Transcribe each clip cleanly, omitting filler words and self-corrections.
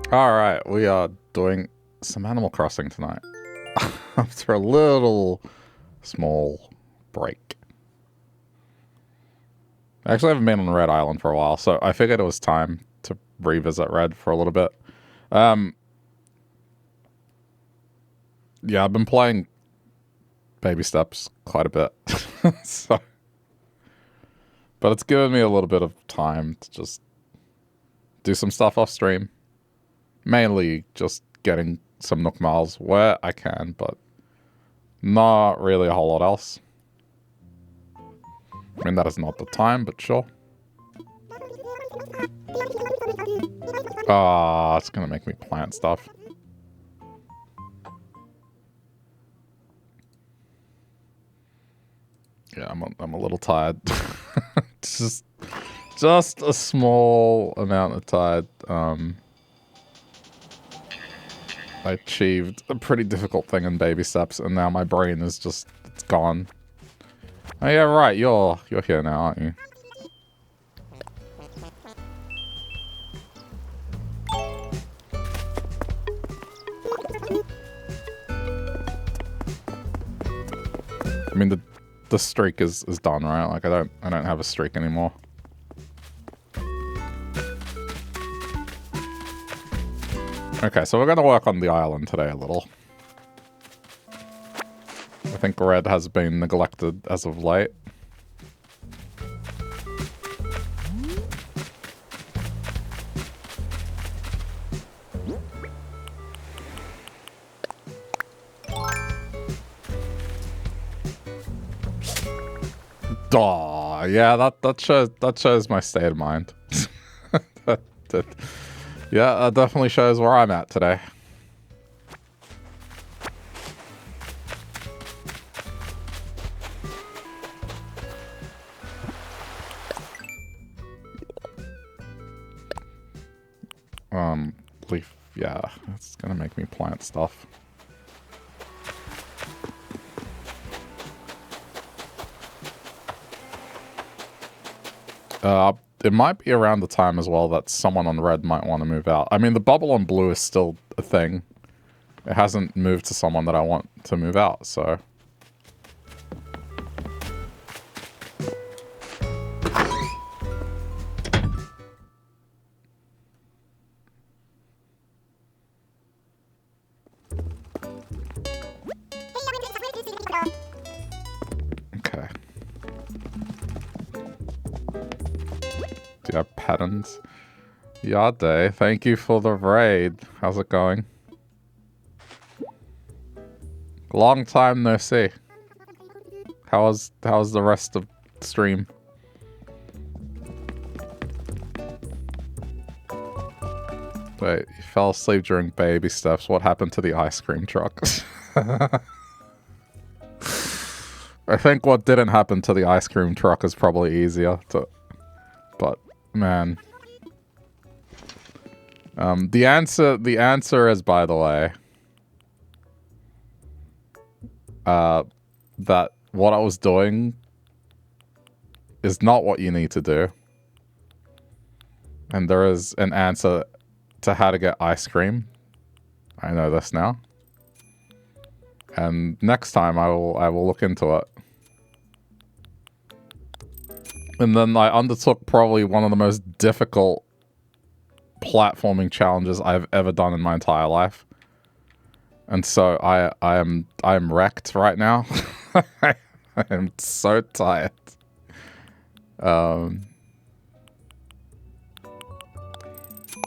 Alright, we are doing some Animal Crossing tonight. After a little small break. I actually haven't been on Red Island for a while, so I figured it was time to revisit Red for a little bit. Yeah, I've been playing Baby Steps quite a bit. So, but it's given me a little bit of time to just do some stuff off stream. Mainly just getting some Nook Miles where I can, but not really a whole lot else. I mean, that is not the time, but sure. Ah, it's gonna make me plant stuff. Yeah, I'm a little tired. just a small amount of tired. I achieved a pretty difficult thing in Baby Steps, and now my brain is just, it's gone. Oh yeah, right, you're here now, aren't you? I mean, the streak is done, right? Like, I don't have a streak anymore. Okay, so we're gonna work on the island today a little. I think Red has been neglected as of late. Aw, yeah, that shows my state of mind. Yeah, that definitely shows where I'm at today. Leaf, yeah, it's gonna make me plant stuff. It might be around the time as well that someone on Red might want to move out. I mean, the bubble on Blue is still a thing. It hasn't moved to someone that I want to move out, so... Okay. Do you have patterns? Yade, thank you for the raid. How's it going? Long time no see. How's the rest of the stream? Wait, you fell asleep during Baby Steps. What happened to the ice cream truck? I think what didn't happen to the ice cream truck is probably easier to... But, man. The answer is, by the way... that what I was doing is not what you need to do. And there is an answer to how to get ice cream. I know this now. And next time I will look into it. And then I undertook probably one of the most difficult platforming challenges I've ever done in my entire life. And so I am wrecked right now. I am so tired. I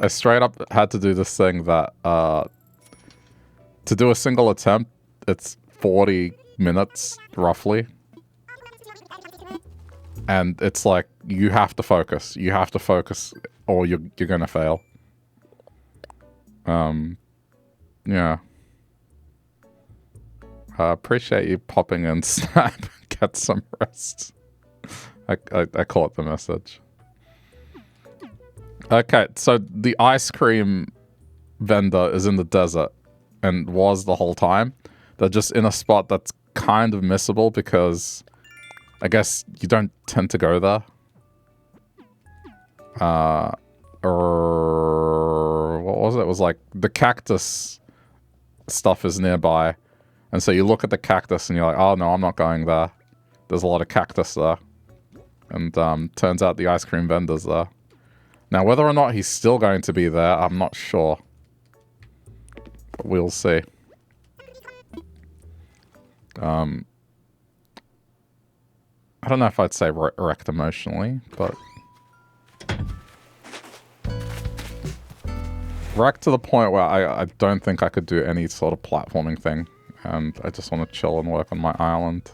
straight up had to do this thing that to do a single attempt, it's 40 minutes roughly. And it's like you have to focus. You have to focus or you're gonna fail. Yeah. I appreciate you popping in, Snap. Get some rest. I caught the message. Okay, so the ice cream vendor is in the desert and was the whole time. They're just in a spot that's kind of missable because I guess you don't tend to go there. What was it? It was like the cactus stuff is nearby. And so you look at the cactus and you're like, oh no, I'm not going there. There's a lot of cactus there. And turns out the ice cream vendor's there. Now, whether or not he's still going to be there, I'm not sure. But we'll see. I don't know if I'd say wrecked emotionally, but... wrecked to the point where I don't think I could do any sort of platforming thing. And I just want to chill and work on my island.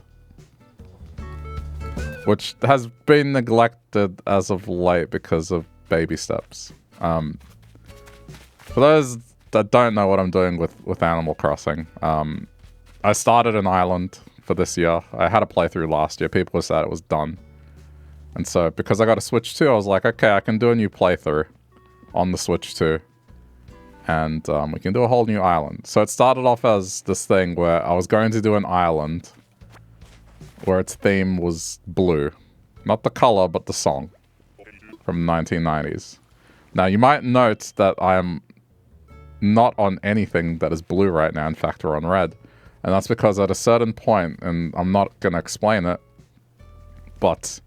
Which has been neglected as of late because of baby steps. For those that don't know what I'm doing with Animal Crossing, I started an island for this year. I had a playthrough last year. People said it was done. And so, because I got a Switch 2, I was like, okay, I can do a new playthrough on the Switch 2. And we can do a whole new island. So it started off as this thing where I was going to do an island where its theme was blue. Not the color, but the song from the 1990s. Now, you might note that I am not on anything that is blue right now. In fact, we're on red. And that's because at a certain point, and I'm not going to explain it, but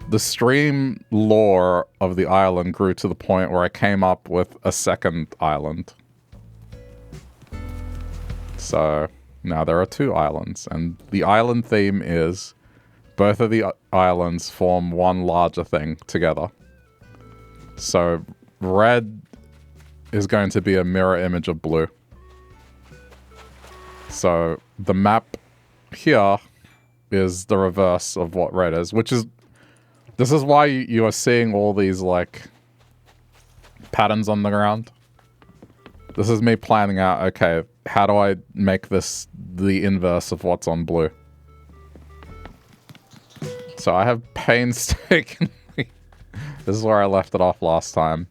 the stream lore of the island grew to the point where I came up with a second island. So now there are 2 islands, and the island theme is both of the islands form one larger thing together. So red is going to be a mirror image of blue. So the map here is the reverse of what red is, which is... this is why you are seeing all these, like, patterns on the ground. This is me planning out, okay, how do I make this the inverse of what's on blue? So I have painstakingly... this is where I left it off last time.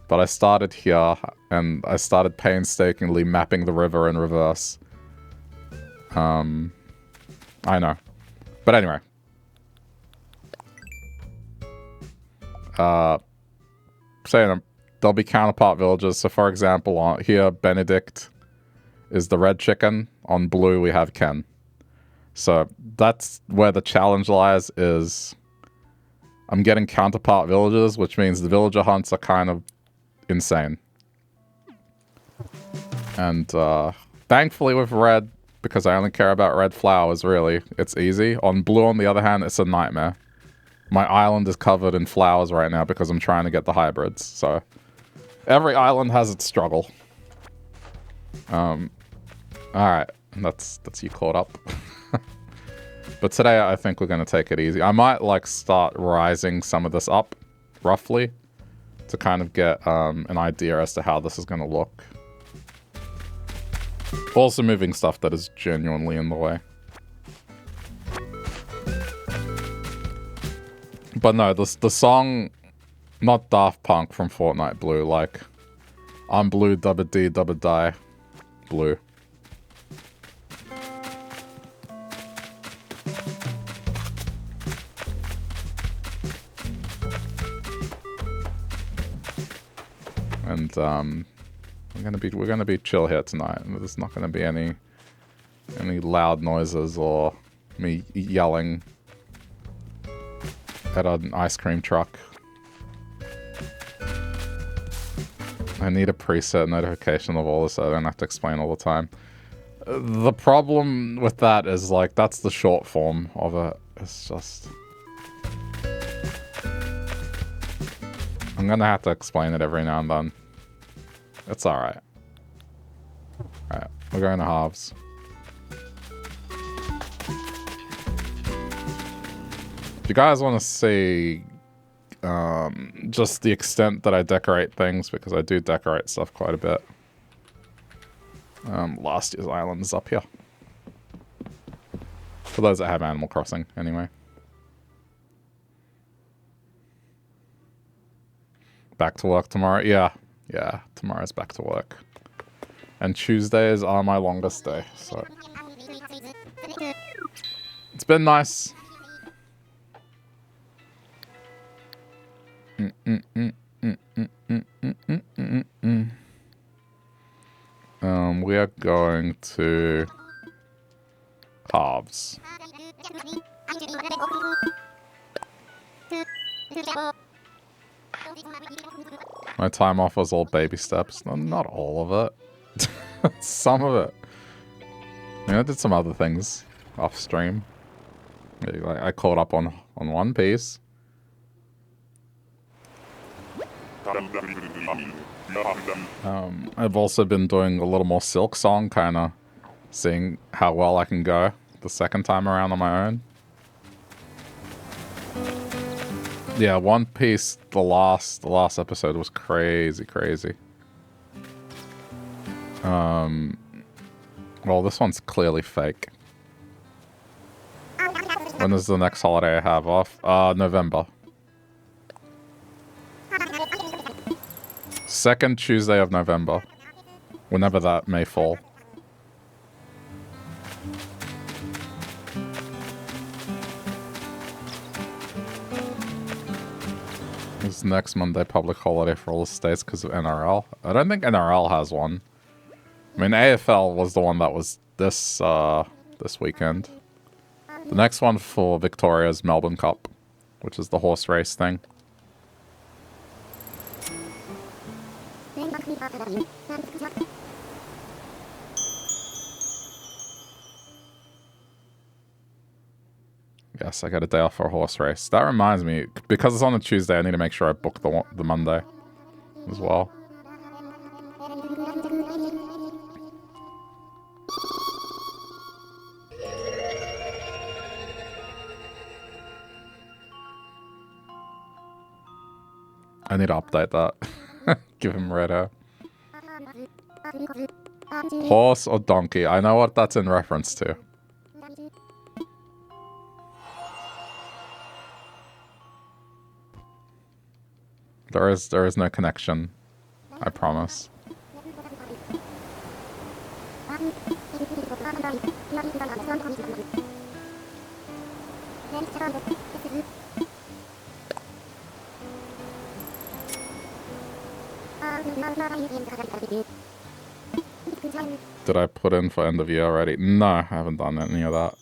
But I started here, and I started painstakingly mapping the river in reverse. I know. But anyway. Saying there'll be counterpart villages. So for example, here, Benedict is the red chicken. On blue, we have Ken. So that's where the challenge lies, is I'm getting counterpart villages, which means the villager hunts are kind of insane. And thankfully with red, because I only care about red flowers, really, it's easy. On blue, on the other hand, it's a nightmare. My island is covered in flowers right now because I'm trying to get the hybrids. So every island has its struggle. Alright, that's you caught up. But today I think we're going to take it easy. I might like start rising some of this up, roughly, to kind of get an idea as to how this is going to look. Also moving stuff that is genuinely in the way. But no, the song, not Daft Punk from Fortnite Blue, like, I'm blue, dubba dee, dubba die, blue. And we're gonna be chill here tonight. There's not gonna be any loud noises or me yelling at an ice cream truck. I need a preset notification of all this so I don't have to explain all the time. The problem with that is, like, that's the short form of it. It's just... I'm gonna have to explain it every now and then. It's alright. Alright, we're going to halves. If you guys want to see just the extent that I decorate things, because I do decorate stuff quite a bit. Last year's island is up here. For those that have Animal Crossing, anyway. Back to work tomorrow? Yeah, tomorrow's back to work. And Tuesdays are my longest day, so... It's been nice. going to halves. My time off was all baby steps. No, not all of it. Some of it. I mean, I did some other things off stream. Like, I caught up on One Piece. I've also been doing a little more Silk Song, kind of seeing how well I can go the second time around on my own. Yeah, One Piece, the last episode was crazy. Well, this one's clearly fake. When is the next holiday I have off? November. Second Tuesday of November. Whenever that may fall. This next Monday public holiday for all the states because of NRL. I don't think NRL has one. I mean, AFL was the one that was this weekend. The next one for Victoria is Melbourne Cup, which is the horse race thing. Yes, I got a day off for a horse race. That reminds me, because it's on a Tuesday, I need to make sure I book the Monday as well. I need to update that. Give him red hair. Horse or donkey? I know what that's in reference to. There is no connection. I promise. Did I put in for end of year already? No, I haven't done any of that.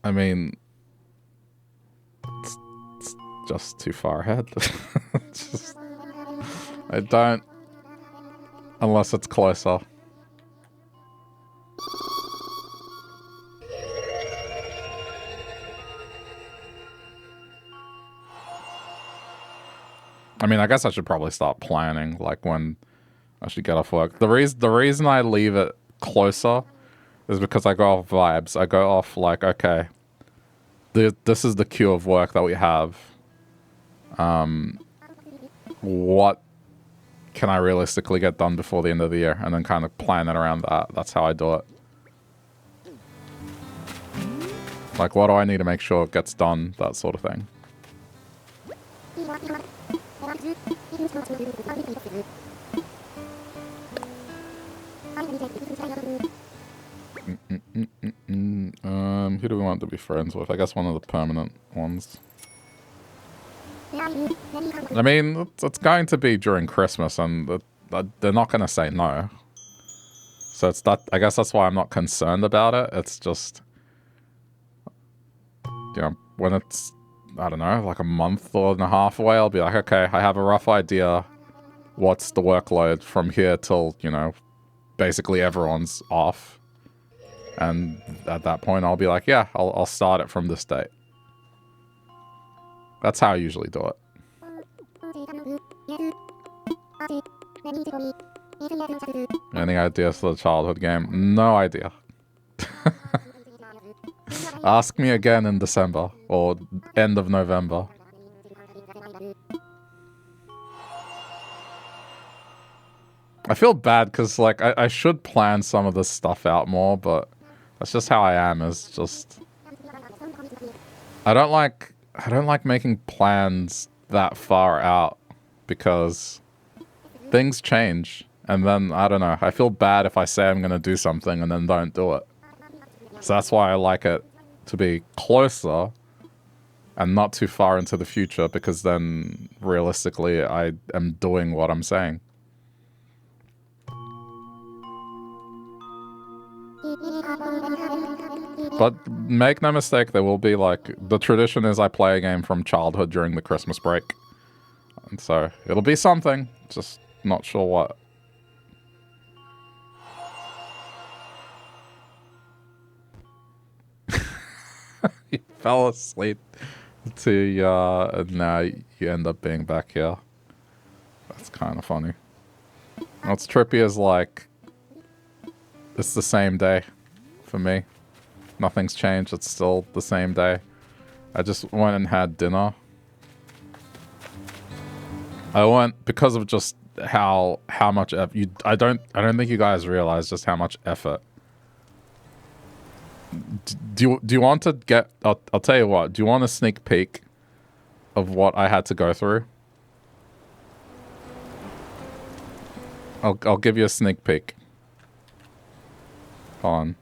I mean, it's just too far ahead. I don't, unless it's closer. I mean, I guess I should probably start planning, like, when I should get off work. The reason I leave it closer is because I go off vibes. I go off, like, okay, this is the queue of work that we have. What can I realistically get done before the end of the year? And then kind of plan it around that. That's how I do it. Like, what do I need to make sure it gets done? That sort of thing. Who do we want to be friends with? I guess one of the permanent ones. I mean, it's going to be during Christmas, and they're not going to say no. So it's that. I guess that's why I'm not concerned about it. It's just, you know, when it's, I don't know, like a month or and a half away, I'll be like, okay, I have a rough idea what's the workload from here till, you know, basically everyone's off. And at that point, I'll be like, yeah, I'll start it from this date. That's how I usually do it. Any ideas for the childhood game? No idea. Ask me again in December or end of November. I feel bad because, like, I should plan some of this stuff out more, but that's just how I am. Is just I don't like making plans that far out because things change, and then I don't know. I feel bad if I say I'm gonna do something and then don't do it. So that's why I like it to be closer and not too far into the future, because then realistically I am doing what I'm saying. But make no mistake, there will be like, the tradition is I play a game from childhood during the Christmas break. And so it'll be something, just not sure what. You fell asleep to, and now you end up being back here. That's kind of funny. What's trippy is like, it's the same day for me. Nothing's changed. It's still the same day. I just went and had dinner. I went because of just how much effort. I don't think you guys realize just how much effort. Do you want to get? I'll tell you what. Do you want a sneak peek of what I had to go through? I'll give you a sneak peek. Hold on.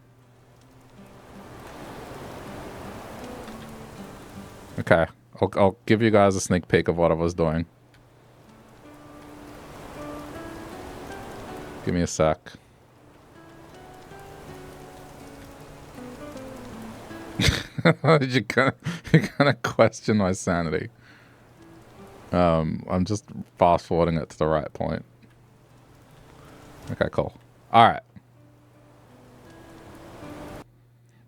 Okay, I'll give you guys a sneak peek of what I was doing. Give me a sec. You're gonna question my sanity. I'm just fast forwarding it to the right point. Okay, cool. All right.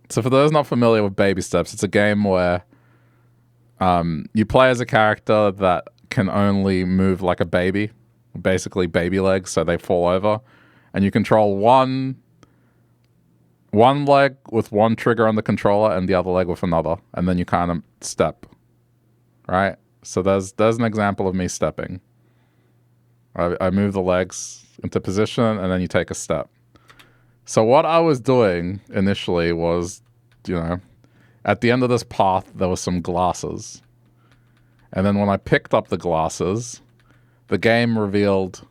So for those not familiar with Baby Steps, it's a game where you play as a character that can only move like a baby, basically baby legs, so they fall over, and you control one leg with one trigger on the controller and the other leg with another, and then you kind of step, right? So there's an example of me stepping. I move the legs into position, and then you take a step. So what I was doing initially was, you know, at the end of this path, there was some glasses. And then when I picked up the glasses, the game revealed,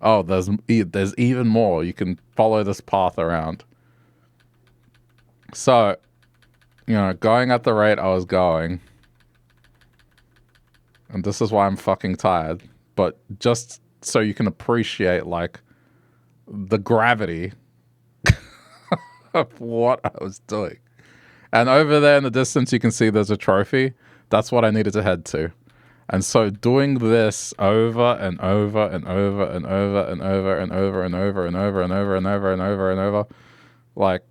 oh, there's even more. You can follow this path around. So, you know, going at the rate I was going, and this is why I'm fucking tired, but just so you can appreciate, like, the gravity of what I was doing. And over there in the distance, you can see there's a trophy. That's what I needed to head to. And so doing this over and over and over and over and over and over and over and over and over and over and over and over, like,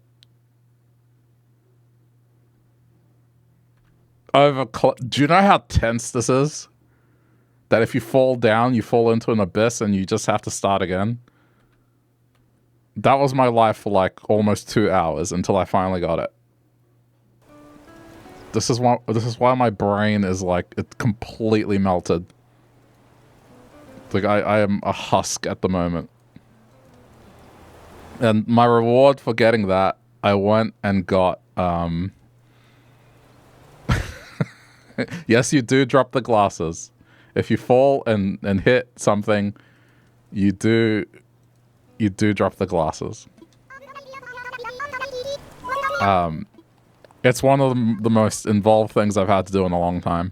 do you know how tense this is? That if you fall down, you fall into an abyss and you just have to start again. That was my life for like almost 2 hours until I finally got it. This is why my brain is like, it's completely melted. Like I am a husk at the moment. And my reward for getting that, I went and got yes, you do drop the glasses. If you fall and hit something, you do drop the glasses. It's one of the most involved things I've had to do in a long time.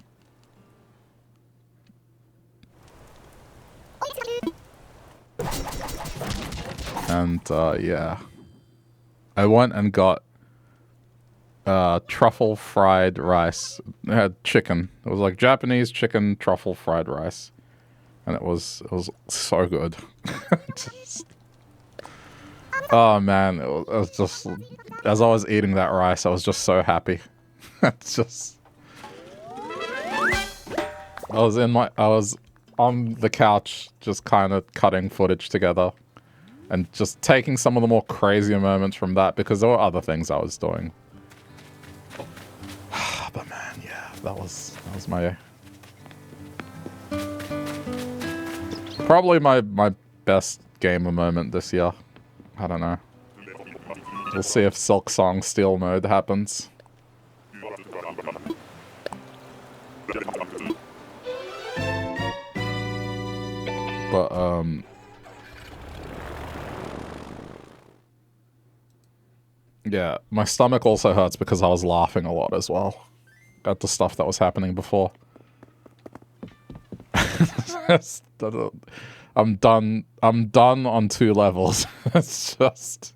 And yeah, I went and got truffle fried rice. It had chicken. It was like Japanese chicken truffle fried rice, and it was so good. Oh man, it was just, as I was eating that rice, I was just so happy. It's just, I was on the couch just kind of cutting footage together and just taking some of the more crazier moments from that, because there were other things I was doing. But man, yeah, that was my probably my best gamer moment this year. I don't know. We'll see if Silk Song Steel mode happens. But yeah, my stomach also hurts because I was laughing a lot as well at the stuff that was happening before. I'm done on 2 levels. It's just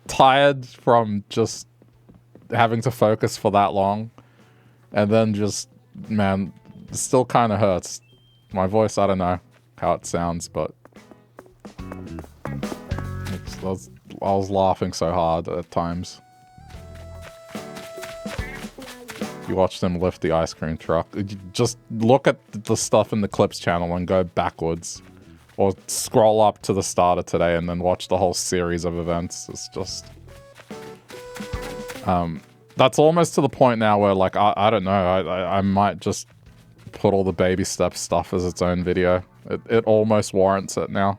tired from just having to focus for that long. And then just, man, it still kind of hurts. My voice, I don't know how it sounds, but I was laughing so hard at times. You watch them lift the ice cream truck. Just look at the stuff in the Clips channel and go backwards. Or scroll up to the start of today and then watch the whole series of events. It's just... that's almost to the point now where, like, I don't know, I might just put all the baby step stuff as its own video. It almost warrants it now.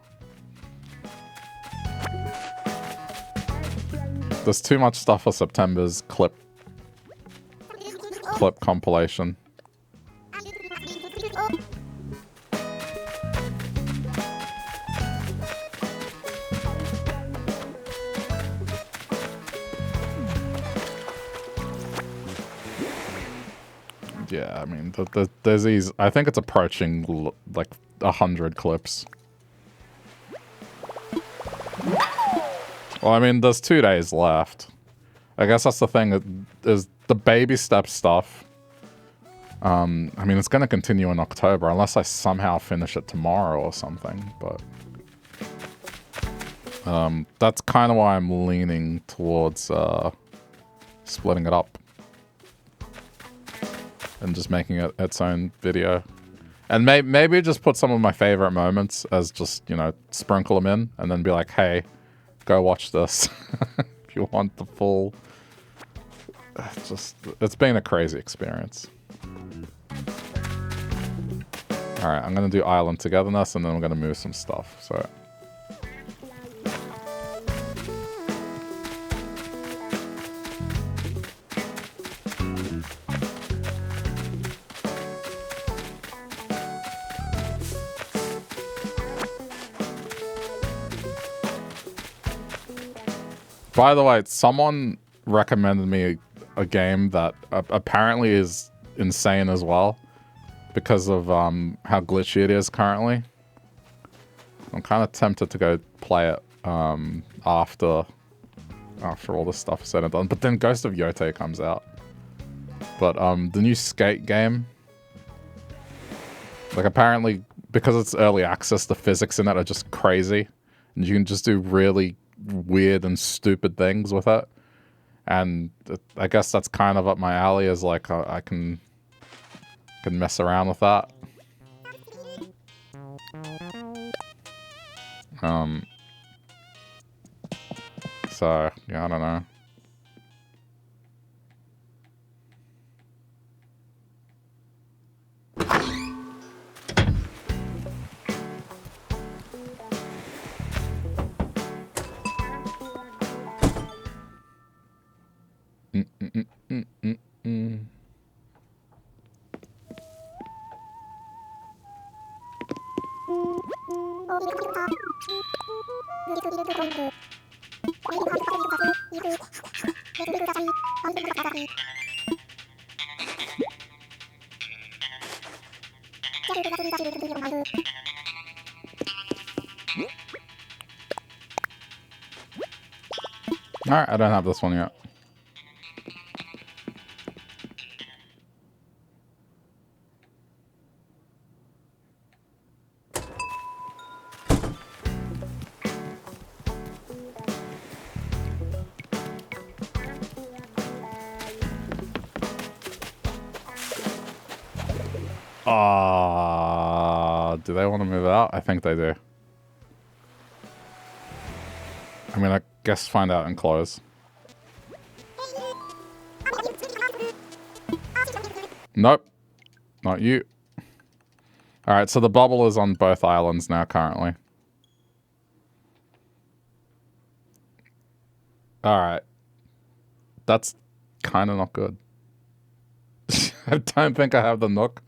There's too much stuff for September's clip compilation. Yeah, I mean, there's these... I think it's approaching, like, 100 clips. Well, I mean, there's 2 days left. I guess that's the thing, is the baby step stuff. I mean, it's going to continue in October, unless I somehow finish it tomorrow or something, but... that's kind of why I'm leaning towards, splitting it up. And just making it its own video. And maybe just put some of my favorite moments as just, you know, sprinkle them in. And then be like, hey, go watch this. If you want the full... It's been a crazy experience. Alright, I'm going to do Island Togetherness and then I'm going to move some stuff, so... By the way, someone recommended me a game that apparently is insane as well because of how glitchy it is currently. I'm kind of tempted to go play it after all this stuff is said and done. But then Ghost of Yote comes out. But the new Skate game, like apparently because it's early access, the physics in it are just crazy. And you can just do really weird and stupid things with it. And I guess that's kind of up my alley, is like I can mess around with that. So yeah, I don't know. Alright, I don't have this one yet. Do they want to move out? I think they do. I mean, I guess find out and close. Nope. Not you. Alright, so the bubble is on both islands now currently. Alright. That's kind of not good. I don't think I have the Nook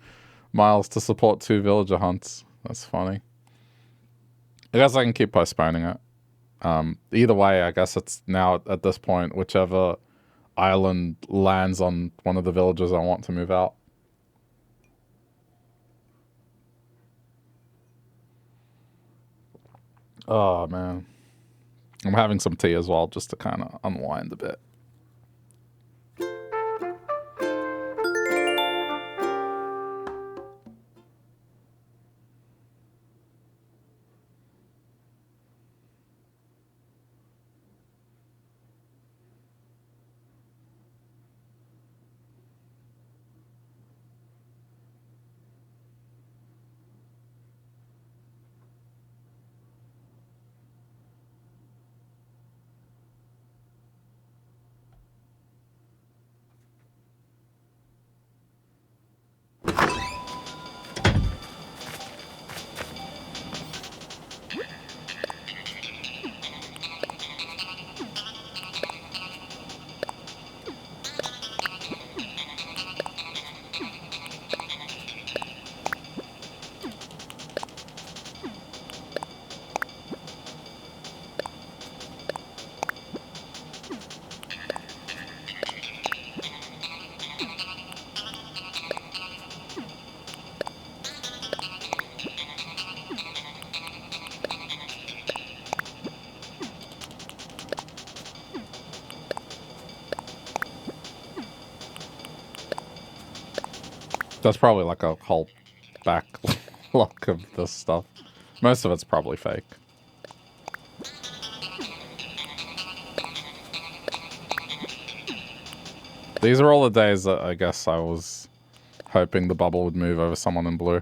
miles to support 2 villager hunts. That's funny. I guess I can keep postponing it. Either way, I guess it's now at this point, whichever island lands on one of the villages I want to move out. Oh, man. I'm having some tea as well, just to kind of unwind a bit. There's probably like a whole backlog of this stuff. Most of it's probably fake. These are all the days that I guess I was hoping the bubble would move over someone in blue.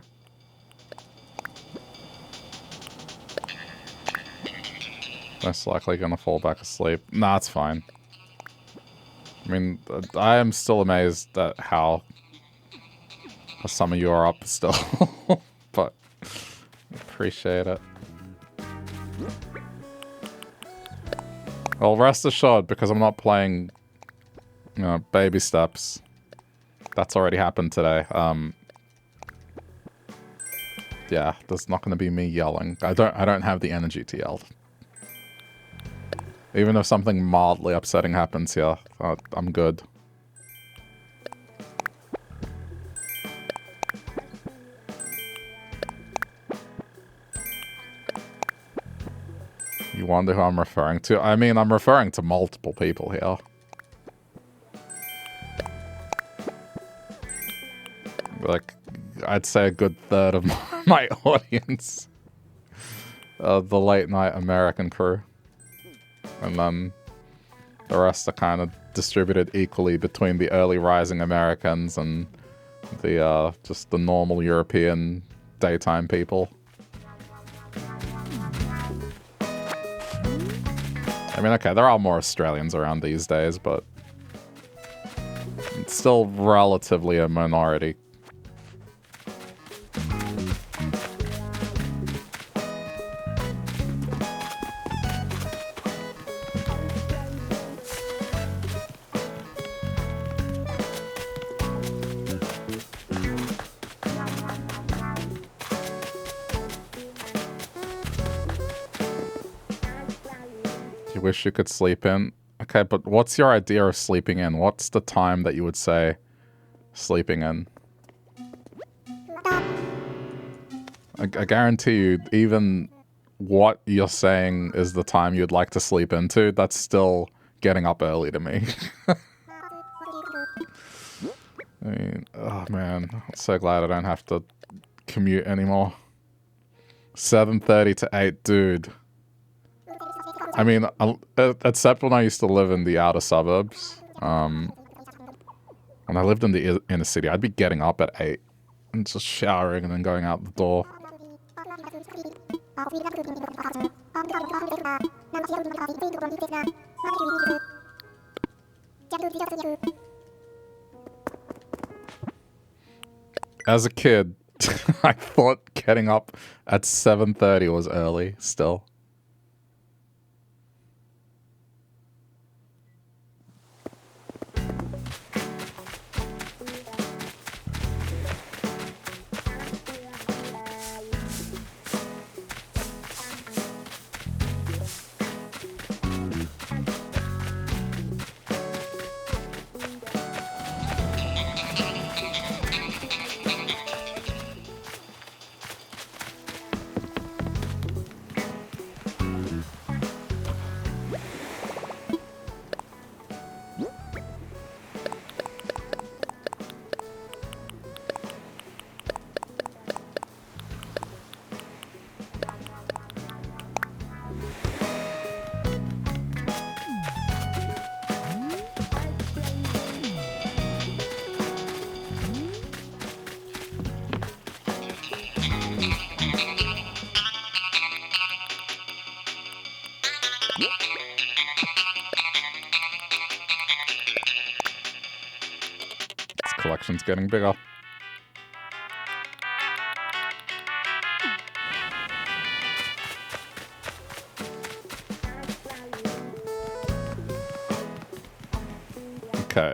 Most likely gonna fall back asleep. Nah, it's fine. I mean, I am still amazed at how some of you are up still. But appreciate it. Well, rest assured, because I'm not playing, you know, baby steps. That's already happened today. Yeah, there's not going to be me yelling. I don't have the energy to yell. Even if something mildly upsetting happens here, I'm good. You wonder who I'm referring to? I mean, I'm referring to multiple people here. Like, I'd say a good third of my audience. The late night American crew. And then the rest are kind of distributed equally between the early rising Americans and the, just the normal European daytime people. I mean, okay, there are more Australians around these days, but it's still relatively a minority. Wish you could sleep in. Okay, but what's your idea of sleeping in? What's the time that you would say sleeping in? I guarantee you, even what you're saying is the time you'd like to sleep into, that's still getting up early to me. I mean, oh man, I'm so glad I don't have to commute anymore. 7:30 to 8, dude. I mean, except when I used to live in the outer suburbs. When I lived in the inner city, I'd be getting up at 8 and just showering and then going out the door. As a kid, I thought getting up at 7:30 was early still. Collection's getting bigger. Okay,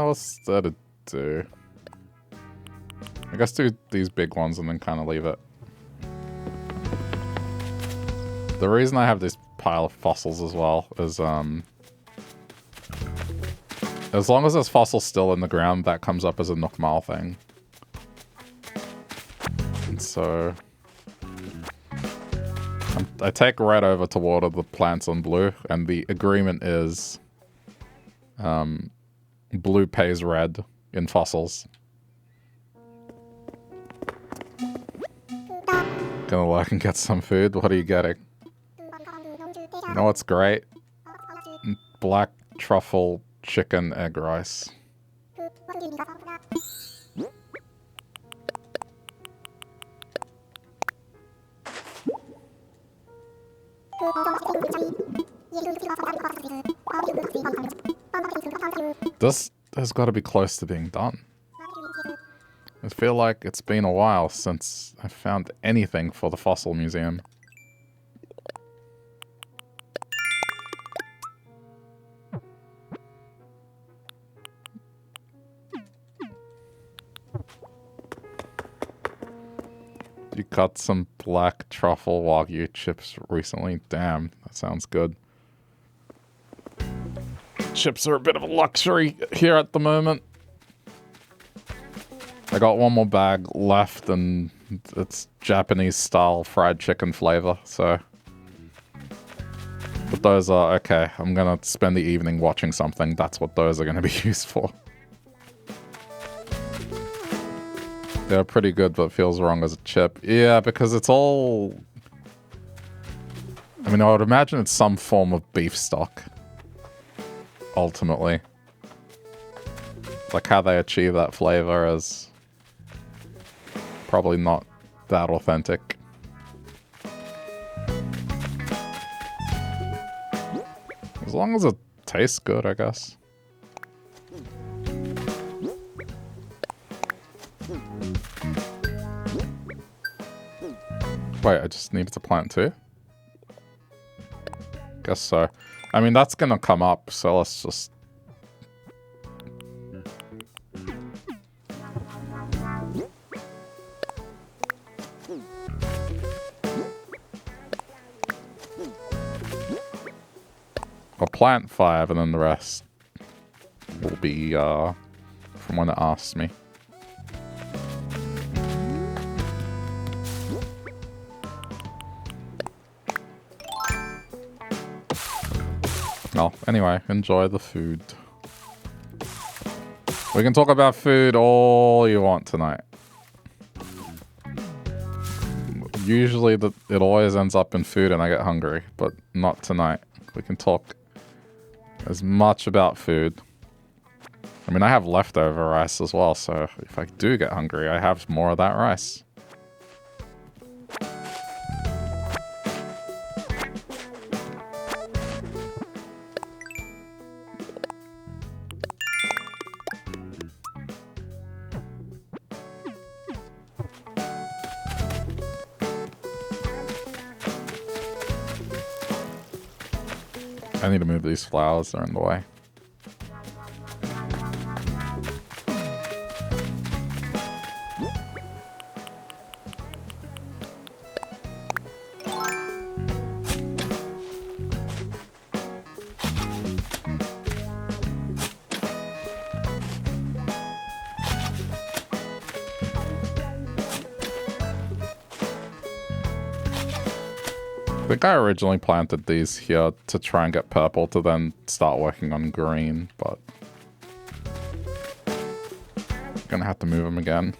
what's that to do? I guess do these big ones and then kind of leave it. The reason I have this pile of fossils as well is, as long as there's fossils still in the ground, that comes up as a Nook Mile thing. And so I take red over to water the plants on blue, and the agreement is blue pays red in fossils. Gonna look and get some food. What are you getting? You know what's great? Black truffle chicken egg rice. This has got to be close to being done. I feel like it's been a while since I found anything for the fossil museum. You cut some black truffle wagyu chips recently? Damn, that sounds good. Chips are a bit of a luxury here at the moment. I got one more bag left and it's Japanese style fried chicken flavor, so. But those are, okay, I'm gonna spend the evening watching something. That's what those are gonna be used for. They're pretty good, but feels wrong as a chip. Yeah, because it's all... I mean, I would imagine it's some form of beef stock. Ultimately. Like how they achieve that flavor is probably not that authentic. As long as it tastes good, I guess. Wait, I just needed to plant two? Guess so. I mean, that's gonna come up, so let's just... I'll plant 5 and then the rest will be from when it asks me. Well, anyway, enjoy the food. We can talk about food all you want tonight. Usually it always ends up in food and I get hungry, but not tonight. We can talk as much about food. I mean, I have leftover rice as well, so if I do get hungry, I have more of that rice. I need to move these flowers, they're in the way. I think I originally planted these here to try and get purple to then start working on green, but I'm gonna have to move them again.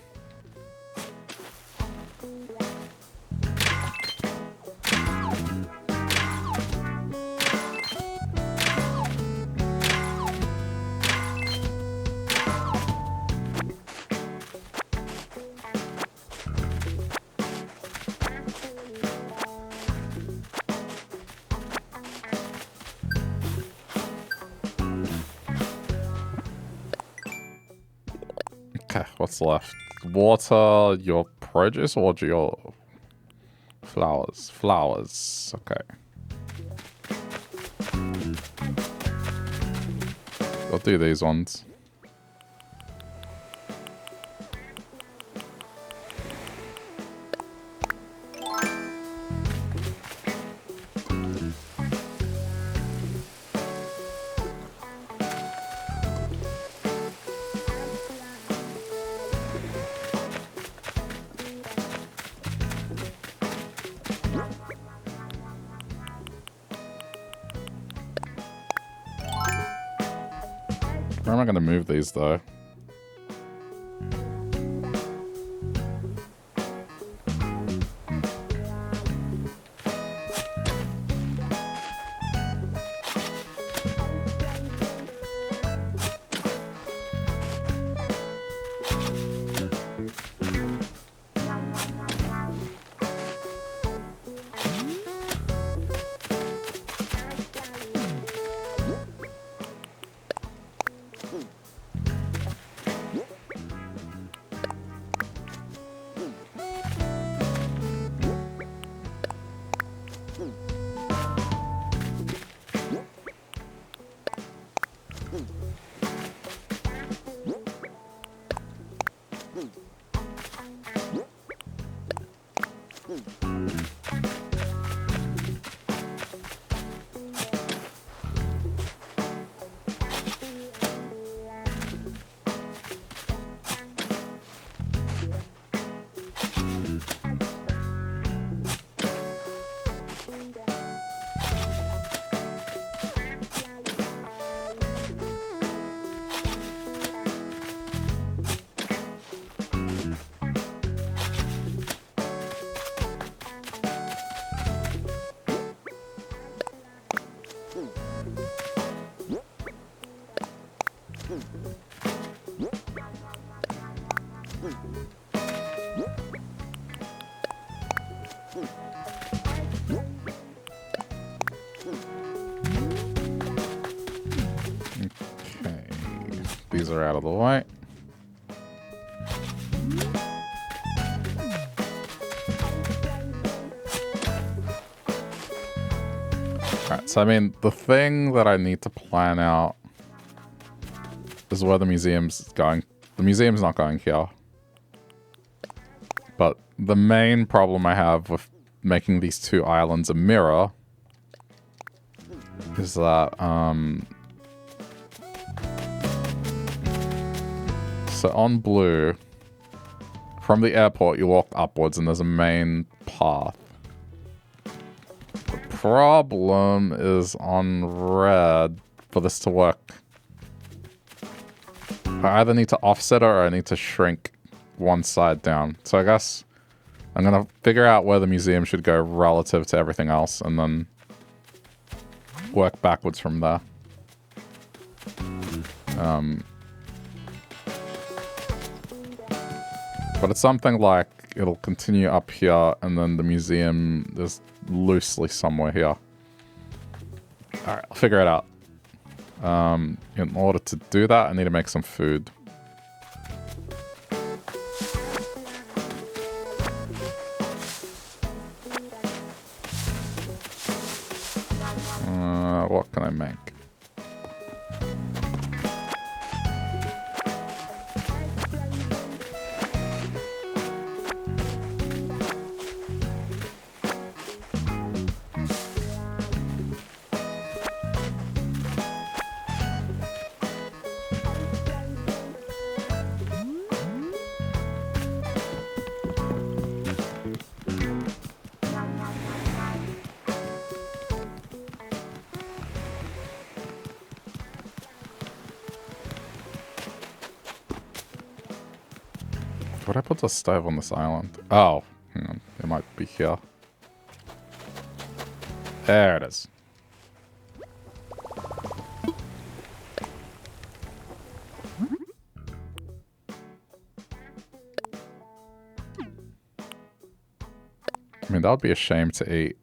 What's left? Water your produce or your flowers? Flowers. Okay. I'll do these ones. Where am I going to move these, though? These are out of the way. Alright, so I mean, the thing that I need to plan out is where the museum's going. The museum's not going here. But the main problem I have with making these two islands a mirror is that, so on blue, from the airport you walk upwards and there's a main path. The problem is on red, for this to work, I either need to offset it or I need to shrink one side down. So I guess I'm gonna figure out where the museum should go relative to everything else and then work backwards from there. But it's something like it'll continue up here and then the museum is loosely somewhere here. Alright, I'll figure it out. In order to do that, I need to make some food. What can I make? Would I put the stove on this island? Oh, hang on. It might be here. There it is. I mean, that would be a shame to eat.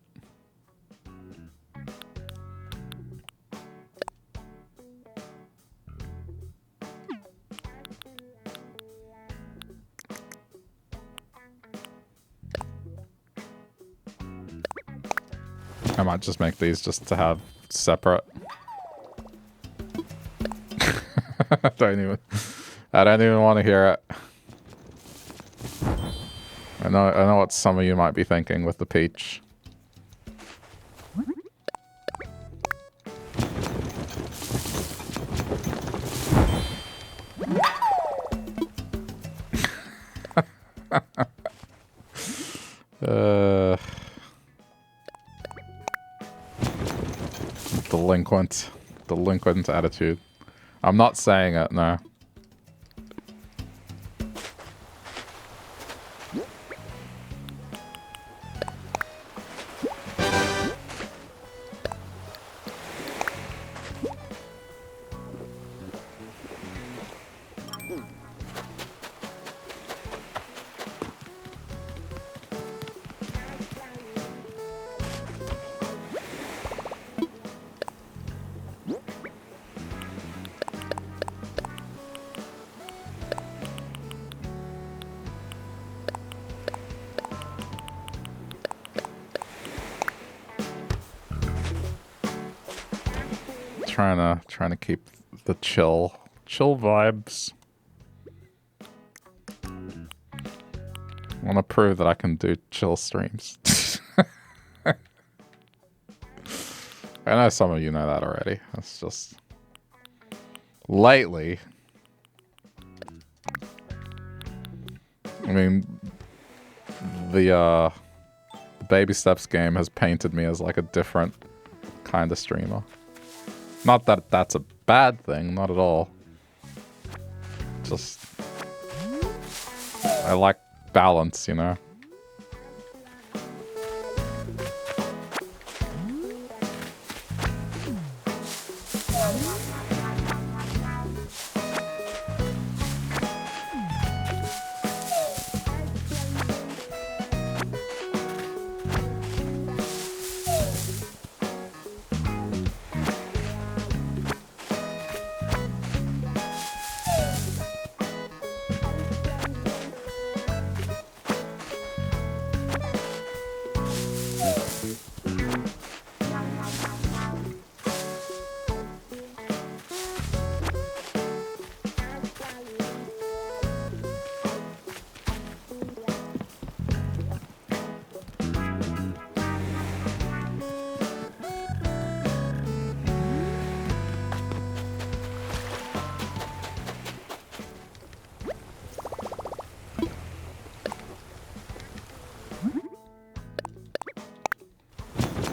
I might just make these just to have separate. I don't even want to hear it. I know what some of you might be thinking with the peach. Delinquent attitude. I'm not saying it, no. Trying to keep the chill vibes. I want to prove that I can do chill streams. I know some of you know that already. It's just... lately... I mean... The Baby Steps game has painted me as like a different kind of streamer. Not that that's a bad thing, not at all. Just... I like balance, you know?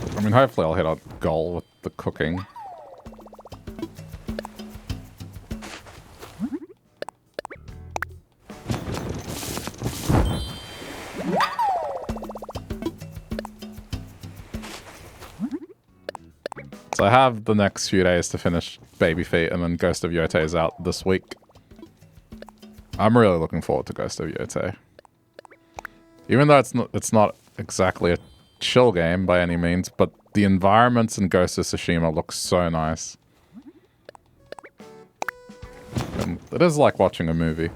I mean, hopefully I'll hit a goal with the cooking. So I have the next few days to finish Baby Feet, and then Ghost of Yote is out this week. I'm really looking forward to Ghost of Yote. Even though it's not exactly a chill game by any means, but the environments in Ghost of Tsushima look so nice. And it is like watching a movie.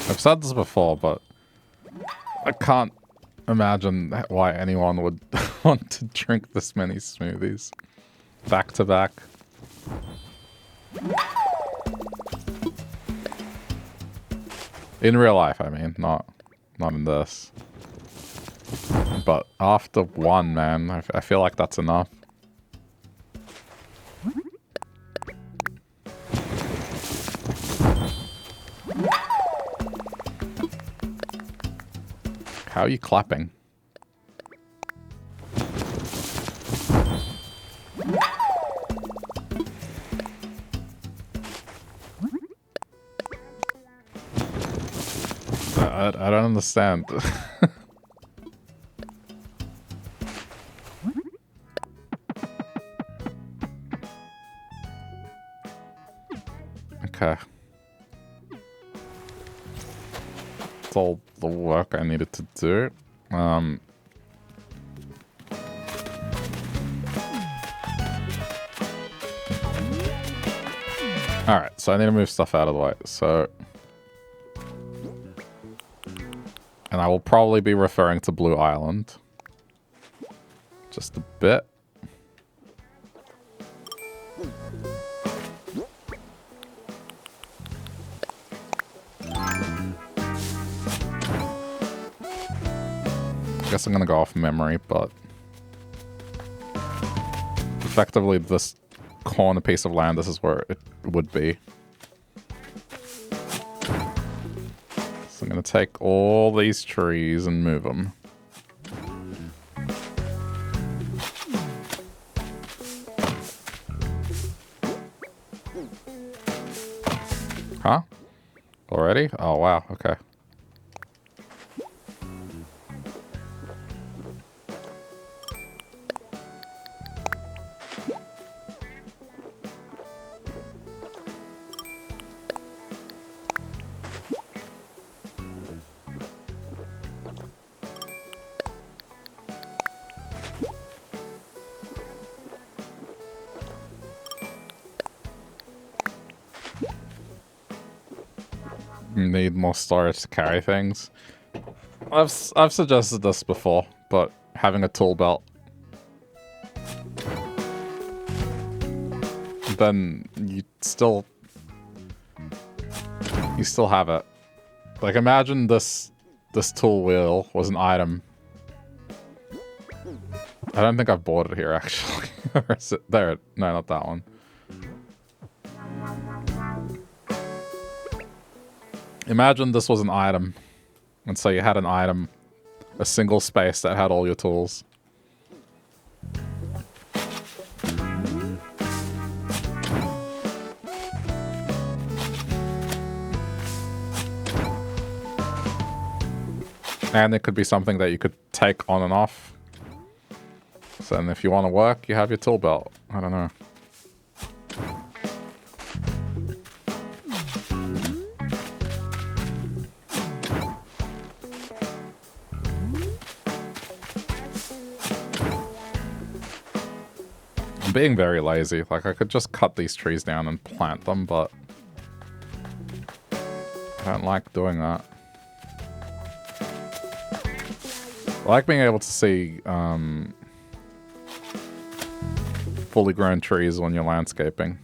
I've said this before, but I can't imagine why anyone would want to drink this many smoothies back to back. In real life, I mean, not in this. But after one, man, I feel like that's enough. How are you clapping? I don't understand. Okay. That's all the work I needed to do. Alright, so I need to move stuff out of the way. So... and I will probably be referring to Blue Island. Just a bit. I guess I'm gonna go off memory, but... effectively, this corner piece of land, this is where it would be. So I'm gonna take all these trees and move them. Huh? Already? Oh, wow. Okay. Need more storage to carry things. I've suggested this before, but having a tool belt. Then you still have it. Like, imagine this tool wheel was an item. I don't think I've bought it here, actually. Or is it there? No, not that one. Imagine this was an item. And so you had an item, a single space that had all your tools. And it could be something that you could take on and off. So then if you want to work, you have your tool belt. I don't know. I'm being very lazy. Like, I could just cut these trees down and plant them, but I don't like doing that. I like being able to see fully grown trees when you're landscaping.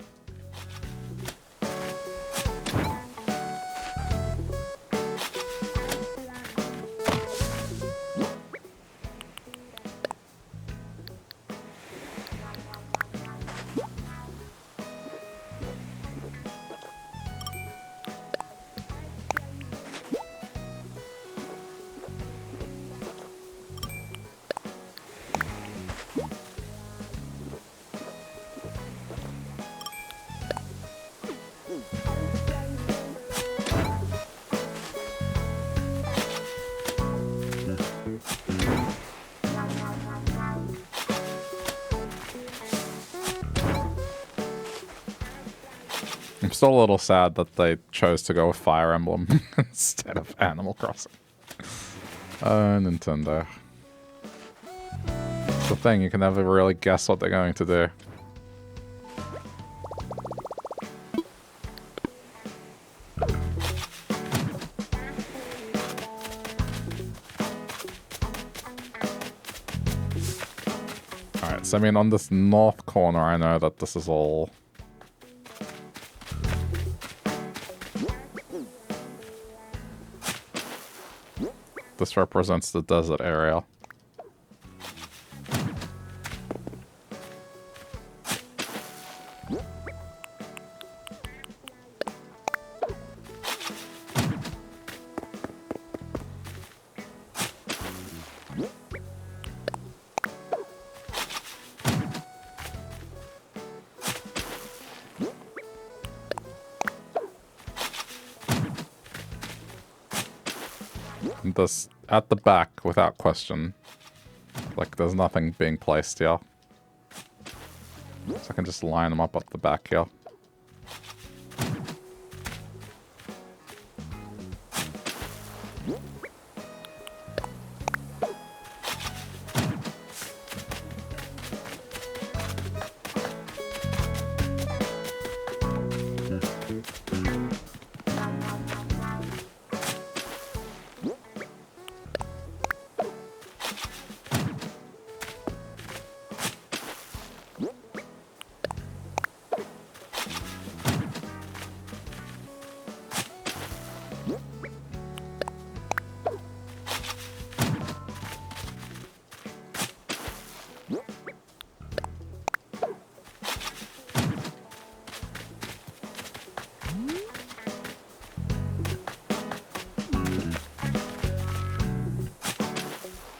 I'm still a little sad that they chose to go with Fire Emblem instead of Animal Crossing. Nintendo. It's the thing, you can never really guess what they're going to do. Alright, so I mean on this north corner I know that this is all... This represents the desert area. This at the back, without question. Like, there's nothing being placed here. So I can just line them up at the back here.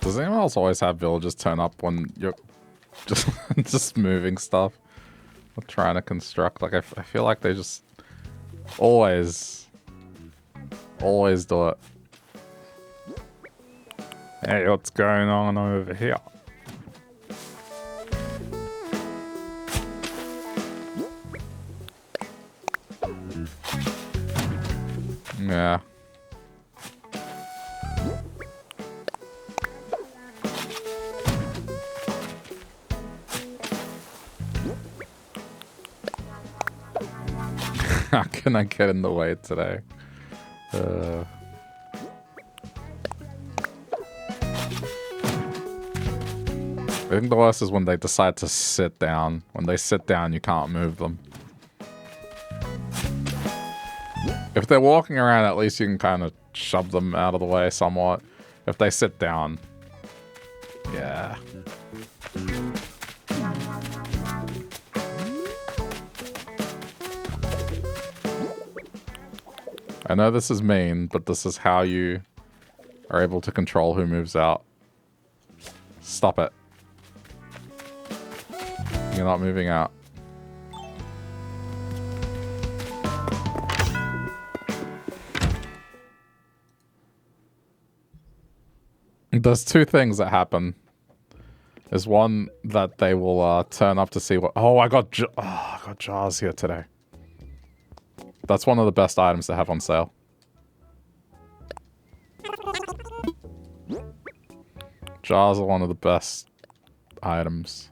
Does anyone else always have villagers turn up when you're just moving stuff? Or trying to construct? Like, I feel like they just Always. Always do it. Hey, what's going on over here? Yeah. How can I get in the way today? I think the worst is when they decide to sit down. When they sit down, you can't move them. If they're walking around, at least you can kind of shove them out of the way somewhat. If they sit down, yeah. I know this is mean, but this is how you are able to control who moves out. Stop it. You're not moving out. There's two things that happen. There's one that they will turn up to see what... Oh, I got jars here today. That's one of the best items to have on sale. Jars are one of the best items.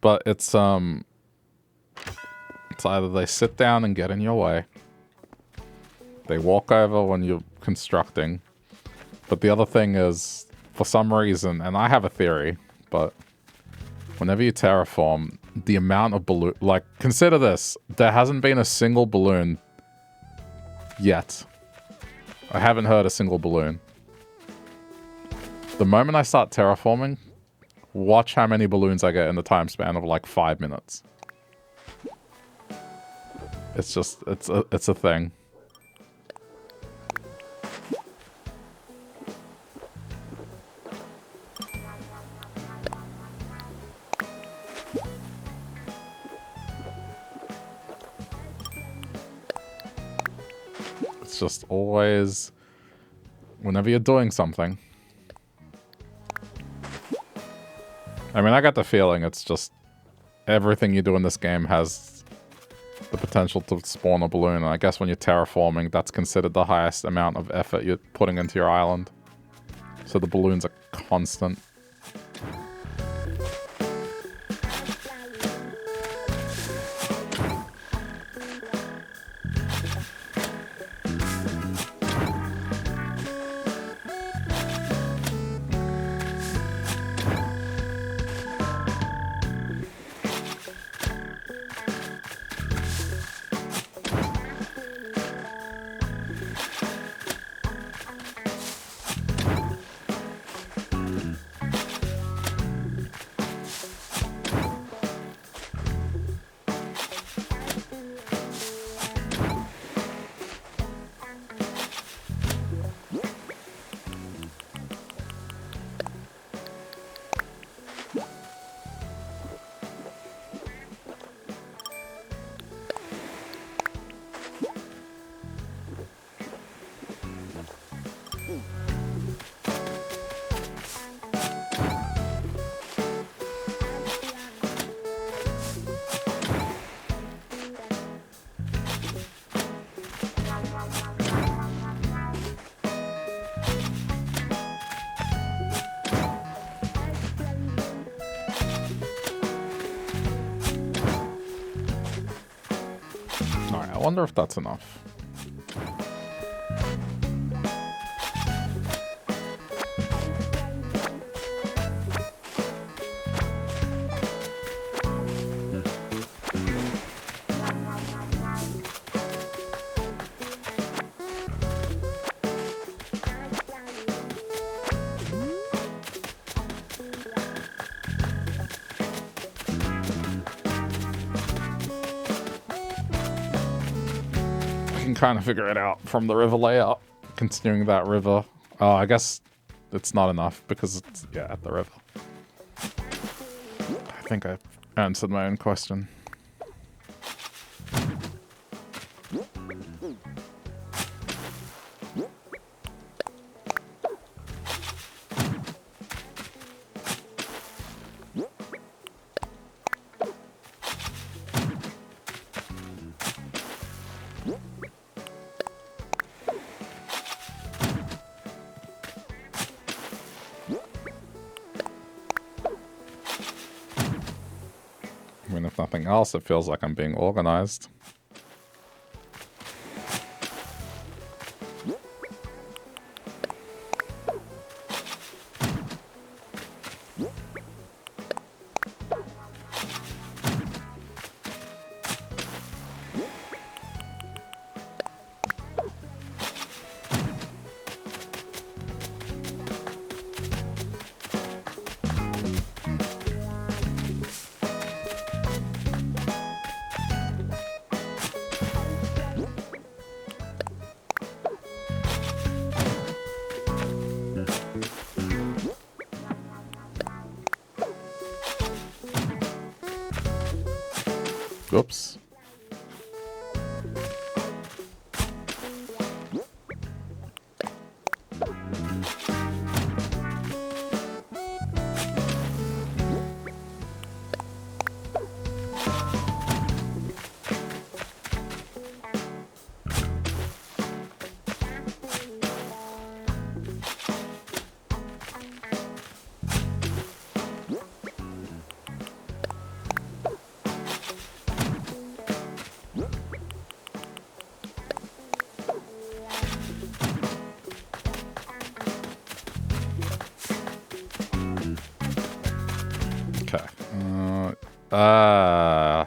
But it's either they sit down and get in your way. They walk over when you're constructing. But the other thing is, for some reason, and I have a theory, but whenever you terraform, the amount of balloon... Like, consider this. There hasn't been a single balloon yet. I haven't heard a single balloon. The moment I start terraforming, watch how many balloons I get in the time span of like 5 minutes. It's just, it's a thing. It's just always, whenever you're doing something. I mean, I got the feeling it's just everything you do in this game has the potential to spawn a balloon. And I guess when you're terraforming, that's considered the highest amount of effort you're putting into your island. So the balloons are constant. I wonder if that's enough. can kind of figure it out from the river layout. Continuing that river. Oh, I guess it's not enough because it's, yeah, at the river. I think I answered my own question. I mean, if nothing else, it feels like I'm being organized. Oops.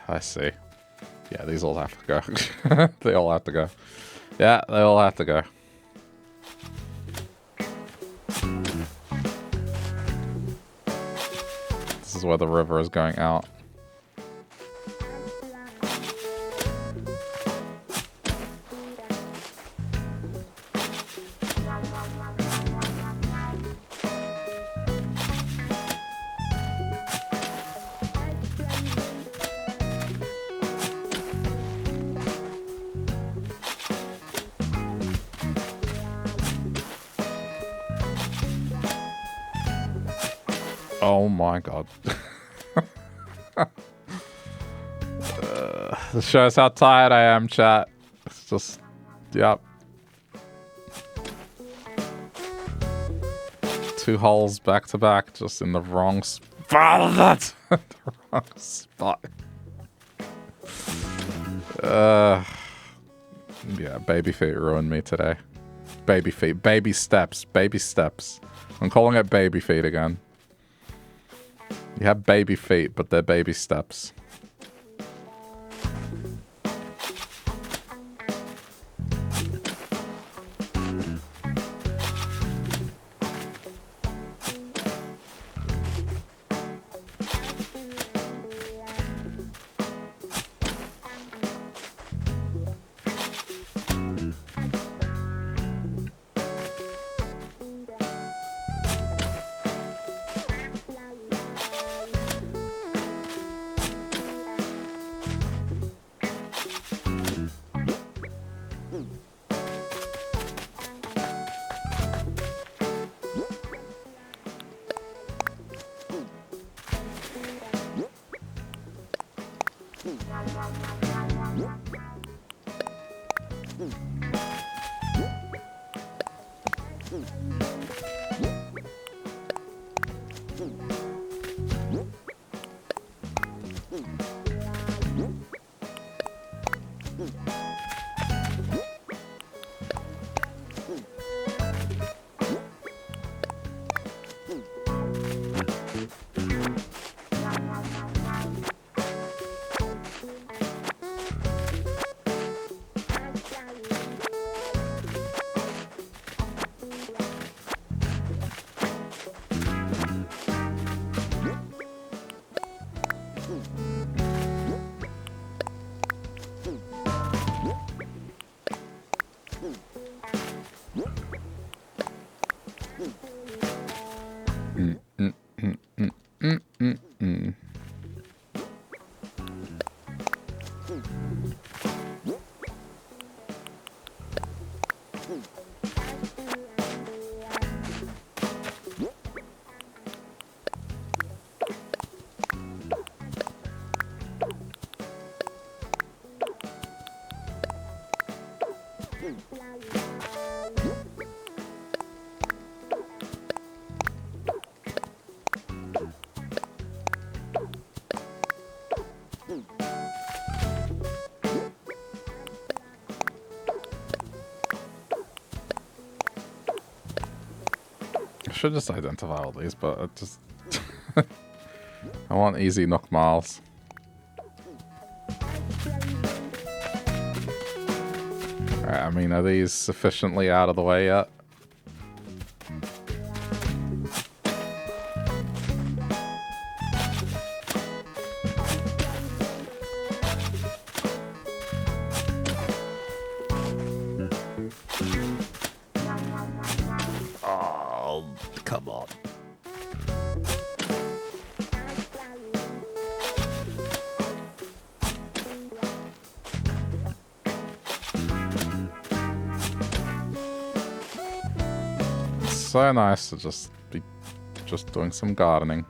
I see. Yeah, these all have to go. They all have to go. Yeah, they all have to go. This is where the river is going out. Oh my god. This shows how tired I am, chat. It's just, yep. 2 holes back to back, just in the wrong spot. The wrong spot. Yeah, baby feet ruined me today. Baby feet, baby steps, baby steps. I'm calling it baby feet again. You have baby feet, but they're baby steps. I should just identify all these, but I just... I want easy Nook miles. Alright, I mean, are these sufficiently out of the way yet? Oh, come on. So nice to just be doing some gardening.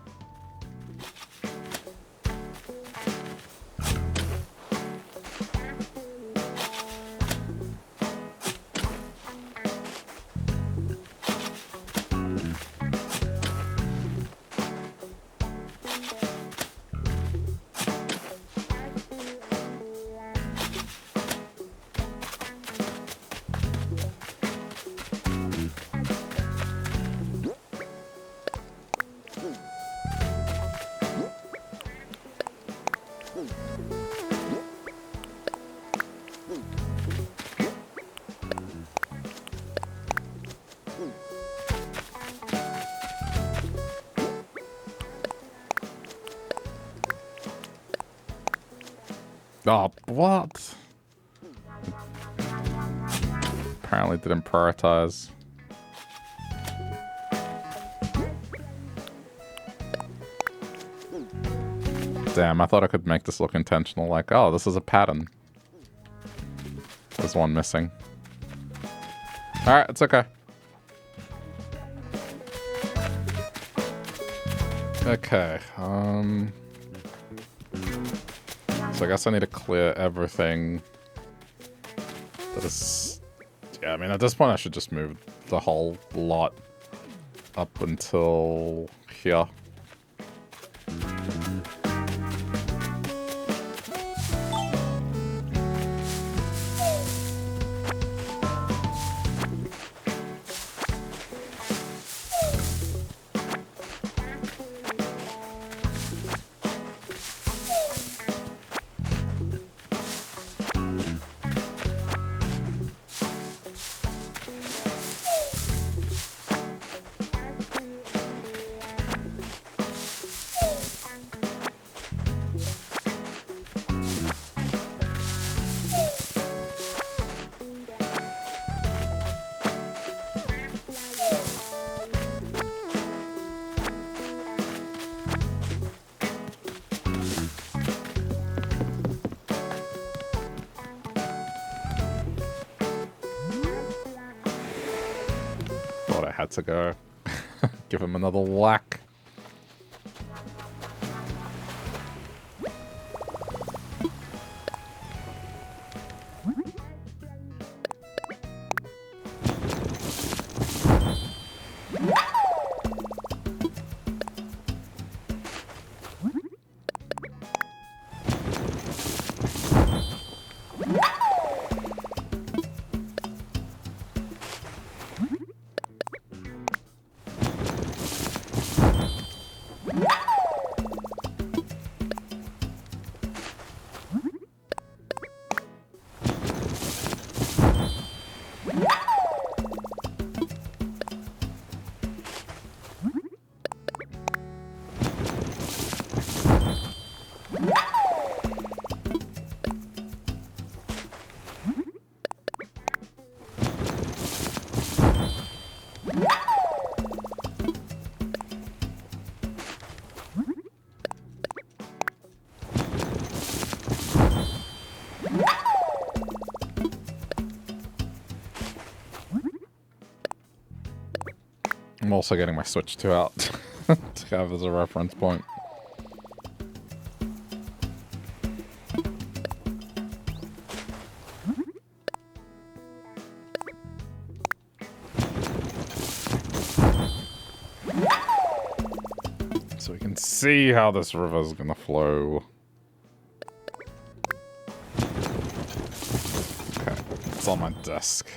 Oh, what? Apparently didn't prioritize. Damn, I thought I could make this look intentional, like, oh, this is a pattern. There's one missing. Alright, it's okay. Okay, so I guess I need to clear everything that is... Yeah, I mean, at this point I should just move the whole lot up until here. To go. Give him another whack. I'm also getting my Switch 2 out to have as a reference point. So we can see how this river is going to flow. Okay, it's on my desk.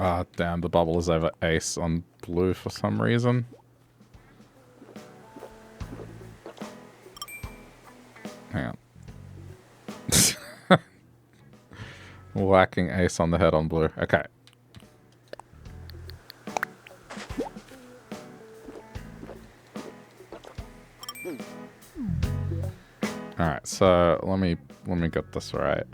Ah, damn, the bubble is over ace on blue for some reason. Hang on. Whacking ace on the head on blue. Okay. Alright, so let me get this right.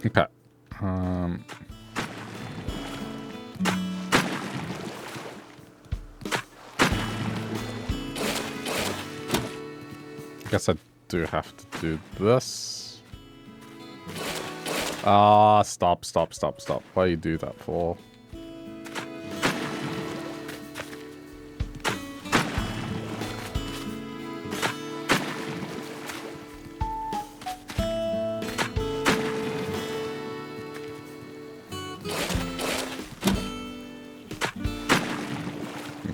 Okay. I guess I do have to do this. Ah, stop. Why do you do that for?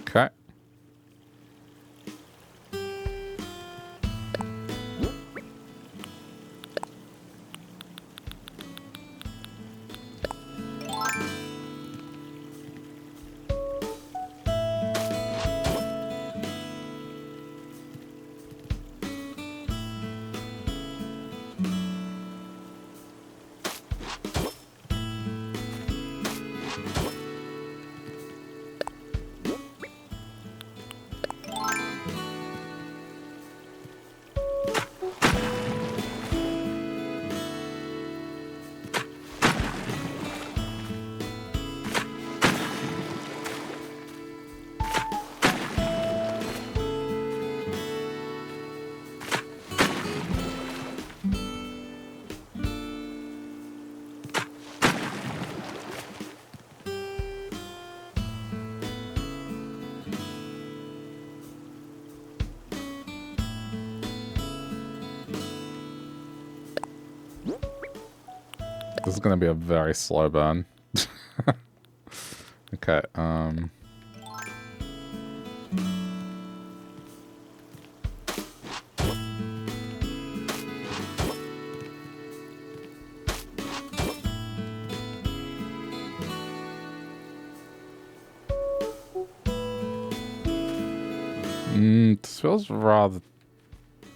Okay. This is going to be a very slow burn. Okay, This feels rather...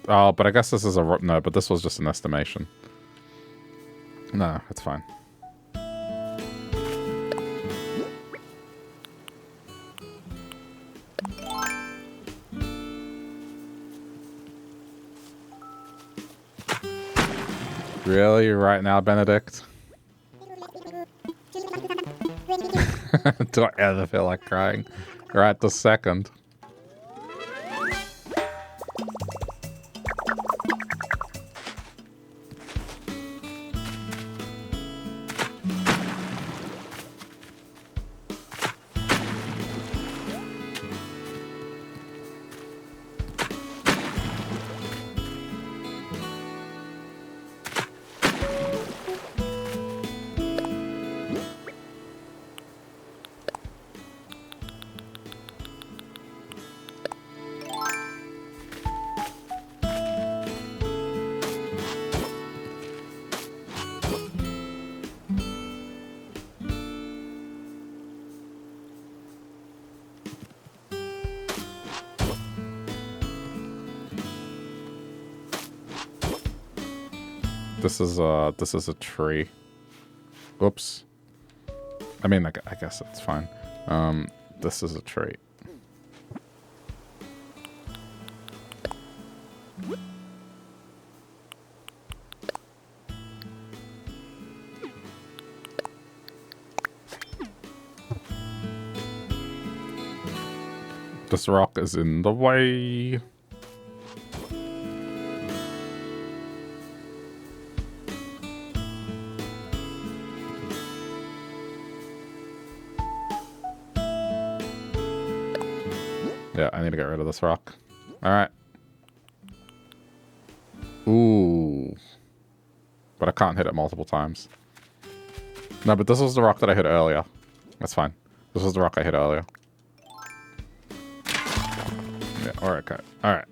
Oh, but I guess this is a... No, but this was just an estimation. No, it's fine. Really? Right now, Benedict? Do I ever feel like crying? Right this second. This is a tree. Whoops. I mean, I guess it's fine. This is a tree. This rock is in the way. Yeah, I need to get rid of this rock. Alright. Ooh. But I can't hit it multiple times. No, but this was the rock that I hit earlier. That's fine. This was the rock I hit earlier. Yeah, alright, okay. Alright.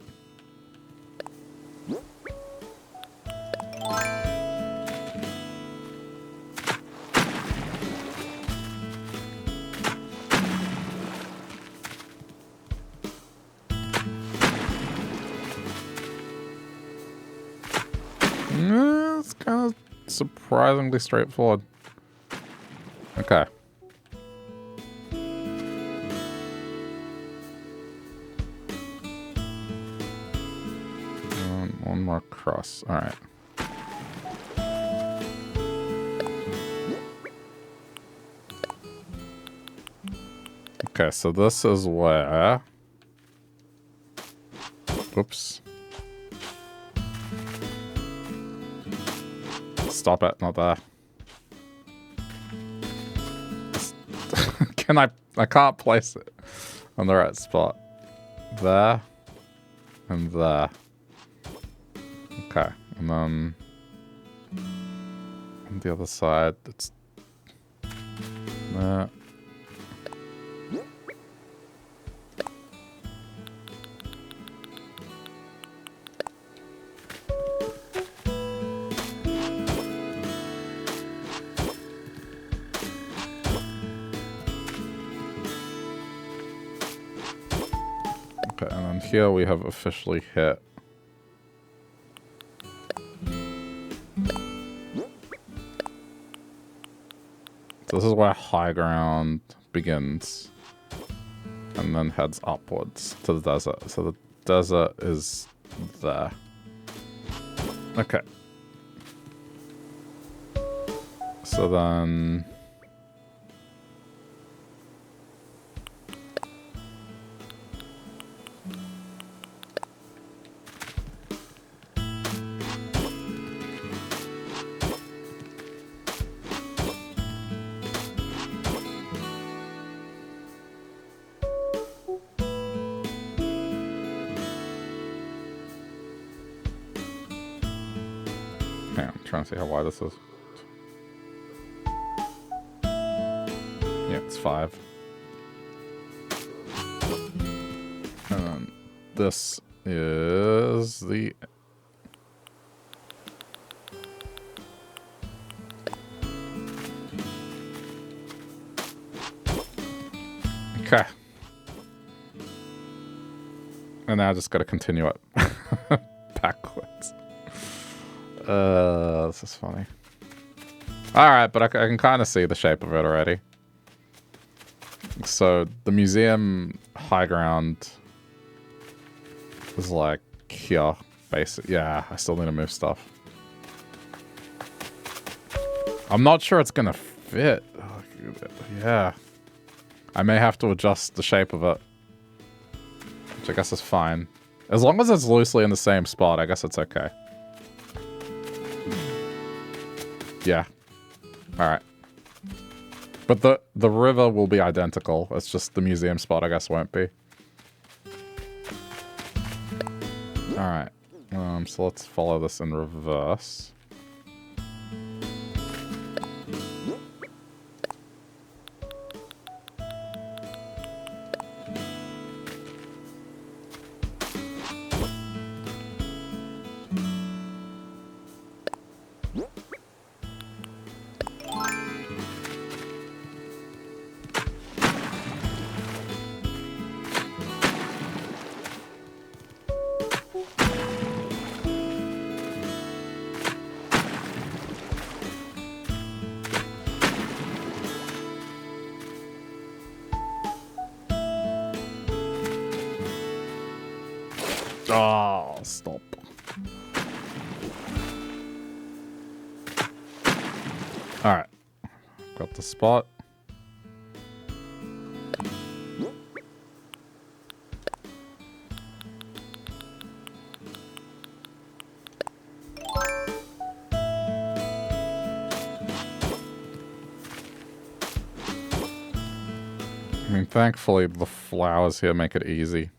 It's kind of surprisingly straightforward. Okay. One more cross. All right. Okay, so this is where... Oops. Stop it, not there. Can I can't place it on the right spot. There. And there. Okay, and then on the other side, it's there. Okay, and then here we have officially hit. So this is where high ground begins and then heads upwards to the desert. So the desert is there. Okay. So then... Trying to see how wide this is. Yeah, it's 5. And then this is the... Okay. And now I just got to continue it backwards. This is funny. Alright, but I can kind of see the shape of it already. So, the museum high ground is like here, basic. Yeah, I still need to move stuff. I'm not sure it's gonna fit. Yeah. I may have to adjust the shape of it. Which I guess is fine. As long as it's loosely in the same spot, I guess it's okay. Yeah. Alright. But the river will be identical. It's just the museum spot, I guess, won't be. Alright. So let's follow this in reverse. Oh, stop. Alright. Got the spot. I mean, thankfully the flowers here make it easy.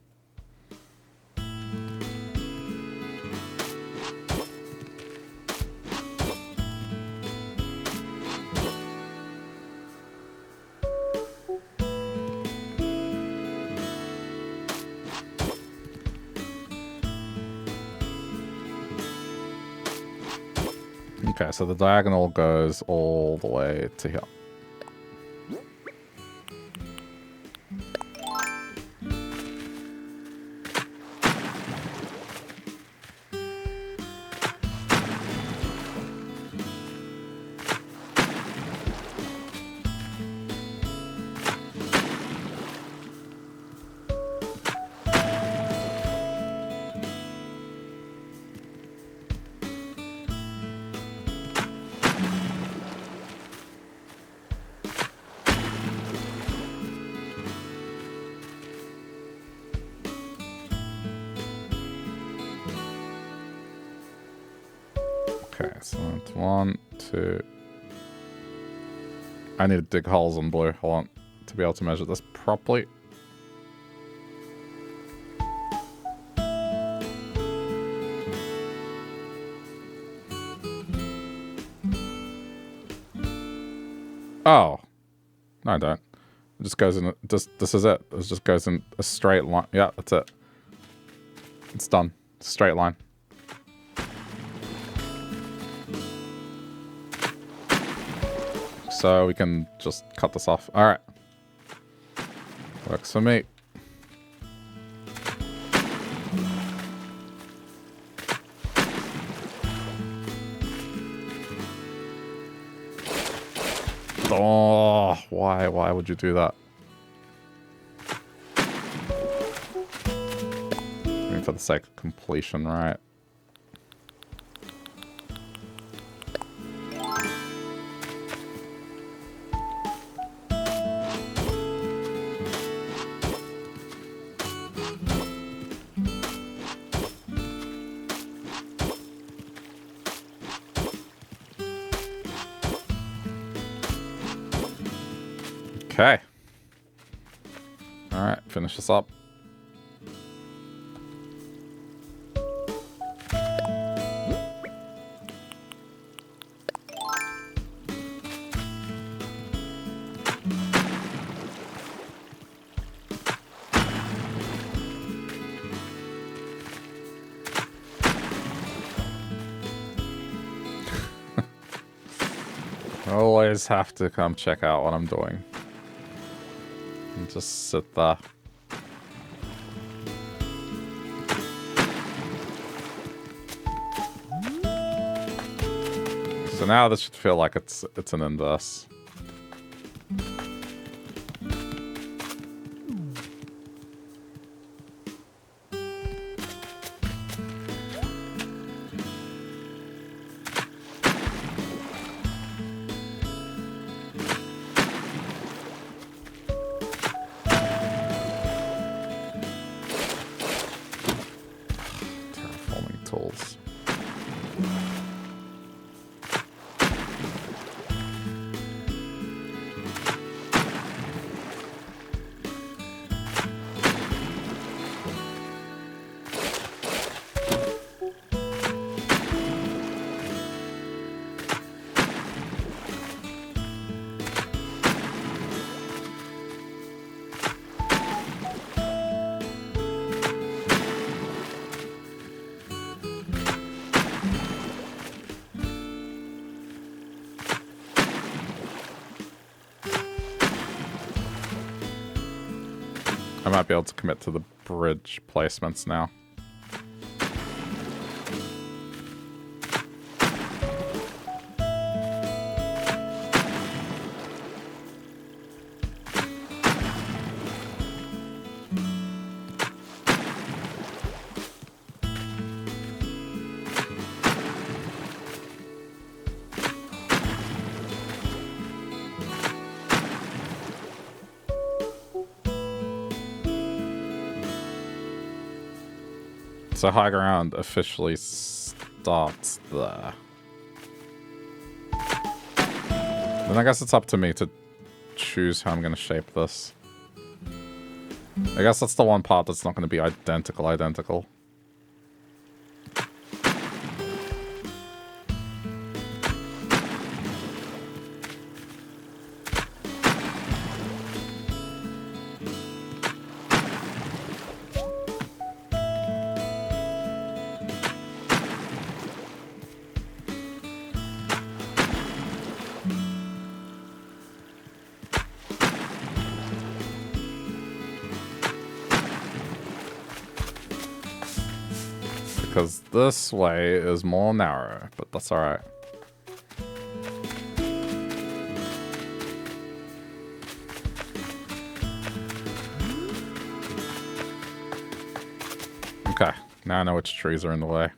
Okay, so the diagonal goes all the way to here. Okay, so that's 1, 2. I need to dig holes in blue. Hold on, to be able to measure this properly. Oh. No, I don't. It just goes in, this is it. It just goes in a straight line. Yeah, that's it. It's done. Straight line. So we can just cut this off. Alright. Works for me. Oh, why? Why would you do that? I mean, for the sake of completion, right? Okay. Alright, finish this up. I always have to come check out what I'm doing. And just sit there. So now this should feel like it's an inverse. Terraforming tools. I might be able to commit to the bridge placements now. So high ground officially starts there. Then I guess it's up to me to choose how I'm going to shape this. I guess that's the one part that's not going to be identical. Because this way is more narrow, but that's alright. Okay, now I know which trees are in the way.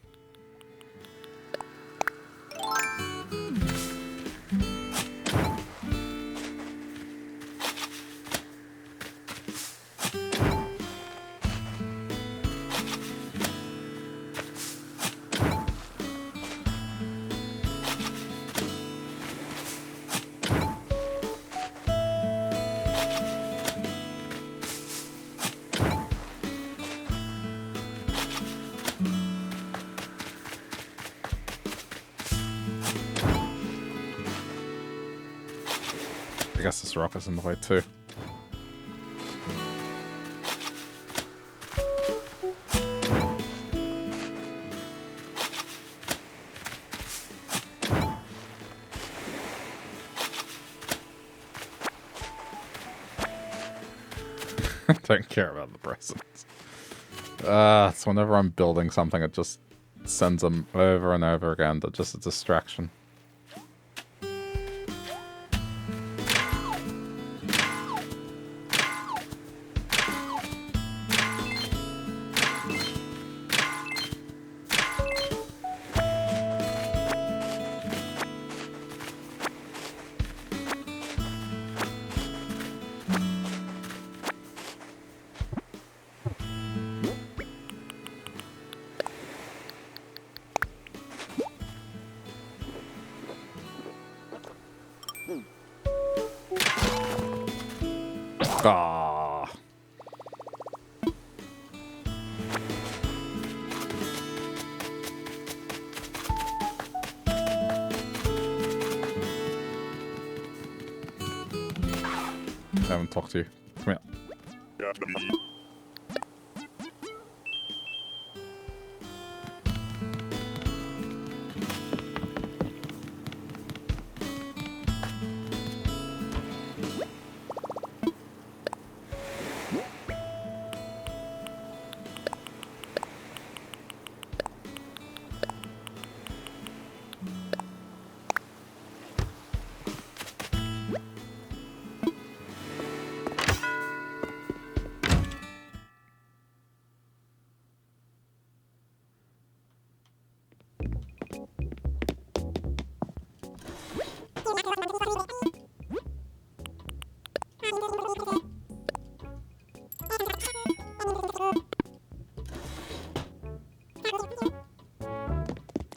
I guess this rock is in the way too. Don't care about the presents. So whenever I'm building something, it just sends them over and over again. They're just a distraction. Ah. I haven't talked to you. Come here.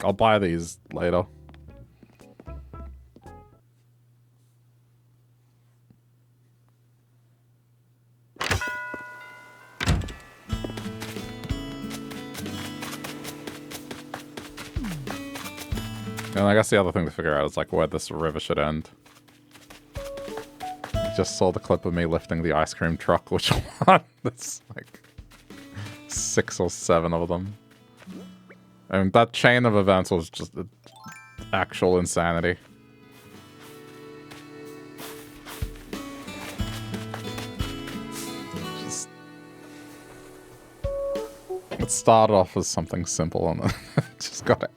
I'll buy these later. And I guess the other thing to figure out is like where this river should end. Just saw the clip of me lifting the ice cream truck, which one? That's like 6 or 7 of them. I mean, that chain of events was just actual insanity. Just... It started off as something simple and just got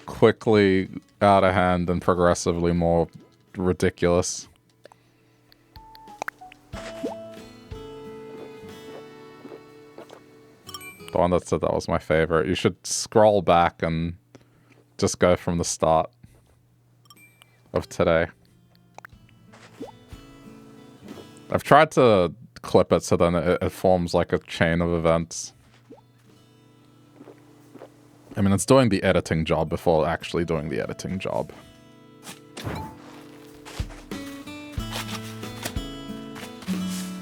quickly out of hand and progressively more ridiculous. The one that said that was my favorite. You should scroll back and just go from the start of today. I've tried to clip it so then it forms like a chain of events. I mean, it's doing the editing job before actually doing the editing job.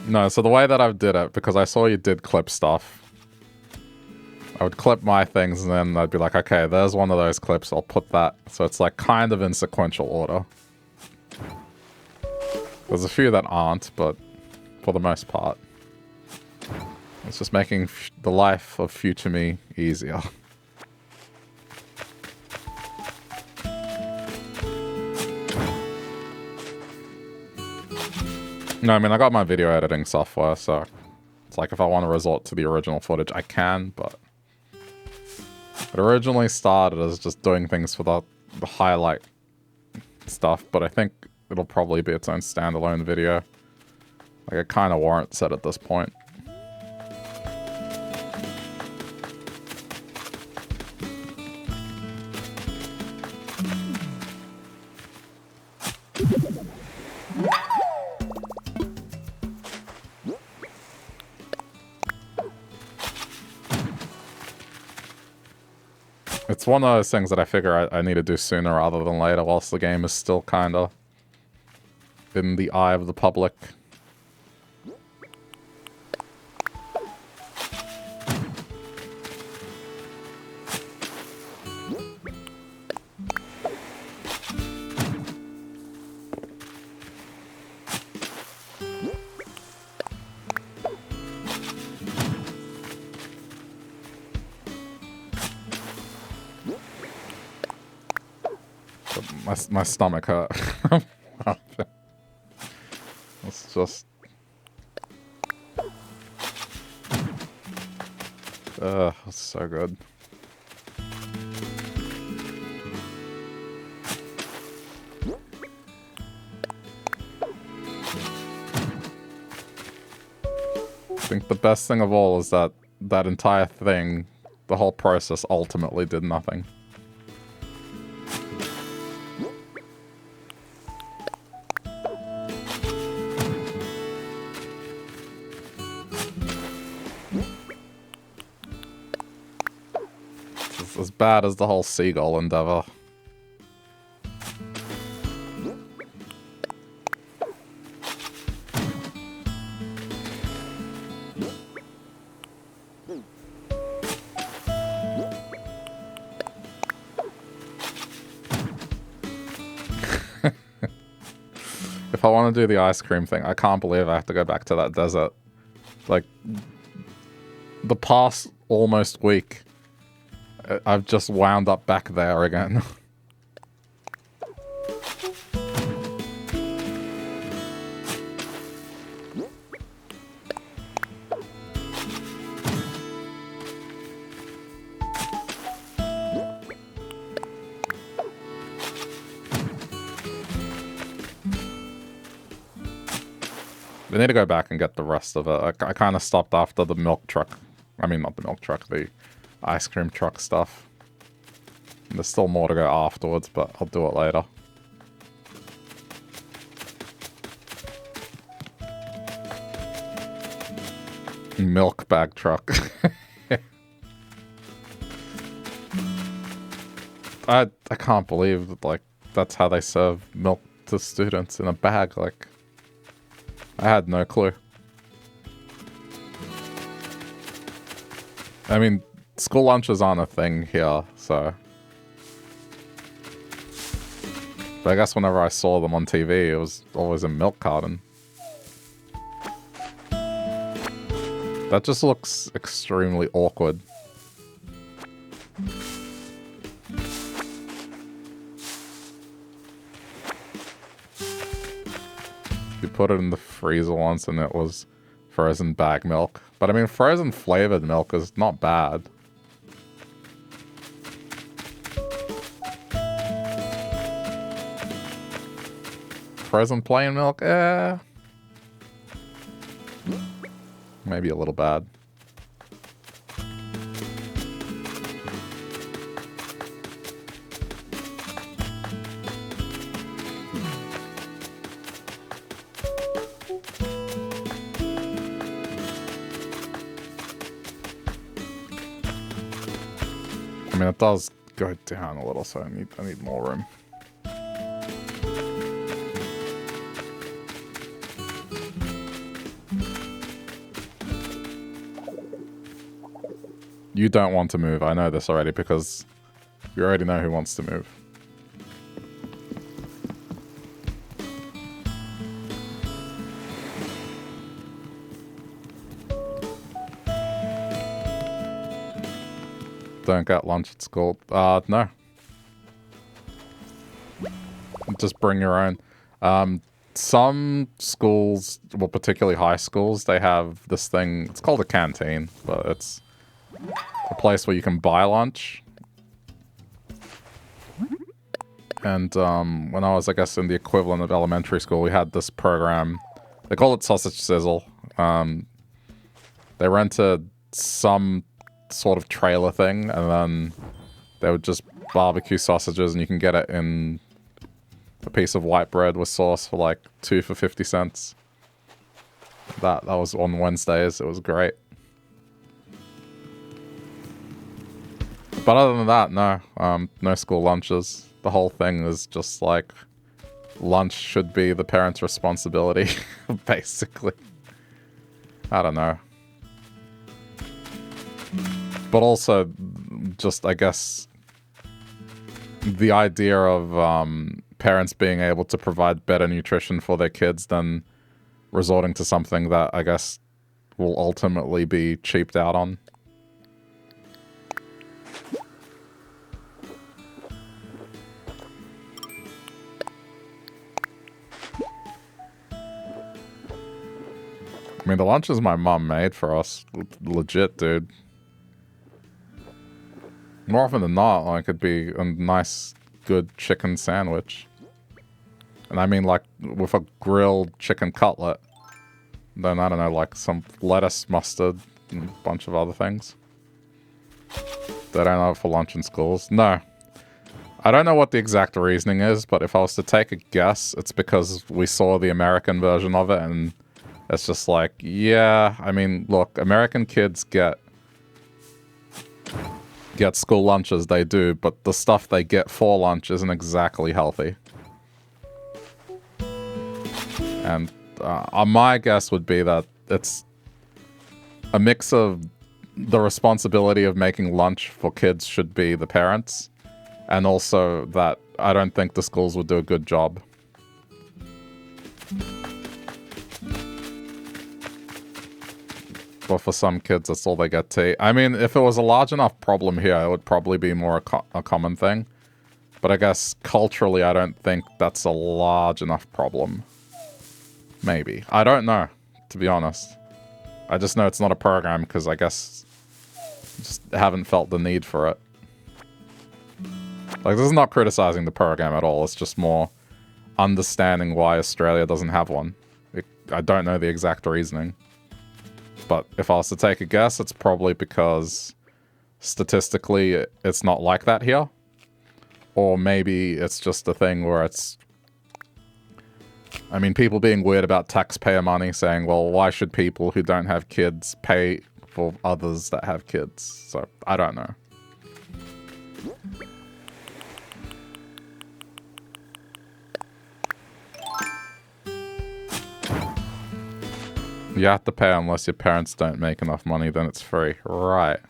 No, so the way that I did it, because I saw you did clip stuff, I would clip my things and then I'd be like, okay, there's one of those clips, I'll put that. So it's like kind of in sequential order. There's a few that aren't, but for the most part. It's just making the life of future me easier. No, I mean, I got my video editing software, so it's like if I want to resort to the original footage, I can, but it originally started as just doing things for the highlight stuff, but I think it'll probably be its own standalone video. Like, it kind of warrants it at this point. It's one of those things that I figure I need to do sooner rather than later, whilst the game is still kind of in the eye of the public. My stomach hurt. It's just... it's so good. I think the best thing of all is that that entire thing, the whole process ultimately did nothing. As bad as the whole seagull endeavor. If I want to do the ice cream thing, I can't believe I have to go back to that desert. Like, the past almost week, I've just wound up back there again. We need to go back and get the rest of it. I kind of stopped after the milk truck. I mean, not the milk truck, the ice cream truck stuff. There's still more to go afterwards, but I'll do it later. Milk bag truck. I can't believe, like, that's how they serve milk to students in a bag. Like, I had no clue. I mean, school lunches aren't a thing here, so... But I guess whenever I saw them on TV, it was always a milk carton. That just looks extremely awkward. You put it in the freezer once and it was frozen bag milk. But I mean, frozen flavored milk is not bad. Frozen plain milk, maybe a little bad. I mean, it does go down a little, so I need more room. You don't want to move. I know this already because you already know who wants to move. Don't get lunch at school. No. Just bring your own. Some schools, well, particularly high schools, they have this thing. It's called a canteen, but it's a place where you can buy lunch. And when I was, I guess, in the equivalent of elementary school, we had this program. They call it Sausage Sizzle. They rented some sort of trailer thing, and then they would just barbecue sausages, and you can get it in a piece of white bread with sauce for like 2 for 50 cents. That was on Wednesdays. It was great. But other than that, no. No school lunches. The whole thing is just like, lunch should be the parents' responsibility, basically. I don't know. But also, just, I guess, the idea of parents being able to provide better nutrition for their kids than resorting to something that, I guess, will ultimately be cheaped out on. I mean, the lunches my mom made for us, legit, dude. More often than not, like, it'd be a nice, good chicken sandwich. And I mean, like, with a grilled chicken cutlet. Then, I don't know, like, some lettuce, mustard, and a bunch of other things. They don't have for lunch in schools. No. I don't know what the exact reasoning is, but if I was to take a guess, it's because we saw the American version of it, and it's just like, yeah, I mean, look, American kids get school lunches, they do, but the stuff they get for lunch isn't exactly healthy. And my guess would be that it's a mix of the responsibility of making lunch for kids should be the parents, and also that I don't think the schools would do a good job. But for some kids, that's all they get to eat. I mean, if it was a large enough problem here, it would probably be more a common thing. But I guess culturally, I don't think that's a large enough problem. Maybe. I don't know, to be honest. I just know it's not a program because I guess just haven't felt the need for it. Like, this is not criticizing the program at all. It's just more understanding why Australia doesn't have one. I don't know the exact reasoning. But if I was to take a guess, it's probably because statistically it's not like that here. Or maybe it's just a thing where it's... I mean, people being weird about taxpayer money, saying, well, why should people who don't have kids pay for others that have kids? So, I don't know. You have to pay unless your parents don't make enough money, then it's free. Right.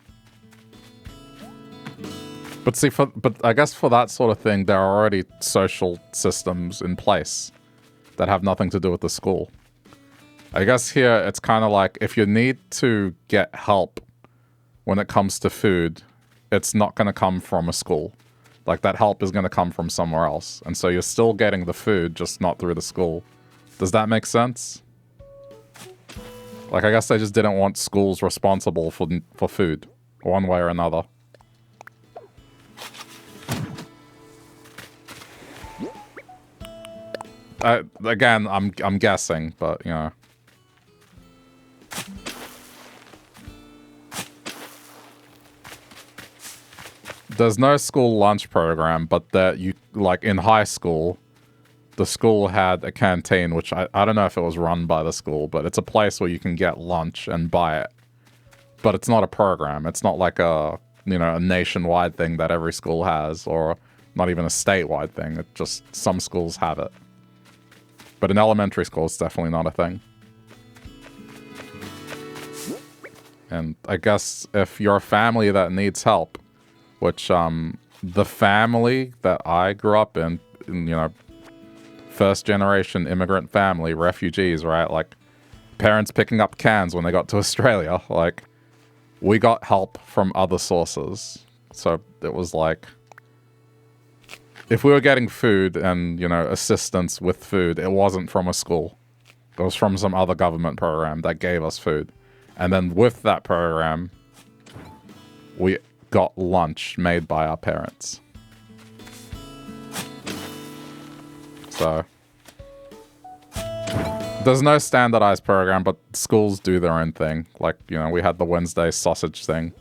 But see, but I guess for that sort of thing, there are already social systems in place that have nothing to do with the school. I guess here it's kind of like if you need to get help when it comes to food, it's not going to come from a school. Like that help is going to come from somewhere else. And so you're still getting the food, just not through the school. Does that make sense? Like I guess they just didn't want schools responsible for food, one way or another. Again, I'm guessing, but you know. There's no school lunch program, but that you like in high school, the school had a canteen, which I don't know if it was run by the school, but it's a place where you can get lunch and buy it. But it's not a program. It's not like a nationwide thing that every school has, or not even a statewide thing. It just some schools have it. But in elementary school, it's definitely not a thing. And I guess if you're a family that needs help, which the family that I grew up in, first generation immigrant family, refugees, right? Like parents picking up cans when they got to Australia. Like we got help from other sources. So it was like, if we were getting food and, assistance with food, it wasn't from a school. It was from some other government program that gave us food. And then with that program, we got lunch made by our parents. So there's no standardized program, but schools do their own thing. Like, we had the Wednesday sausage thing.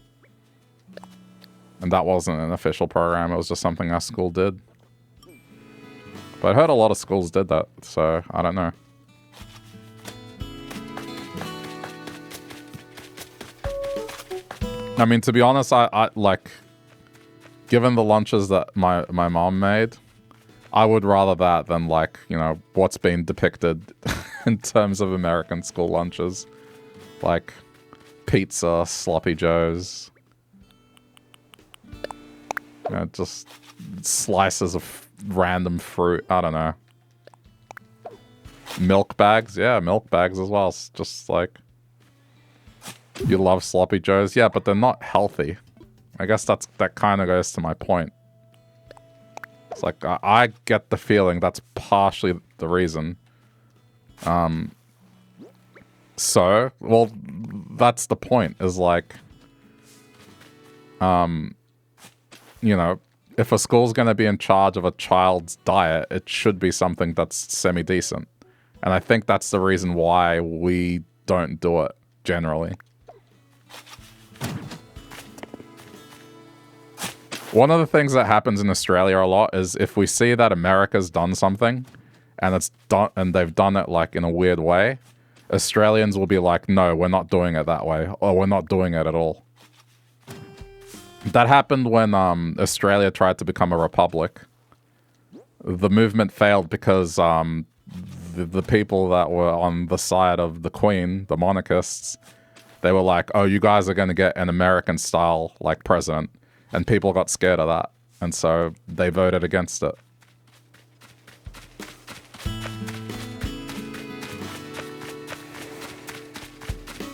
And that wasn't an official program. It was just something our school did. But I heard a lot of schools did that, so I don't know. I mean, to be honest, I like, given the lunches that my mom made, I would rather that than like, what's being depicted in terms of American school lunches. Like pizza, sloppy joes. Just slices of random fruit. I don't know. Milk bags. Yeah, milk bags as well. It's just like, you love sloppy joes. Yeah, but they're not healthy. I guess that kind of goes to my point. It's like, I get the feeling that's partially the reason. So, well, that's the point, is like, if a school's going to be in charge of a child's diet, it should be something that's semi-decent. And I think that's the reason why we don't do it, generally. One of the things that happens in Australia a lot is if we see that America's done something, and it's done, and they've done it like in a weird way, Australians will be like, no, we're not doing it that way, or we're not doing it at all. That happened when Australia tried to become a republic. The movement failed because the people that were on the side of the Queen, the monarchists, they were like, oh, you guys are going to get an American-style like president. And people got scared of that. And so they voted against it.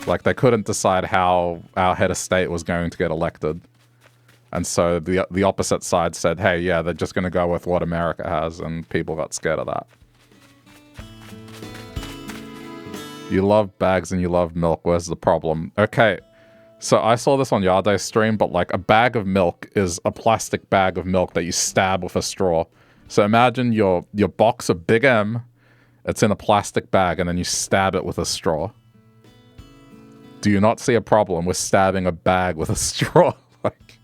Like, they couldn't decide how our head of state was going to get elected. And so the opposite side said, hey, yeah, they're just going to go with what America has. And people got scared of that. You love bags and you love milk. Where's the problem? Okay. So I saw this on Yarde's stream, but like a bag of milk is a plastic bag of milk that you stab with a straw. So imagine your box of Big M, it's in a plastic bag, and then you stab it with a straw. Do you not see a problem with stabbing a bag with a straw? Like,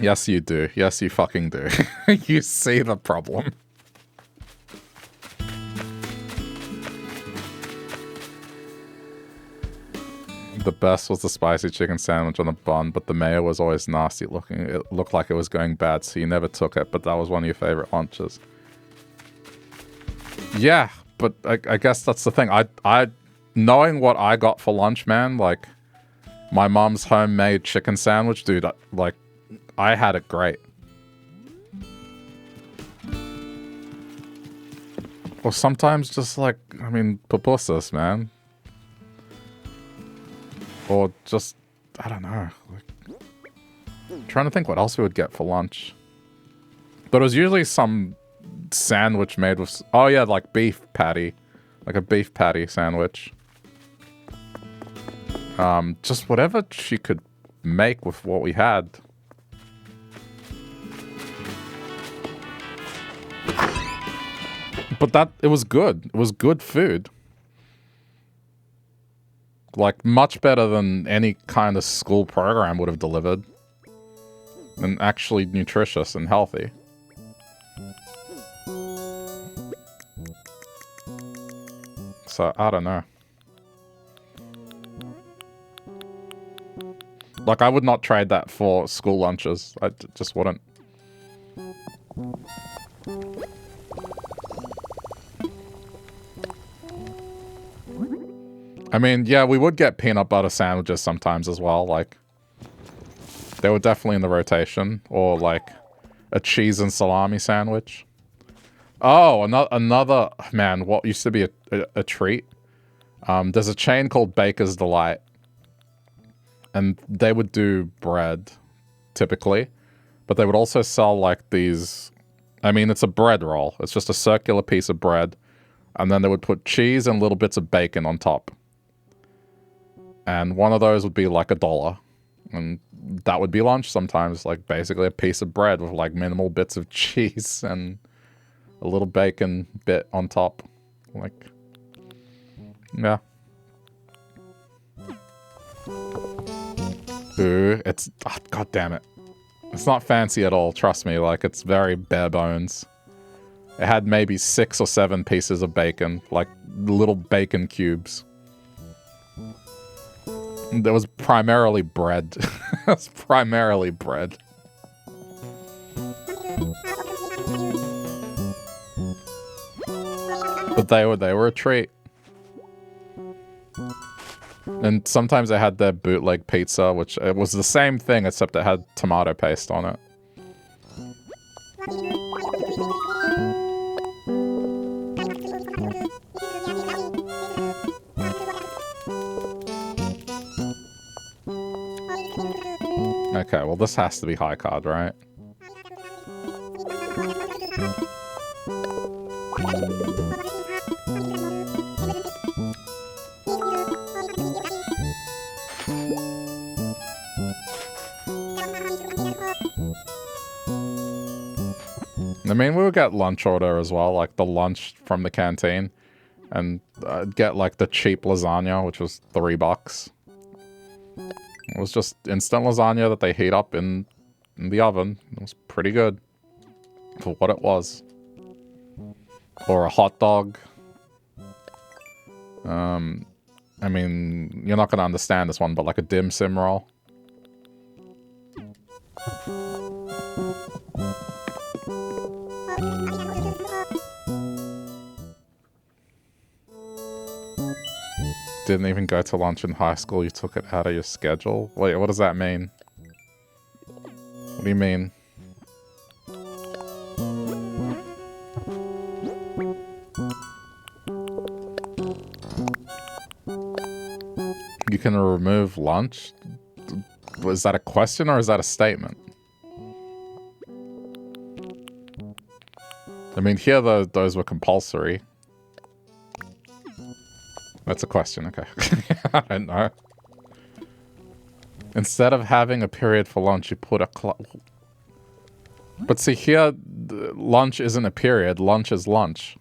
yes, you do. Yes, you fucking do. You see the problem. The best was the spicy chicken sandwich on the bun, but the mayo was always nasty looking. It looked like it was going bad, so you never took it, but that was one of your favorite lunches. Yeah, but I guess that's the thing. I knowing what I got for lunch, man, like my mom's homemade chicken sandwich, dude, like I had it great. Or sometimes just like, I mean, pupusas, man. Or just, I don't know. Like, I'm trying to think what else we would get for lunch. But it was usually some sandwich made with, oh yeah, like beef patty. Like a beef patty sandwich. Just whatever she could make with what we had. But it was good. It was good food. Like, much better than any kind of school program would have delivered. And actually nutritious and healthy. So, I don't know. Like, I would not trade that for school lunches. I just wouldn't. I mean, yeah, we would get peanut butter sandwiches sometimes as well. Like, they were definitely in the rotation. Or, like, a cheese and salami sandwich. Oh, another man, what used to be a treat. There's a chain called Baker's Delight. And they would do bread, typically. But they would also sell, like, these... I mean, it's a bread roll. It's just a circular piece of bread. And then they would put cheese and little bits of bacon on top. And one of those would be like $1. And that would be lunch sometimes. Like, basically a piece of bread with, like, minimal bits of cheese and a little bacon bit on top. Like, yeah. Ooh, it's... Oh, God damn it. It's not fancy at all, trust me. Like, it's very bare bones. It had maybe 6 or 7 pieces of bacon. Like, little bacon cubes. There was primarily bread. It was primarily bread. But they were a treat. And sometimes they had their bootleg pizza, which it was the same thing except it had tomato paste on it. Okay, well this has to be high card, right? I mean, we would get lunch order as well, like the lunch from the canteen. And I'd get like the cheap lasagna, which was $3. It was just instant lasagna that they heat up in the oven. It was pretty good for what it was. Or a hot dog. I mean, you're not going to understand this one, but like a dim sim roll. Didn't even go to lunch in high school, you took it out of your schedule? Wait, what does that mean? What do you mean? You can remove lunch? Was that a question or is that a statement? I mean, here those were compulsory. That's a question, okay. I don't know. Instead of having a period for lunch, you put a clock. But see, here, lunch isn't a period. Lunch is lunch.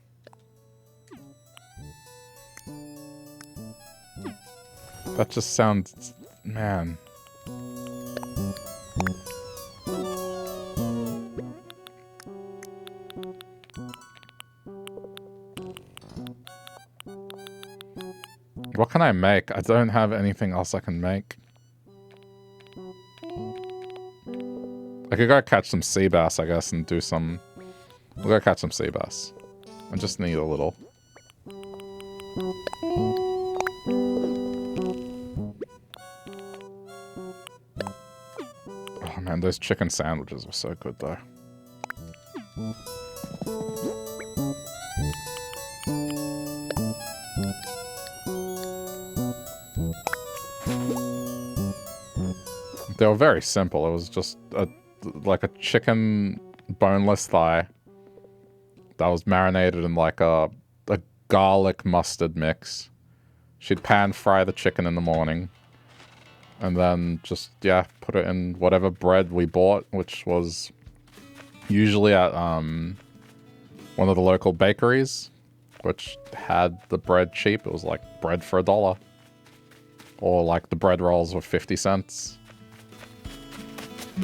That just sounds... Man. What can I make? I don't have anything else I can make. I could go catch some sea bass, I guess, and do some... We'll go catch some sea bass. I just need a little. Oh man, those chicken sandwiches were so good though. They were very simple. It was just like a chicken boneless thigh that was marinated in like a garlic mustard mix. She'd pan fry the chicken in the morning and then just, yeah, put it in whatever bread we bought, which was usually at one of the local bakeries, which had the bread cheap. It was like bread for $1. Or like the bread rolls were 50 cents.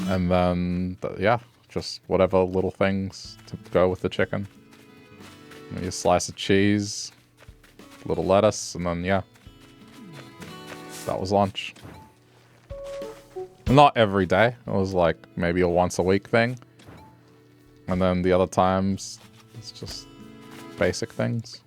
And then, yeah, just whatever little things to go with the chicken. Maybe a slice of cheese, a little lettuce, and then, yeah. That was lunch. Not every day. It was like maybe a once a week thing. And then the other times, it's just basic things.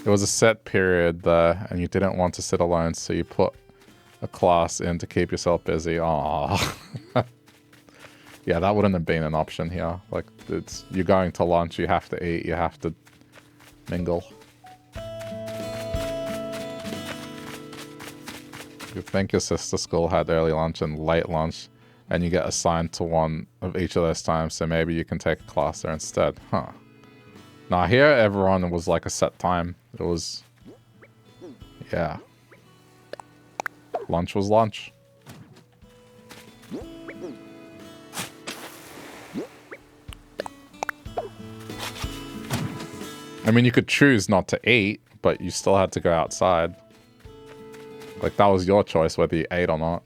It was a set period there, and you didn't want to sit alone, so you put a class in to keep yourself busy. Aww. Yeah, that wouldn't have been an option here. Like, you're going to lunch, you have to eat, you have to mingle. You think your sister school had early lunch and late lunch, and you get assigned to one of each of those times, so maybe you can take a class there instead. Huh. Now here, everyone was like a set time. It was... Yeah. Lunch was lunch. I mean, you could choose not to eat, but you still had to go outside. Like, that was your choice whether you ate or not.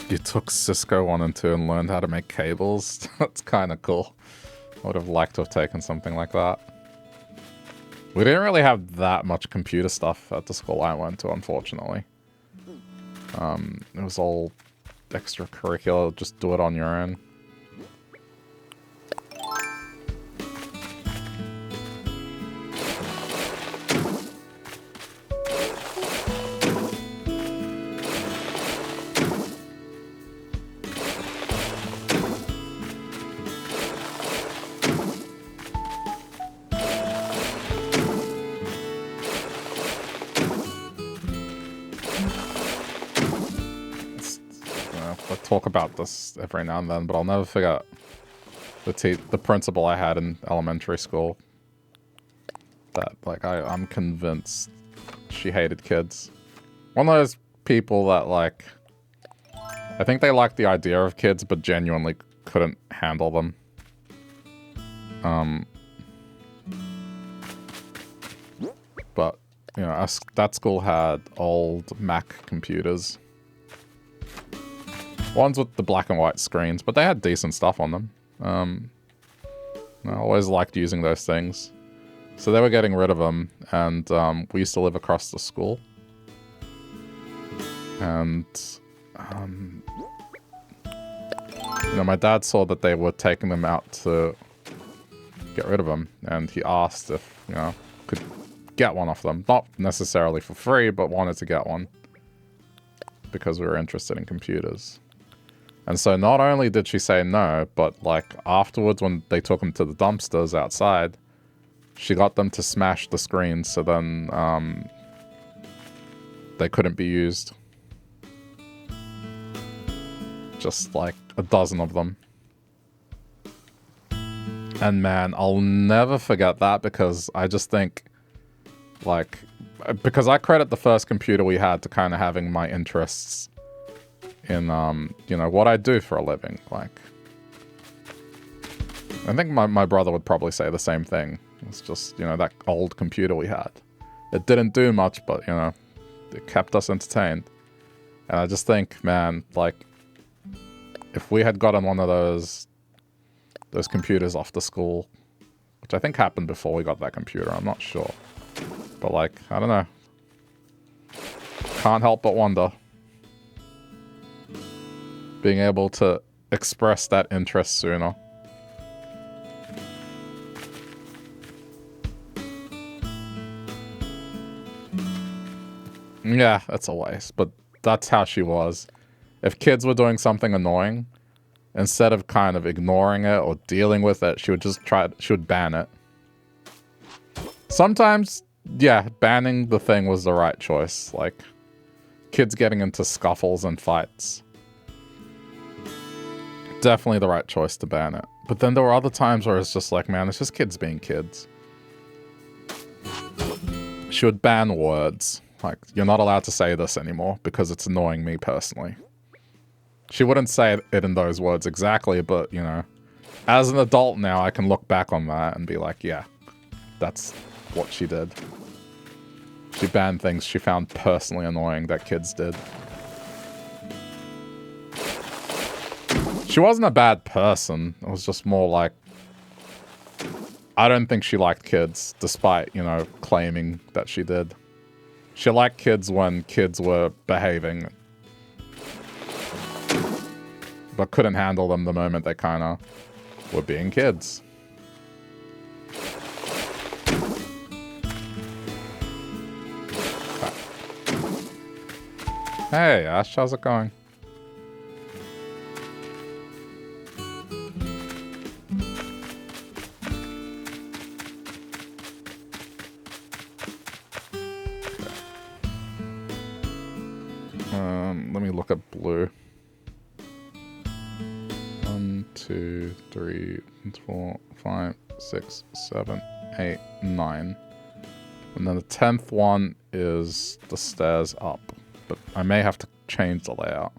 You took Cisco 1 and 2 and learned how to make cables? That's kind of cool. I would have liked to have taken something like that. We didn't really have that much computer stuff at the school I went to, unfortunately. It was all extracurricular, just do it on your own. Talk about this every now and then, but I'll never forget the principal I had in elementary school. That, like, I'm convinced she hated kids. One of those people that, like, I think they liked the idea of kids, but genuinely couldn't handle them. But, you know, that school had old Mac computers. Ones with the black and white screens, but they had decent stuff on them. I always liked using those things. So they were getting rid of them, and we used to live across the school. And, you know, my dad saw that they were taking them out to get rid of them, and he asked if, you know, could get one off them. Not necessarily for free, but wanted to get one. Because we were interested in computers. And so not only did she say no, but like afterwards when they took them to the dumpsters outside, she got them to smash the screens so then they couldn't be used. Just like a dozen of them. And man, I'll never forget that because I just think like, because I credit the first computer we had to kind of having my interests in, you know, what I do for a living. Like, I think my brother would probably say the same thing. It's just, you know, that old computer we had. It didn't do much, but, you know, it kept us entertained. And I just think, man, like, if we had gotten one of those computers off the school, which I think happened before we got that computer, I'm not sure. But, like, I don't know. Can't help but wonder. Being able to express that interest sooner. Yeah, it's a waste, but that's how she was. If kids were doing something annoying, instead of kind of ignoring it or dealing with it, she would ban it. Sometimes, yeah, banning the thing was the right choice. Like, kids getting into scuffles and fights. Definitely the right choice to ban it. But then there were other times where it's just like, man, it's just kids being kids. She would ban words. Like, you're not allowed to say this anymore because it's annoying me personally. She wouldn't say it in those words exactly, but, you know, as an adult now, I can look back on that and be like, yeah, that's what she did. She banned things she found personally annoying that kids did. She wasn't a bad person. It was just more like, I don't think she liked kids, despite, you know, claiming that she did. She liked kids when kids were behaving, but couldn't handle them the moment they kind of were being kids. Hey, Ash, how's it going? Let me look at blue. 1, 2, 3, 4, 5, 6, 7, 8, 9. And then the 10th one is the stairs up. But I may have to change the layout.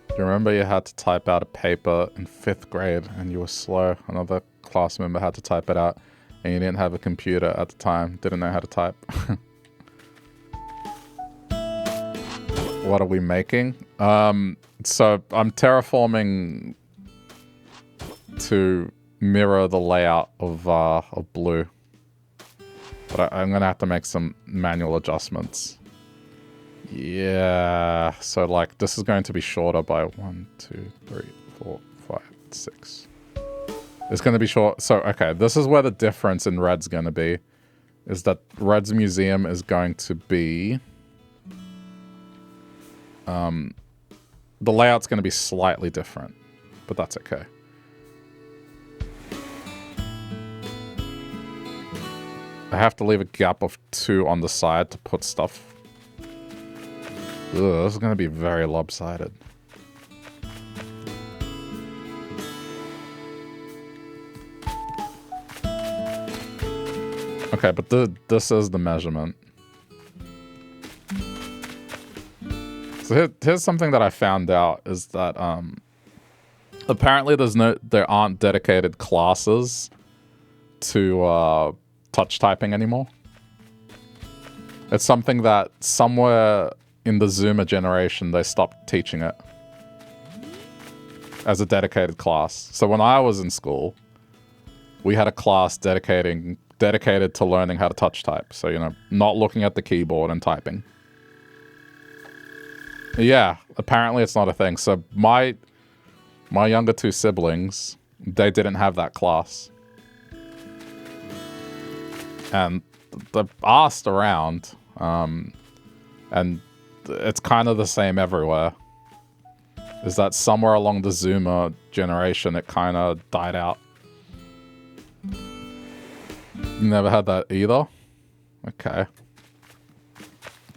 Do you remember you had to type out a paper in 5th grade and you were slow? Another class member had to type it out and you didn't have a computer at the time, didn't know how to type. What are we making? So I'm terraforming to mirror the layout of blue. But I'm gonna have to make some manual adjustments. Yeah, so like this is going to be shorter by 1, 2, 3, 4, 5, 6. It's going to be short. So, okay, this is where the difference in Red's going to be. Is that Red's museum is going to be... the layout's going to be slightly different, but that's okay. I have to leave a gap of 2 on the side to put stuff. Ugh, this is going to be very lopsided. Okay, but this is the measurement. So here's something that I found out is that apparently there aren't dedicated classes to touch typing anymore. It's something that somewhere in the Zoomer generation they stopped teaching it as a dedicated class. So when I was in school, we had a class dedicated to learning how to touch type. So, you know, not looking at the keyboard and typing. Yeah, apparently it's not a thing. So my younger 2 siblings, they didn't have that class. And they asked around, and it's kind of the same everywhere. Is that somewhere along the Zoomer generation, it kind of died out. Never had that either? Okay.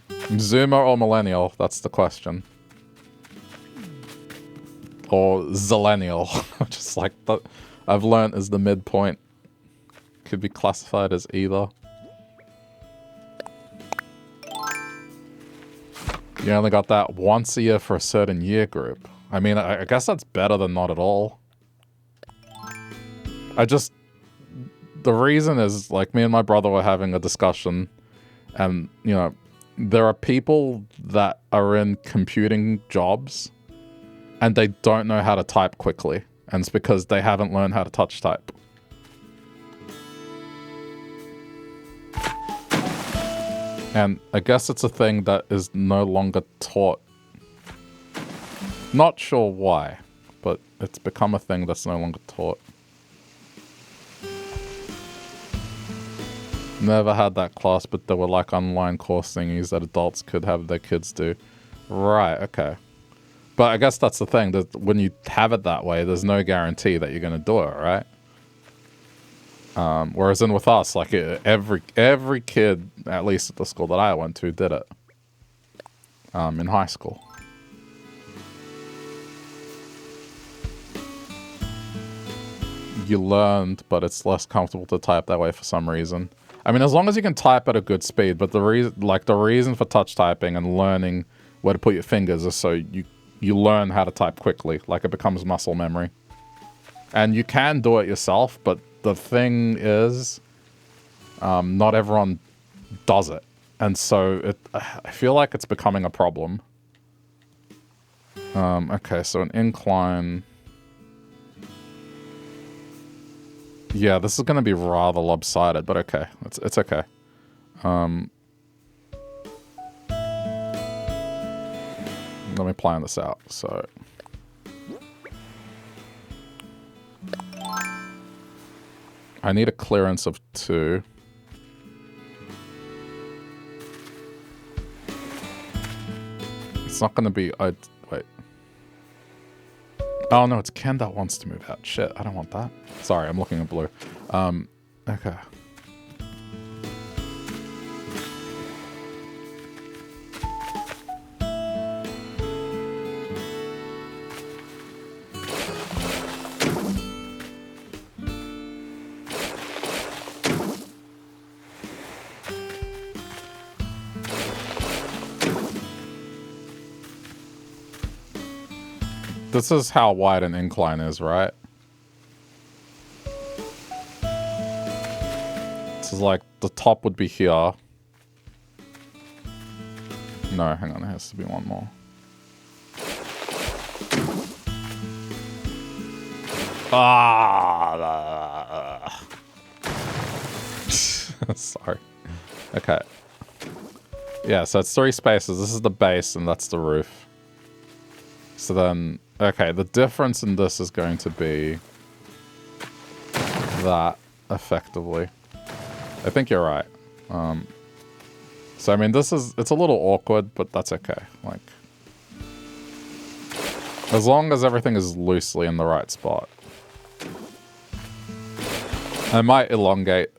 Zoomer or millennial? That's the question. Or zillennial. Just like that. I've learned is the midpoint. Could be classified as either. You only got that once a year for a certain year group. I mean, I guess that's better than not at all. The reason is, like, me and my brother were having a discussion, and, you know, there are people that are in computing jobs, and they don't know how to type quickly, and it's because they haven't learned how to touch type. And I guess it's a thing that is no longer taught. Not sure why, but it's become a thing that's no longer taught. Never had that class, but there were like online course thingies that adults could have their kids do. Right, okay. But I guess that's the thing, that when you have it that way, there's no guarantee that you're going to do it, right? Whereas in with us, like every kid, at least at the school that I went to, did it. In high school. You learned, but it's less comfortable to type that way for some reason. I mean, as long as you can type at a good speed, but the reason for touch typing and learning where to put your fingers is so you learn how to type quickly, like it becomes muscle memory. And you can do it yourself, but the thing is, not everyone does it. And so I feel like it's becoming a problem. Okay, so an incline. Yeah, this is going to be rather lopsided, but okay. It's okay. Let me plan this out. So, I need a clearance of 2. It's not going to be... wait. Oh, no, it's Ken that wants to move out. Shit, I don't want that. Sorry, I'm looking at blue. Okay. This is how wide an incline is, right? This is like, the top would be here. No, hang on, there has to be one more. Sorry. Okay. Yeah, so it's 3 spaces. This is the base, and that's the roof. So then... Okay, the difference in this is going to be that, effectively. I think you're right. So, I mean, it's a little awkward, but that's okay. Like, as long as everything is loosely in the right spot. I might elongate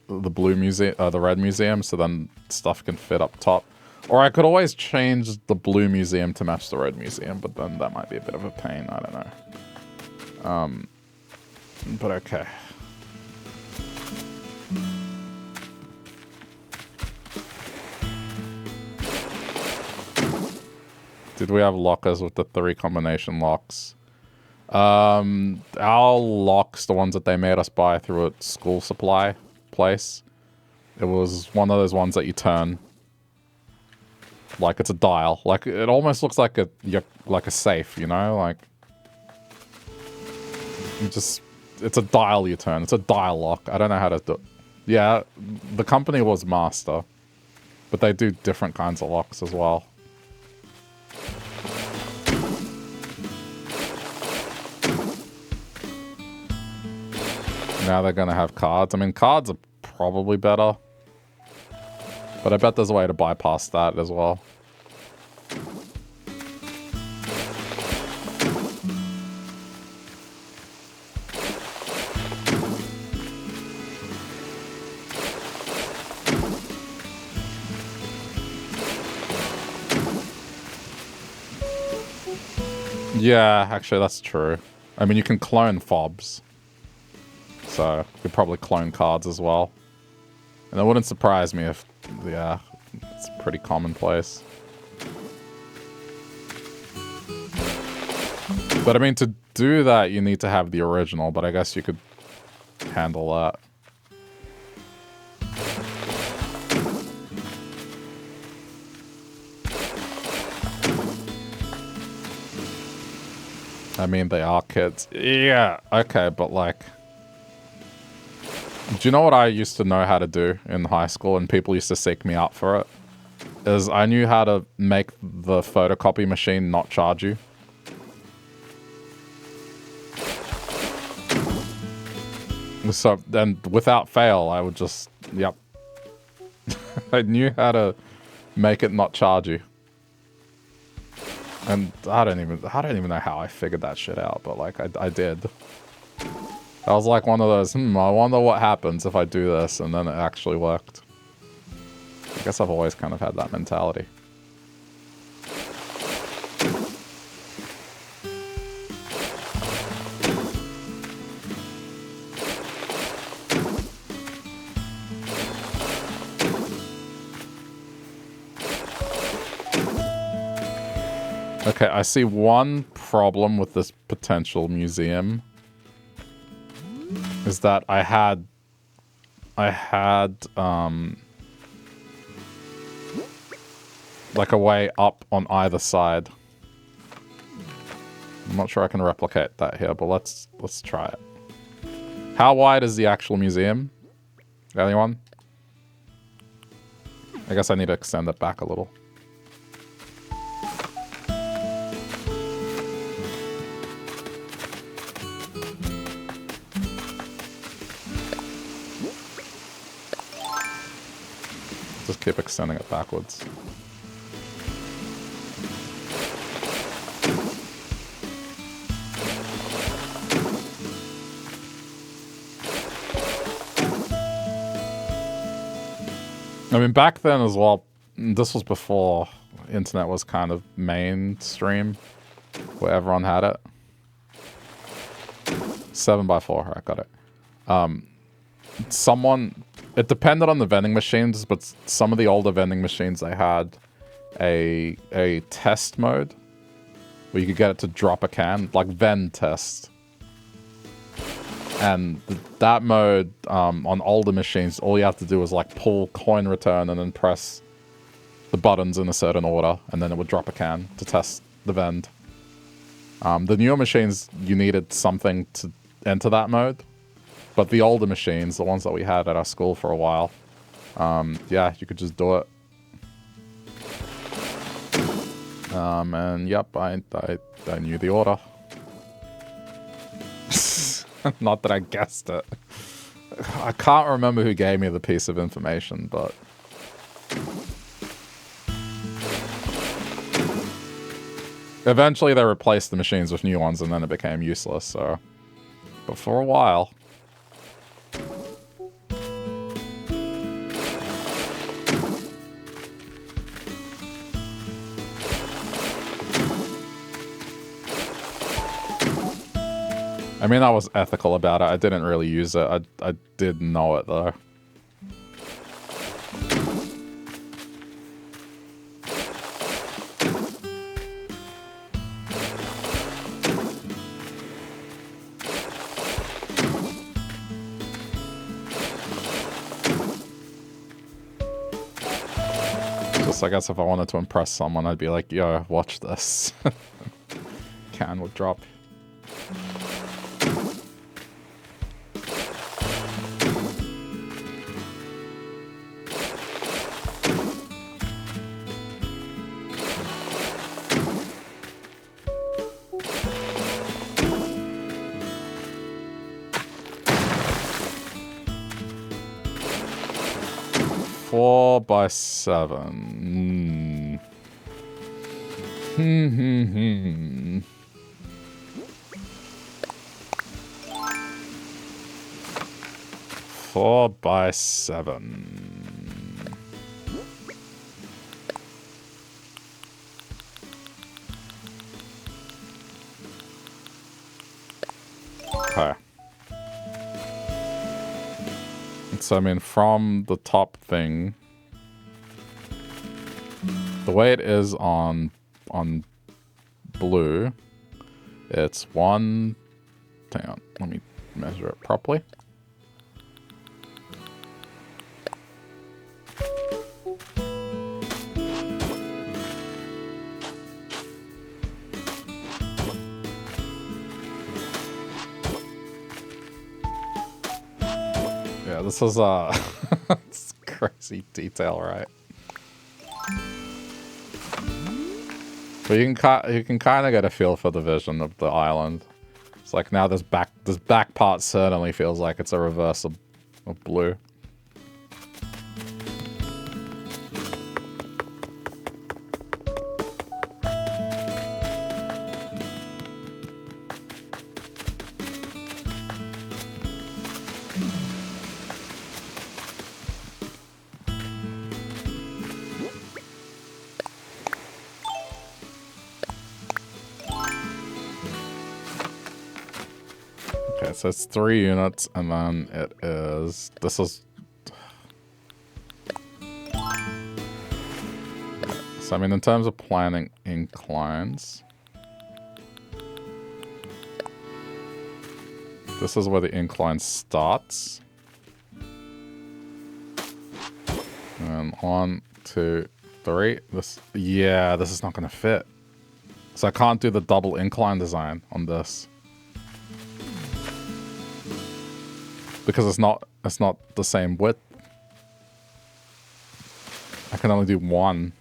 the blue museum, the red museum, so then stuff can fit up top. Or I could always change the blue museum to match the red museum, but then that might be a bit of a pain. I don't know. But okay. Did we have lockers with the 3 combination locks? Our locks, the ones that they made us buy through a school supply place, it was one of those ones that you turn. Like it's a dial. Like it almost looks like a safe, you know? Like it's a dial you turn. It's a dial lock. I don't know how to do it. Yeah, the company was Master, but they do different kinds of locks as well. Now they're gonna have cards. I mean, cards are probably better. But I bet there's a way to bypass that as well. Yeah, actually that's true. I mean, you can clone fobs. So, you could probably clone cards as well. And it wouldn't surprise me if, yeah, it's pretty commonplace. But I mean, to do that, you need to have the original, but I guess you could handle that. I mean, they are kids. Yeah, okay, but like... Do you know what I used to know how to do in high school, and people used to seek me out for it? Is I knew how to make the photocopy machine not charge you. So then, without fail, I would just... Yep. I knew how to make it not charge you. And I don't even know how I figured that shit out, but like I did. I was like one of those, I wonder what happens if I do this, and then it actually worked. I guess I've always kind of had that mentality. Okay, I see one problem with this potential museum. Is that I had like a way up on either side. I'm not sure I can replicate that here, but let's try it. How wide is the actual museum? Anyone? I guess I need to extend it back a little. Just keep extending it backwards. I mean, back then as well, this was before internet was kind of mainstream, where everyone had it. 7x4, I got it. It depended on the vending machines, but some of the older vending machines, they had a test mode where you could get it to drop a can, like vend test. And that mode, on older machines, all you have to do is like pull coin return and then press the buttons in a certain order, and then it would drop a can to test the vend. The newer machines, you needed something to enter that mode. But the older machines, the ones that we had at our school for a while, yeah, you could just do it. And yep, I knew the order. Not that I guessed it. I can't remember who gave me the piece of information, but... Eventually they replaced the machines with new ones, and then it became useless, so... But for a while... I mean, I was ethical about it. I didn't really use it. I did know it, though. Just, I guess if I wanted to impress someone, I'd be like, yo, watch this. Can would drop. Four by 7. Four by 7. Okay. So, I mean, from the top thing, the way it is on blue It's one... Hang on, let me measure it properly. Yeah, this is it's crazy detail, right? But you can kind of get a feel for the vision of the island. It's like now this back part certainly feels like it's a reverse of blue. So it's 3 units, and then it is... This is... So, I mean, in terms of planning inclines... This is where the incline starts. And 1, 2, 3. This... Yeah, this is not going to fit. So I can't do the double incline design on this. Because it's not the same width. I can only do 1.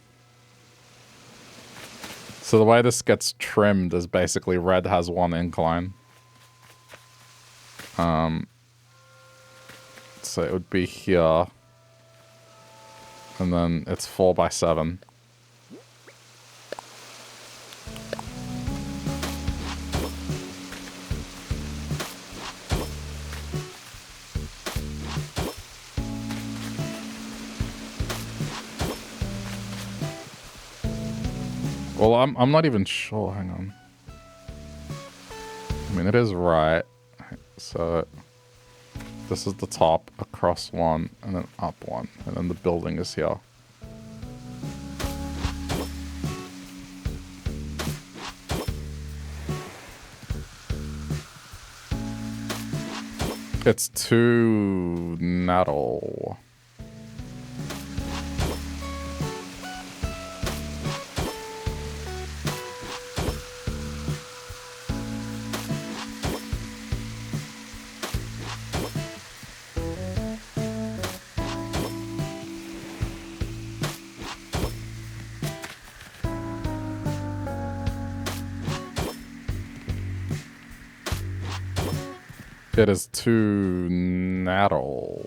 So the way this gets trimmed is basically red has 1 incline. So it would be here. And then it's 4 by 7. Well, I'm not even sure. Hang on. I mean, it is right. So this is the top, across 1, and then up 1, and then the building is here. It's too narrow. It is too narrow.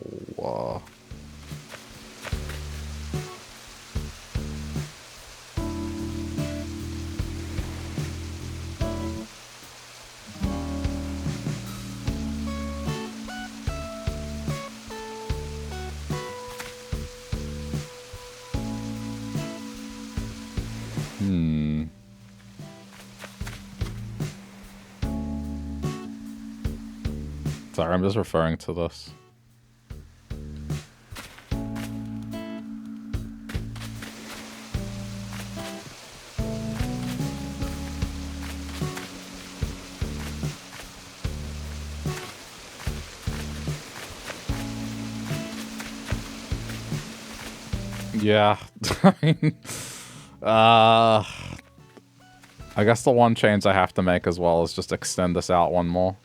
Sorry, I'm just referring to this. Yeah. I guess the one change I have to make as well is just extend this out 1 more.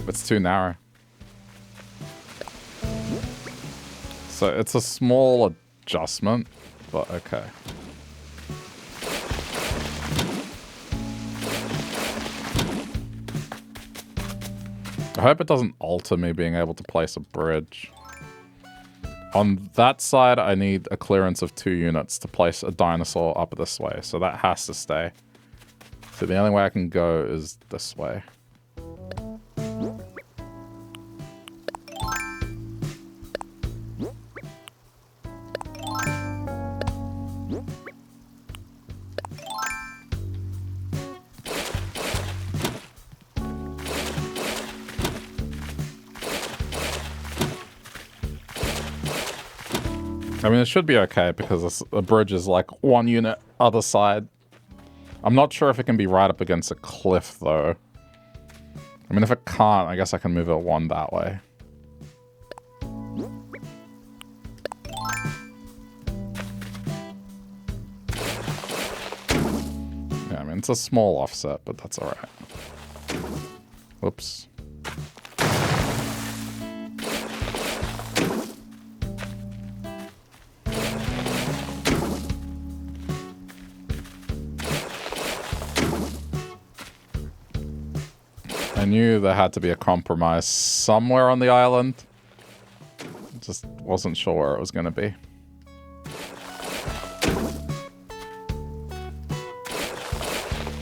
It's too narrow. So it's a small adjustment, but okay. I hope it doesn't alter me being able to place a bridge. On that side, I need a clearance of 2 units to place a dinosaur up this way, so that has to stay. So the only way I can go is this way. I mean, it should be okay because the bridge is like 1 unit other side. I'm not sure if it can be right up against a cliff, though. I mean, if it can't, I guess I can move it one that way. Yeah, I mean, it's a small offset, but that's alright. Whoops. I knew there had to be a compromise somewhere on the island. Just wasn't sure where it was going to be.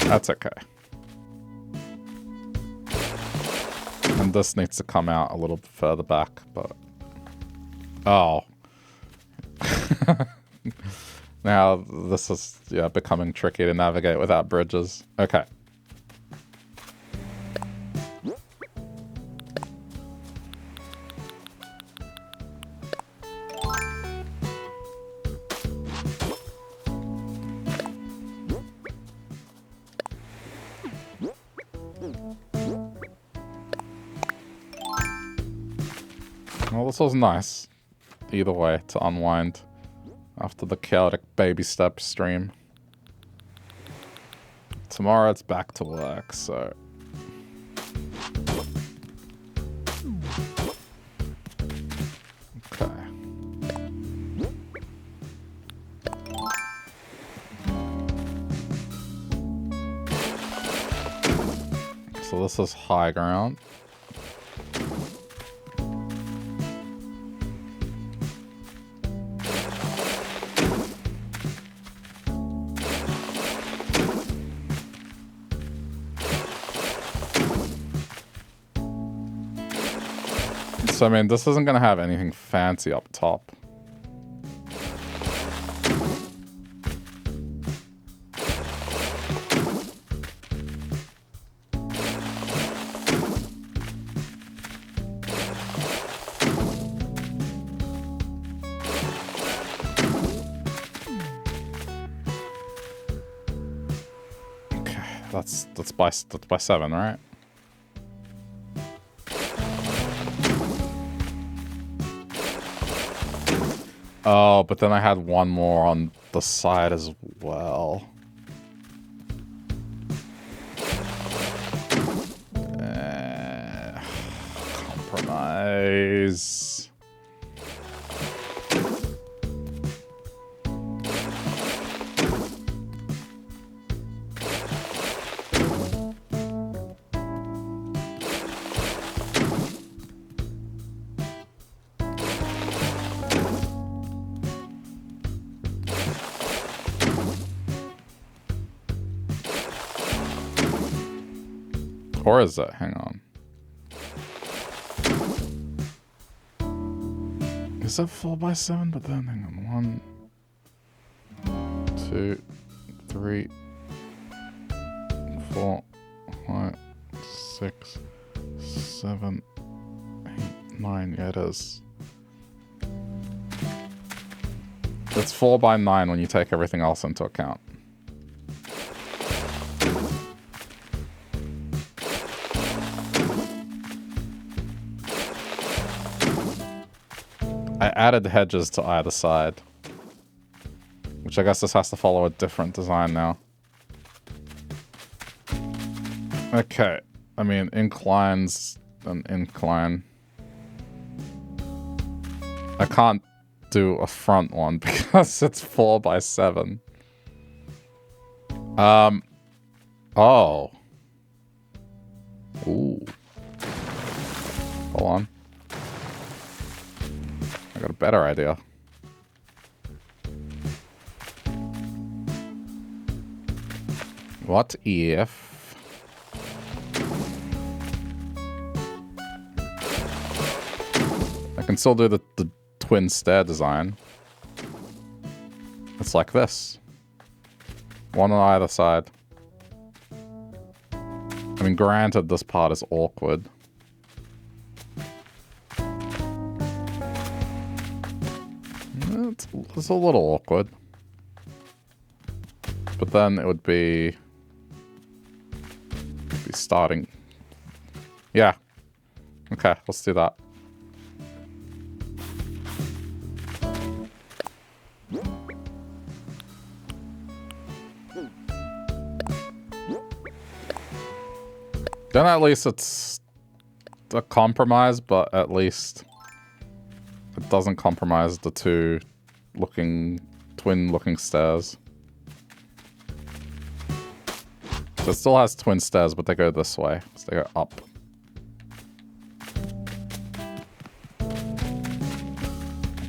That's okay. And this needs to come out a little further back, but... Oh. Now this is, yeah, becoming tricky to navigate without bridges. Okay. Well, this was nice, either way, to unwind after the chaotic baby step stream. Tomorrow it's back to work, so... Okay. So this is high ground. So, I mean, this isn't going to have anything fancy up top. Okay, that's by 7, right? Oh, but then I had one more on the side as well. Compromise. Or is it? Hang on. Is it 4x7? But then, hang on. 1, 2, 3, 4, 5, 6, 7, 8, 9. Yeah, it is. It's 4x9 when you take everything else into account. I added hedges to either side, which I guess this has to follow a different design now. Okay, I mean, inclines an incline. I can't do a front one because it's 4x7. Oh. Ooh. Hold on. I got a better idea. What if... I can still do the twin stair design. It's like this. One on either side. I mean, granted, this part is awkward. It's a little awkward. But then it would be starting. Yeah. Okay, let's do that. Then at least it's a compromise, but at least it doesn't compromise the two twin-looking stairs. So it still has twin stairs, but they go this way. So they go up.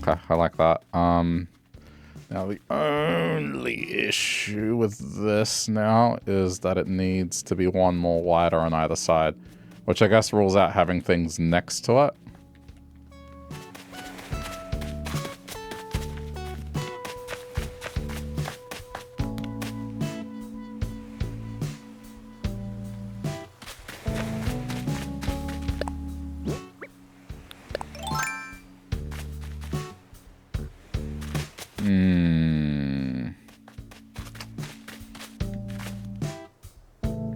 Okay, I like that. Now the only issue with this now is that it needs to be one more wider on either side, which I guess rules out having things next to it.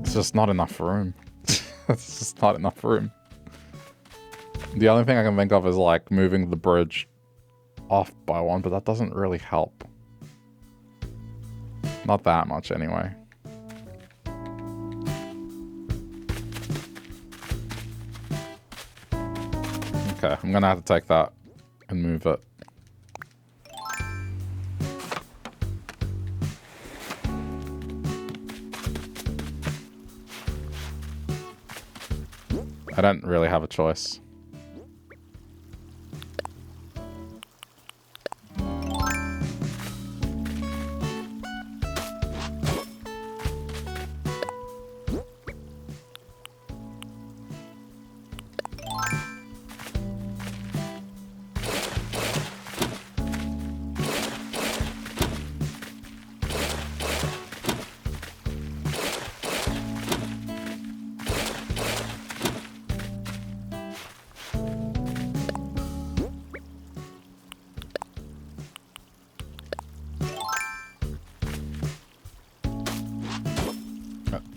It's just not enough room. It's just not enough room. The only thing I can think of is like moving the bridge off by one, but that doesn't really help. Not that much anyway. Okay, I'm gonna have to take that and move it. I don't really have a choice.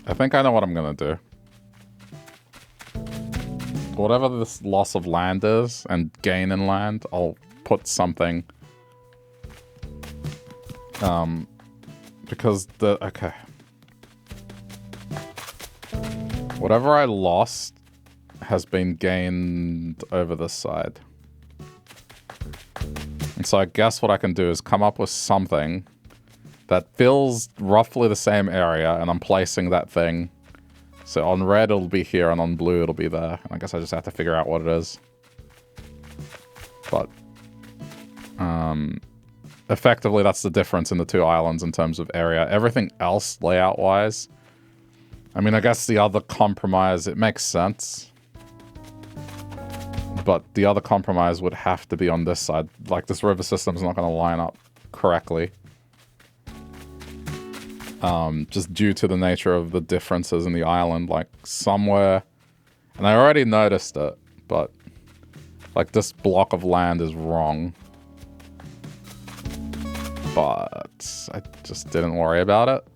I think I know what I'm gonna do. Whatever this loss of land is and gain in land, I'll put something. Because okay. Whatever I lost has been gained over this side. And so I guess what I can do is come up with something that fills roughly the same area, and I'm placing that thing. So on red it'll be here, and on blue it'll be there. And I guess I just have to figure out what it is. But effectively that's the difference in the two islands in terms of area. Everything else layout-wise, I mean, I guess the other compromise, it makes sense. But the other compromise would have to be on this side. Like, this river system's not going to line up correctly. Just due to the nature of the differences in the island, like somewhere, and I already noticed it, but like this block of land is wrong. But I just didn't worry about it.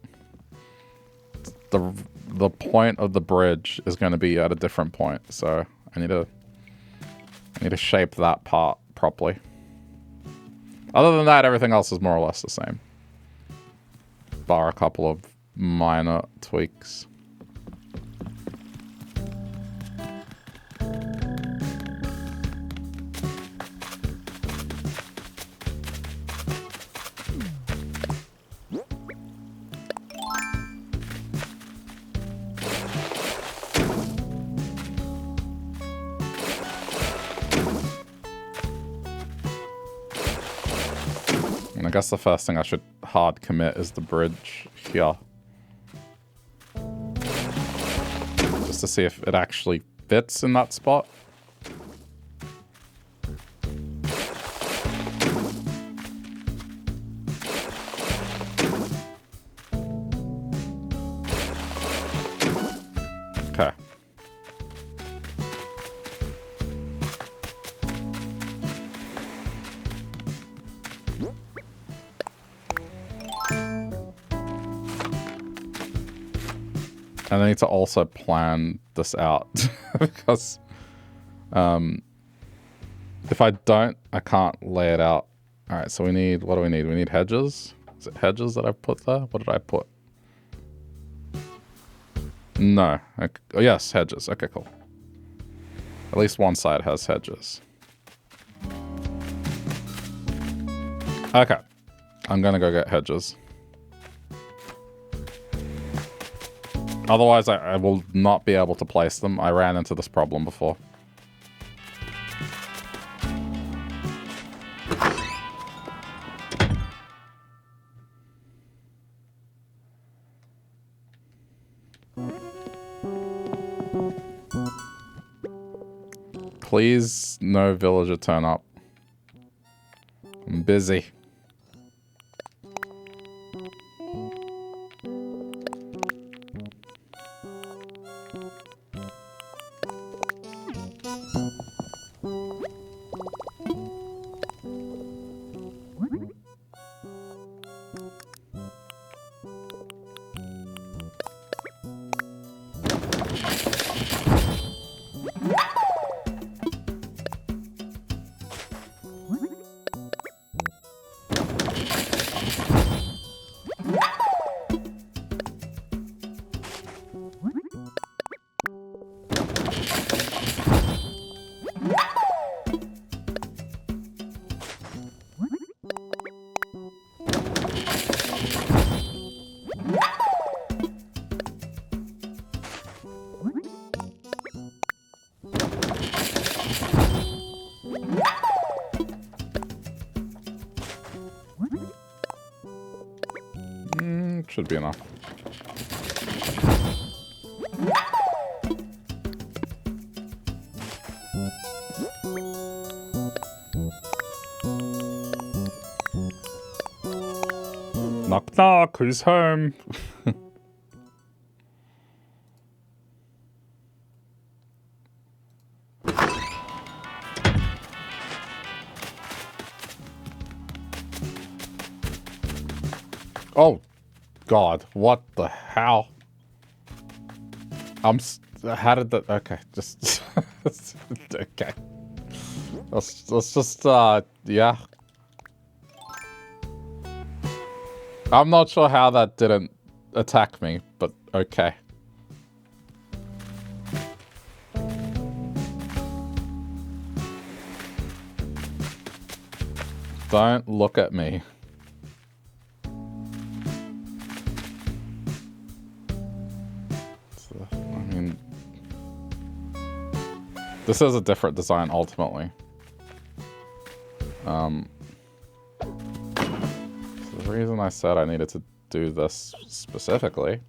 The point of the bridge is going to be at a different point, so I need to shape that part properly. Other than that, everything else is more or less the same. Bar a couple of minor tweaks. And I guess the first thing I should hard commit is the bridge here. Just to see if it actually fits in that spot. Okay. And I need to also plan this out because if I don't, I can't lay it out. All right, so we need, what do we need? We need hedges. Is it hedges that I put there? What did I put? No. Okay. Oh, yes, hedges. Okay, cool. At least one side has hedges. Okay. I'm gonna go get hedges. Otherwise, I will not be able to place them. I ran into this problem before. Please, no villager turn up. I'm busy. Should be enough. Knock knock, who's home? Oh. God, what the hell? How did that? Okay, just okay. Let's just yeah. I'm not sure how that didn't attack me, but okay. Don't look at me. This is a different design, ultimately. So the reason I said I needed to do this specifically...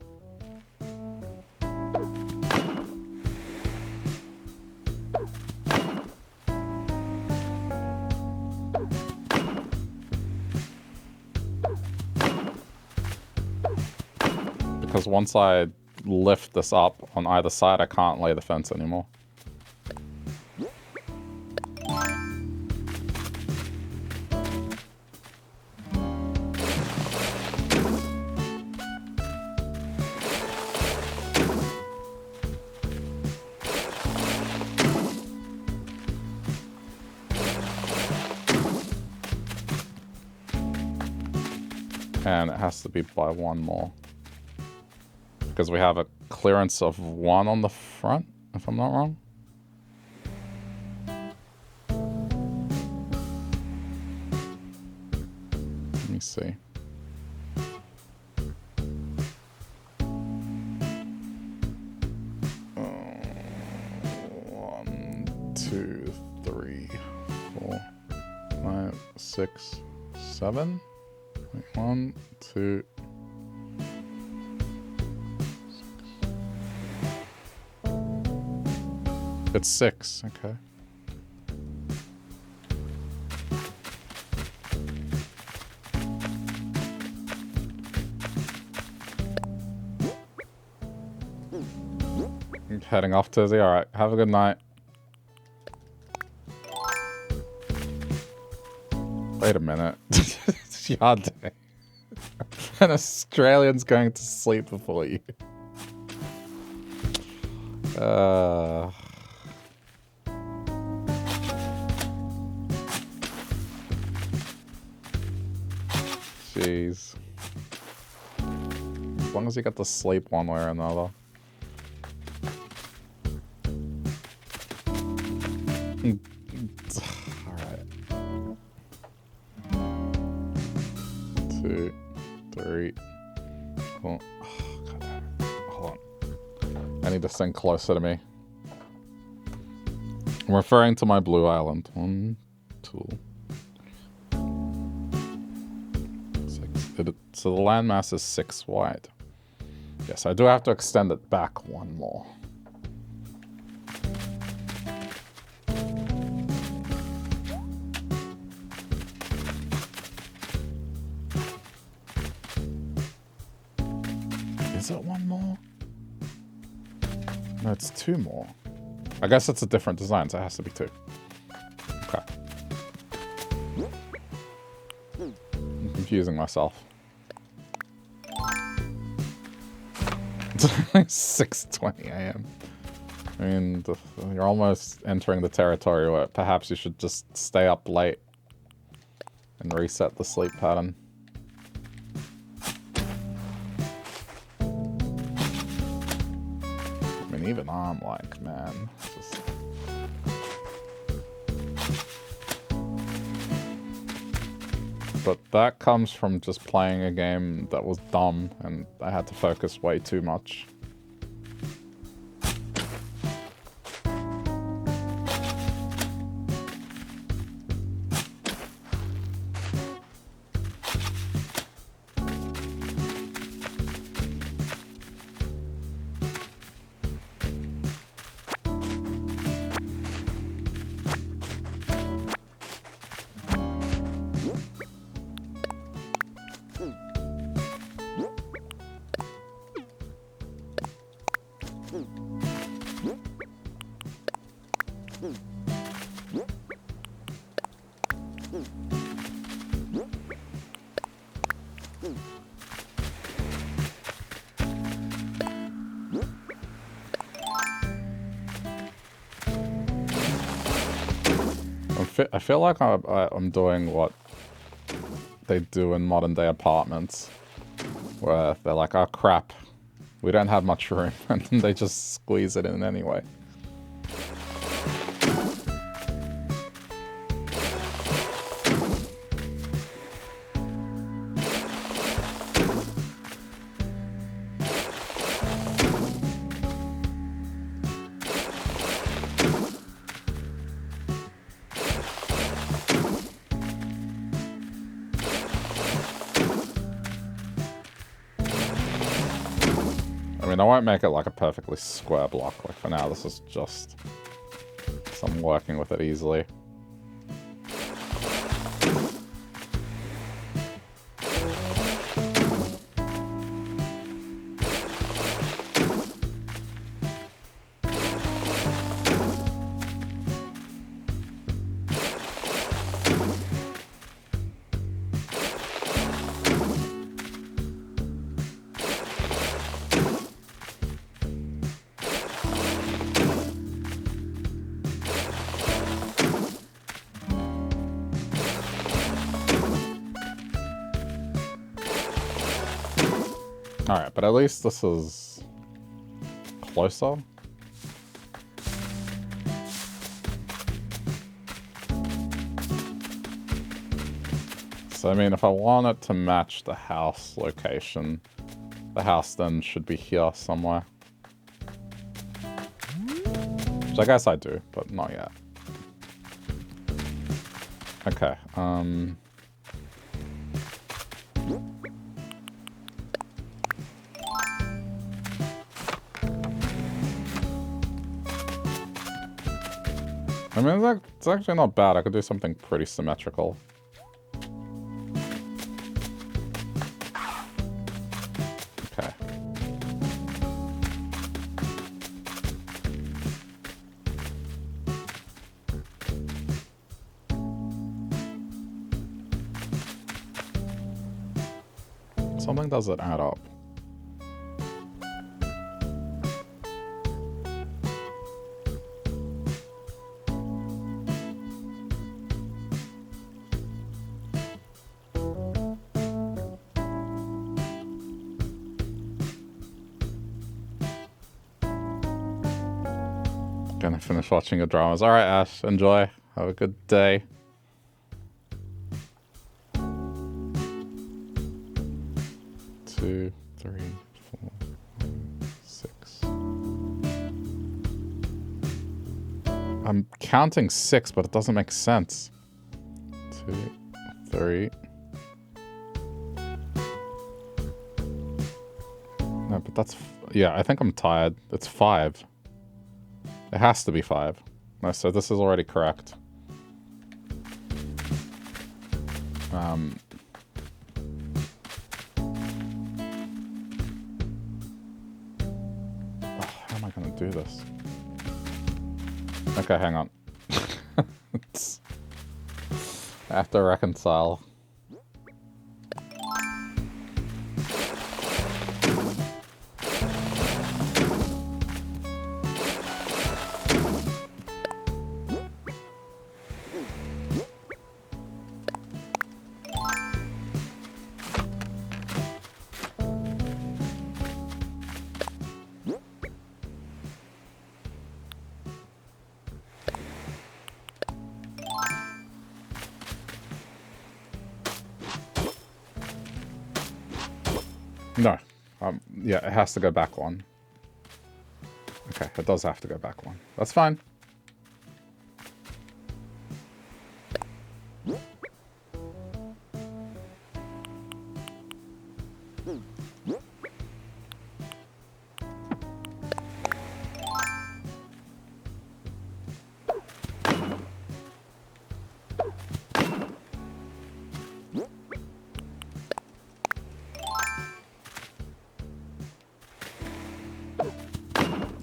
because once I lift this up on either side, I can't lay the fence anymore. And it has to be by one more. Because we have a clearance of 1 on the front, if I'm not wrong. Let me see. One, two, three, 4, 5, 6, 7. 1, 2. 6. It's 6, okay. Heading off, Tizzy. Alright, have a good night. Wait a minute. It's your day. An Australian's going to sleep before you. Jeez. As long as you get to sleep one way or another. Alright. 2, 3. Oh, God. Hold on. I need this thing closer to me. I'm referring to my blue island. 1, 2. So the landmass is 6 wide. Yes, I do have to extend it back 1 more. Is it 1 more? No, it's 2 more. I guess it's a different design, so it has to be 2. Okay. I'm confusing myself. It's 6:20 a.m. I mean, you're almost entering the territory where perhaps you should just stay up late and reset the sleep pattern. I mean, even I'm like, man, just... But that comes from just playing a game that was dumb and I had to focus way too much. I feel like I'm doing what they do in modern day apartments, where they're like, oh crap, we don't have much room, and then they just squeeze it in anyway. I won't make it like a perfectly square block. Like for now, this is just some working with it easily. Alright, but at least this is closer. So, I mean, if I want it to match the house location, the house then should be here somewhere. Which I guess I do, but not yet. Okay, I mean, it's actually not bad. I could do something pretty symmetrical. Okay. Something doesn't add up. Gonna finish watching your dramas. Alright, Ash. Enjoy. Have a good day. Two, three, 4, 6. I'm counting 6, but it doesn't make sense. 2, 3. No, but that's... Yeah, I think I'm tired. It's 5. It has to be 5. No, so this is already correct. How am I going to do this? Okay, hang on. I have to reconcile. No. Yeah, it has to go back 1. Okay, it does have to go back 1. That's fine.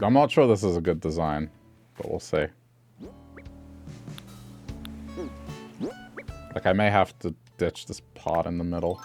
I'm not sure this is a good design, but we'll see. Like, I may have to ditch this pot in the middle.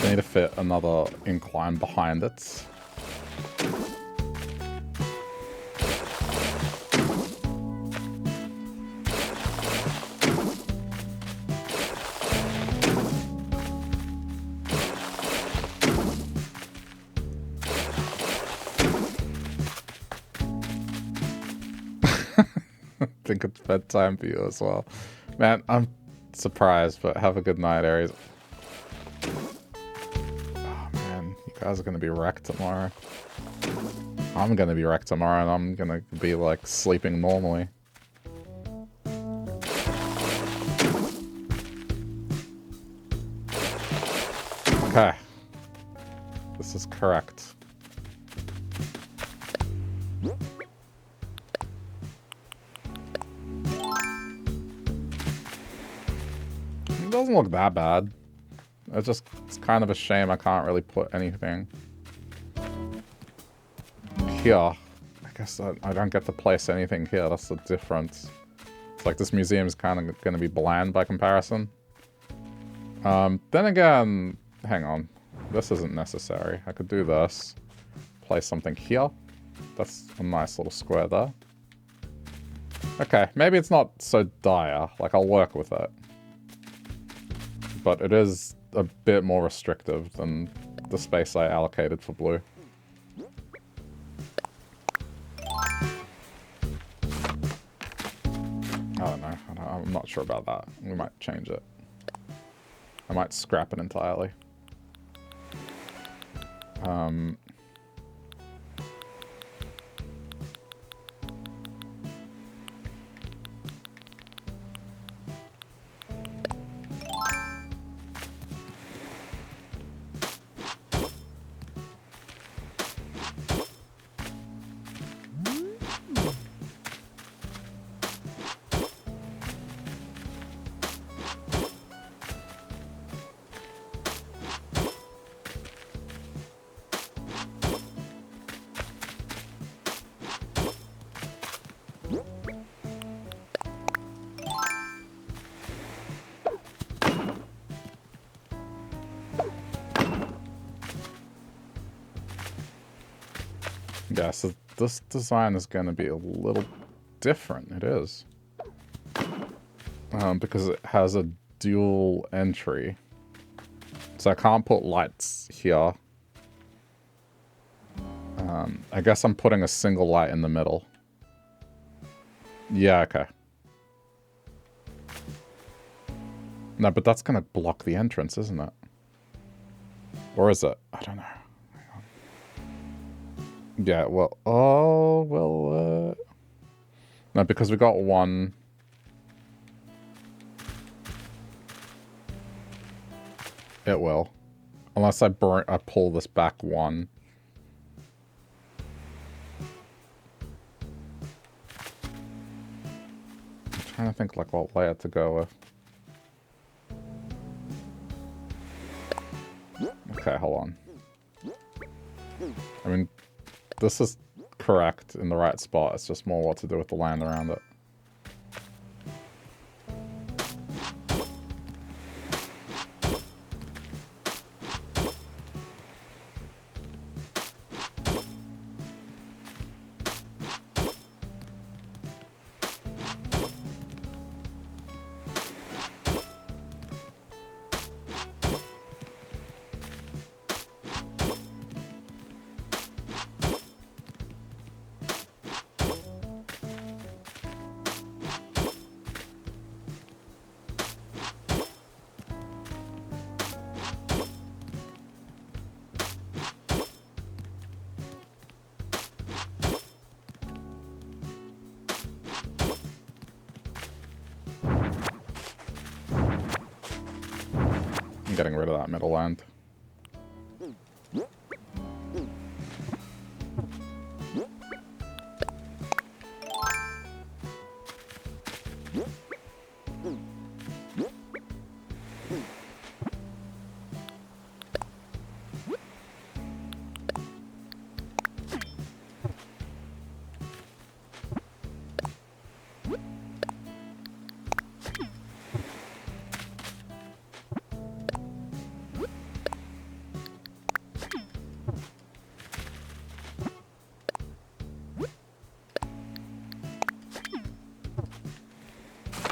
Need to fit another incline behind it. I think it's bedtime for you as well. Man, I'm surprised, but have a good night, Aries. Guys are gonna be wrecked tomorrow. I'm gonna be wrecked tomorrow, and I'm gonna be like sleeping normally. Okay. This is correct. It doesn't look that bad. It's kind of a shame I can't really put anything here. I guess I don't get to place anything here. That's the difference. It's like this museum is kind of going to be bland by comparison. Then again, hang on. This isn't necessary. I could do this. Place something here. That's a nice little square there. Okay, maybe it's not so dire. Like, I'll work with it. But it is a bit more restrictive than the space I allocated for blue. I don't know. I'm not sure about that. We might change it. I might scrap it entirely. Yeah, so this design is going to be a little different. It is. Because it has a dual entry. So I can't put lights here. I guess I'm putting a single light in the middle. Yeah, okay. No, but that's going to block the entrance, isn't it? Or is it? I don't know. Hang on. Yeah, well... Oh, well... No, because we got one... It will. Unless I pull this back one. I'm trying to think like what layer to go with. Okay, hold on. I mean, this is correct in the right spot. It's just more what to do with the land around it. I'm getting rid of that middle land.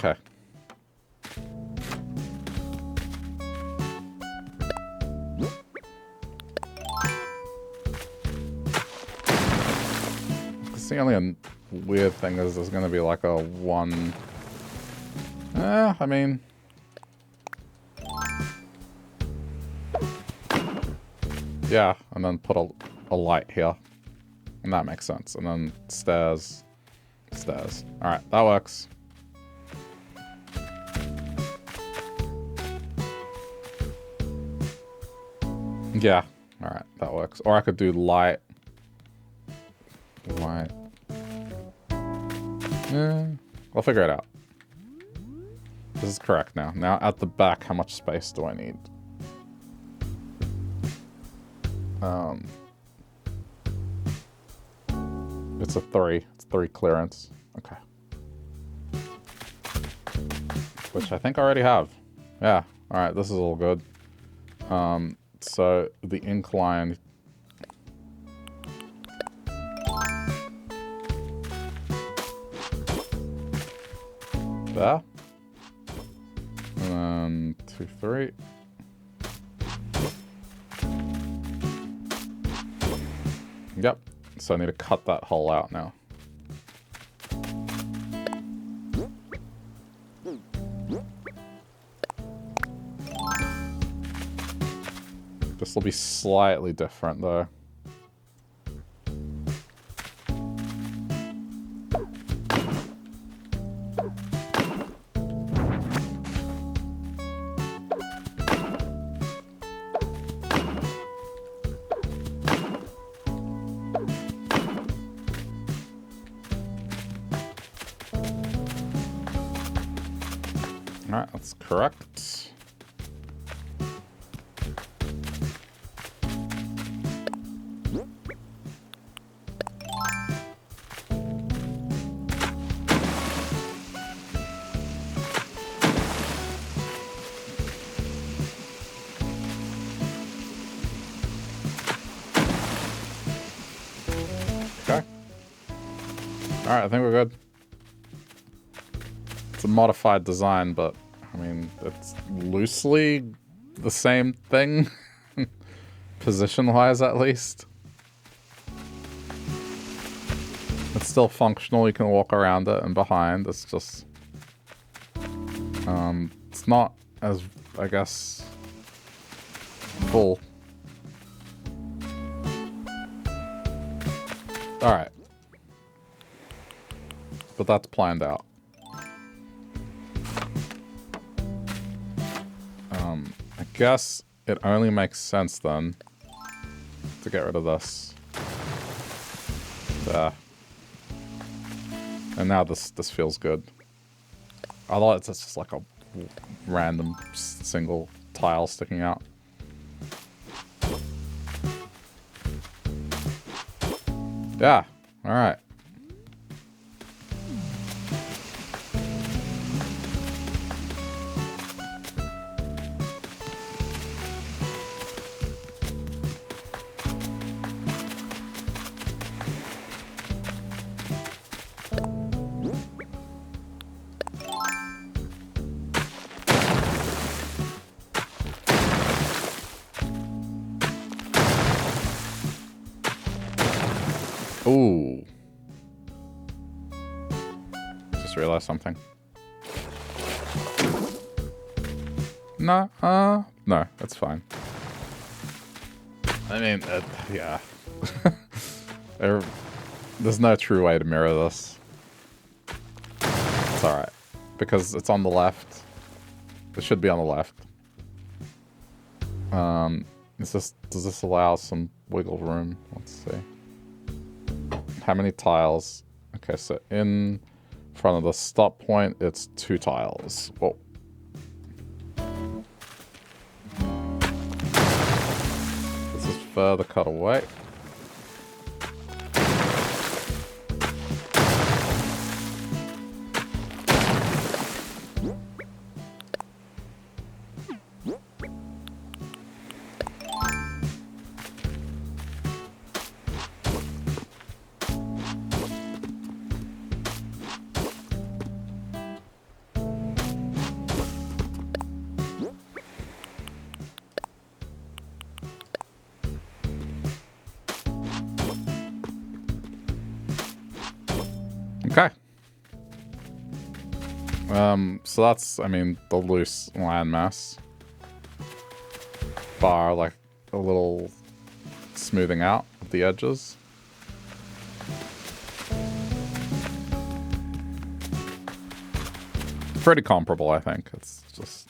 Okay. The only weird thing is there's going to be like a one... I mean... Yeah, and then put a light here. And that makes sense. And then stairs. Stairs. Alright, that works. Yeah. Alright, that works. Or I could do light. Light. Yeah, I'll figure it out. This is correct now. Now at the back, how much space do I need? It's a 3. It's 3 clearance. Okay. Which I think I already have. Yeah. Alright, this is all good. So the incline... There. And then 2, 3. Yep. So I need to cut that hole out now. This will be slightly different though. Alright, that's correct. Alright, I think we're good. It's a modified design, but, I mean, it's loosely the same thing. Position-wise, at least. It's still functional, you can walk around it and behind. It's just... it's not as, I guess, full. Alright. But that's planned out. I guess it only makes sense then to get rid of this. There. And now this feels good. Otherwise it's just like a random single tile sticking out. Yeah, alright. Ooh. Just realized something. No, no, that's fine. I mean, yeah. There's no true way to mirror this. It's alright. Because it's on the left. It should be on the left. Does this allow some wiggle room? Let's see. How many tiles? Okay, so in front of the stop point, it's 2 tiles. Whoa. This is further cut away. Okay. So that's, I mean, the loose landmass. Bar, like, a little smoothing out of the edges. Pretty comparable, I think. It's just...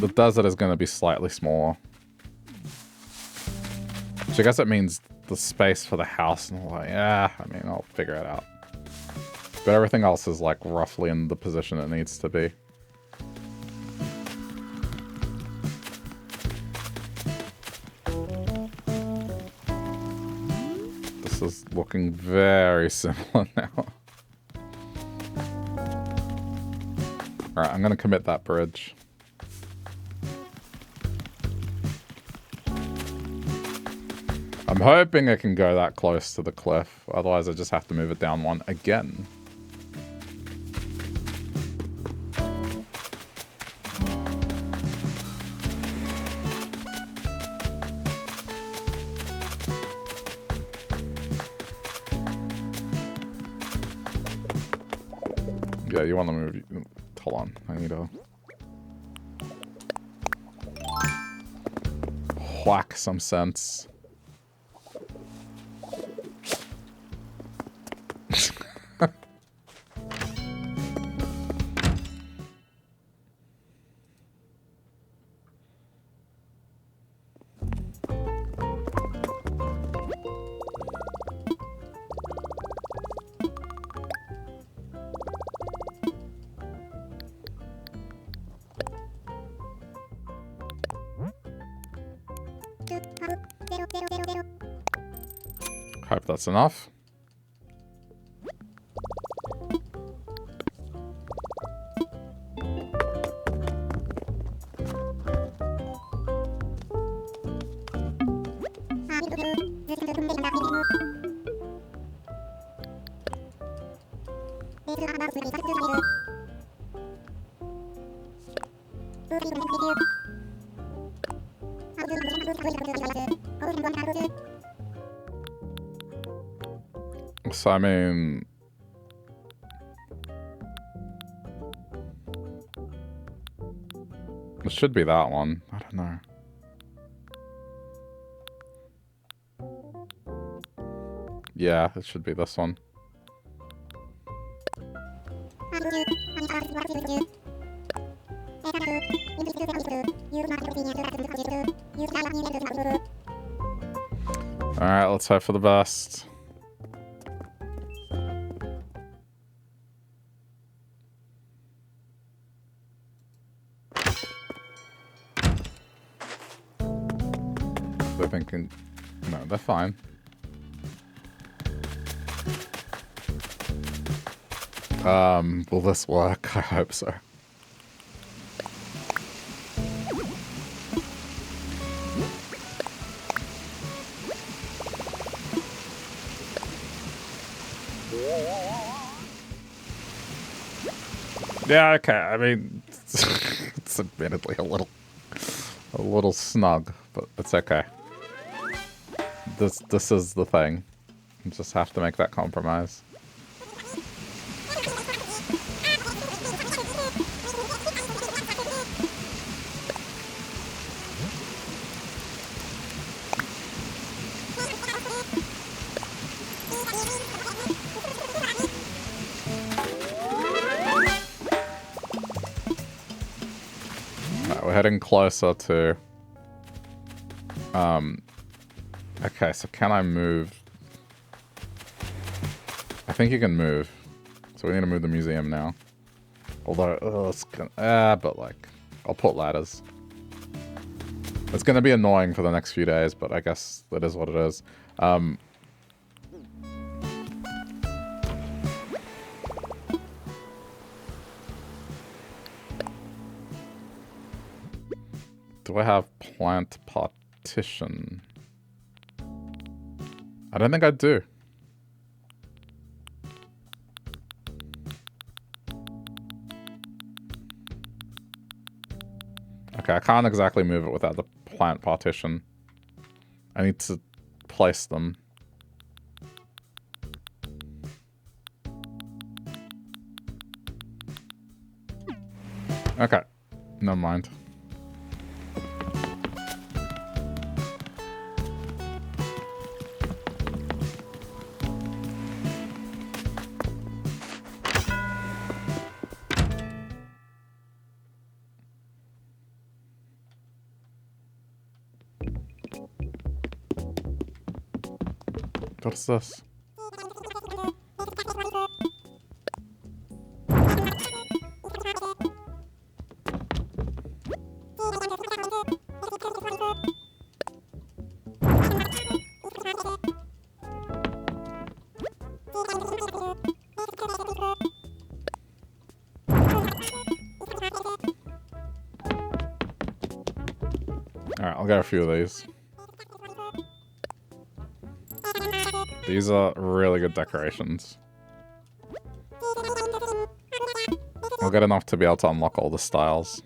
The desert is going to be slightly smaller. So I guess it means the space for the house, and like, yeah, I mean, I'll figure it out. But everything else is like roughly in the position it needs to be. This is looking very similar now. Alright, I'm gonna commit that bridge. I'm hoping it can go that close to the cliff, otherwise I just have to move it down one again. Yeah, you want to move... Hold on, I need to... whack some sense. Hope that's enough. So, I mean... It should be that one. I don't know. Yeah, it should be this one. Alright, let's hope for the best. They're thinking... No, they're fine. Will this work? I hope so. Yeah, okay. I mean, it's admittedly a little snug, but it's okay. This is the thing. You just have to make that compromise. We're heading closer to... Okay, so can I move? I think you can move. So we need to move the museum now. Although, it's gonna... but like, I'll put ladders. It's gonna be annoying for the next few days, but I guess that is what it is. Do I have plant partition? I don't think I do. Okay, I can't exactly move it without the plant partition. I need to place them. Okay, never mind. What's this? Alright, I'll get a few of these. These are really good decorations. I'll get enough to be able to unlock all the styles.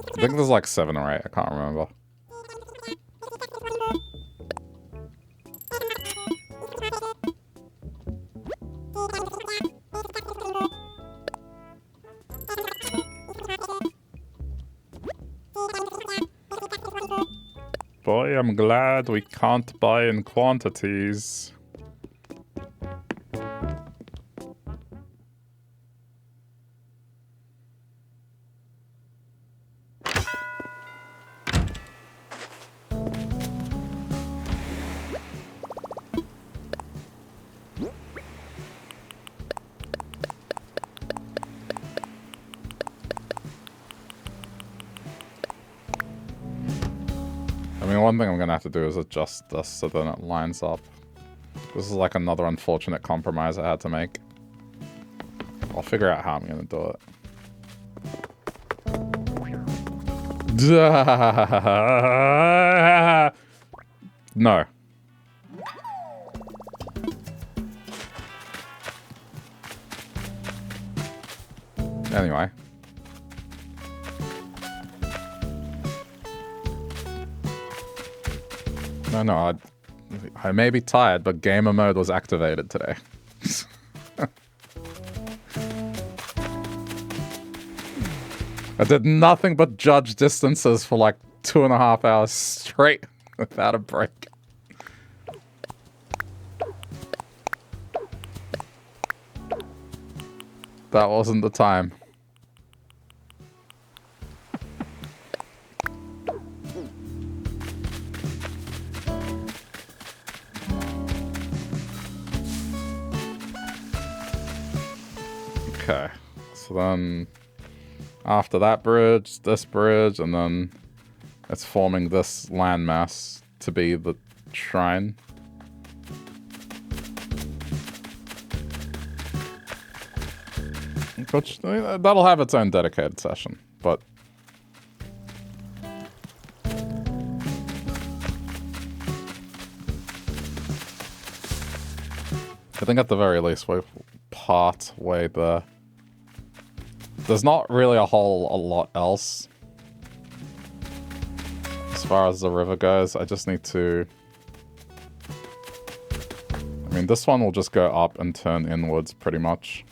I think there's like 7 or 8, I can't remember. Boy, I'm glad we can't buy in quantities. one thing I'm going to have to do is adjust this so then it lines up. This is like another unfortunate compromise I had to make. I'll figure out how I'm going to do it. No. Anyway. No, I may be tired, but gamer mode was activated today. I did nothing but judge distances for like 2.5 hours straight without a break. That wasn't the time. Okay, so then after that bridge, this bridge, and then it's forming this landmass to be the shrine. Which, that'll have its own dedicated session, but I think at the very least we're part way there. There's not really a lot else as far as the river goes. I just need to... I mean, this one will just go up and turn inwards pretty much.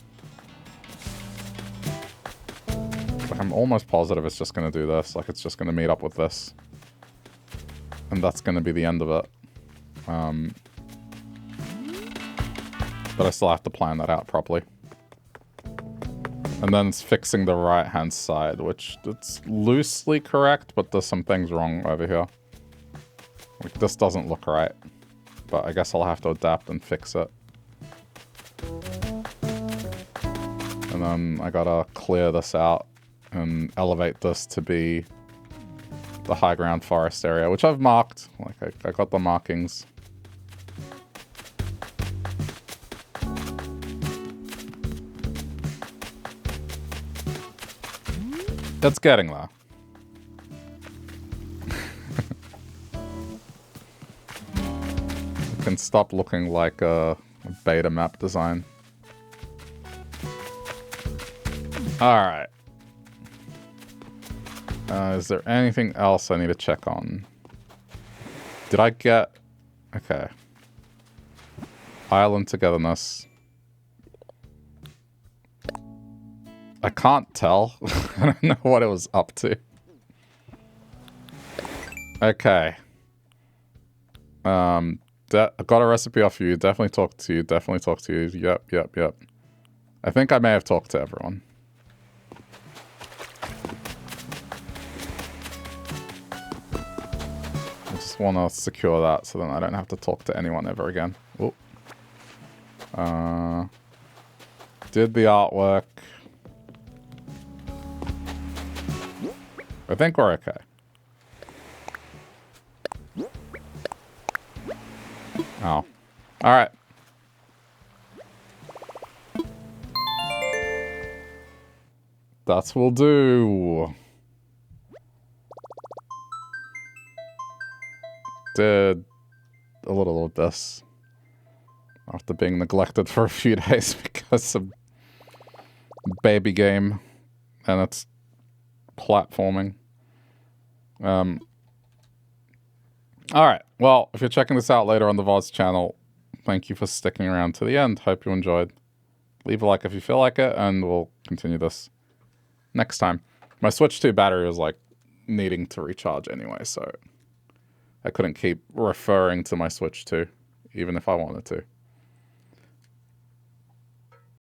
Like, I'm almost positive it's just going to do this. Like, it's just going to meet up with this. And that's going to be the end of it. But I still have to plan that out properly. And then it's fixing the right-hand side, which it's loosely correct, but there's some things wrong over here. Like, this doesn't look right. But I guess I'll have to adapt and fix it. And then I gotta clear this out and elevate this to be the high ground forest area, which I've marked. Like, I got the markings. It's getting there. It can stop looking like a beta map design. Alright. Is there anything else I need to check on? Did I get... Okay. Island togetherness. I can't tell. I don't know what it was up to. Okay. I got a recipe off you. Definitely talk to you. Definitely talk to you. Yep. I think I may have talked to everyone. I just want to secure that so then I don't have to talk to anyone ever again. Oh. Did the artwork. I think we're okay. Oh. Alright. That's will do. Did a little of this. After being neglected for a few days because of baby game. And it's platforming. Alright, well, if you're checking this out later on the VOD's channel, thank you for sticking around to the end. Hope you enjoyed. Leave a like if you feel like it, and we'll continue this next time. My Switch 2 battery was, like, needing to recharge anyway, so I couldn't keep referring to my Switch 2, even if I wanted to.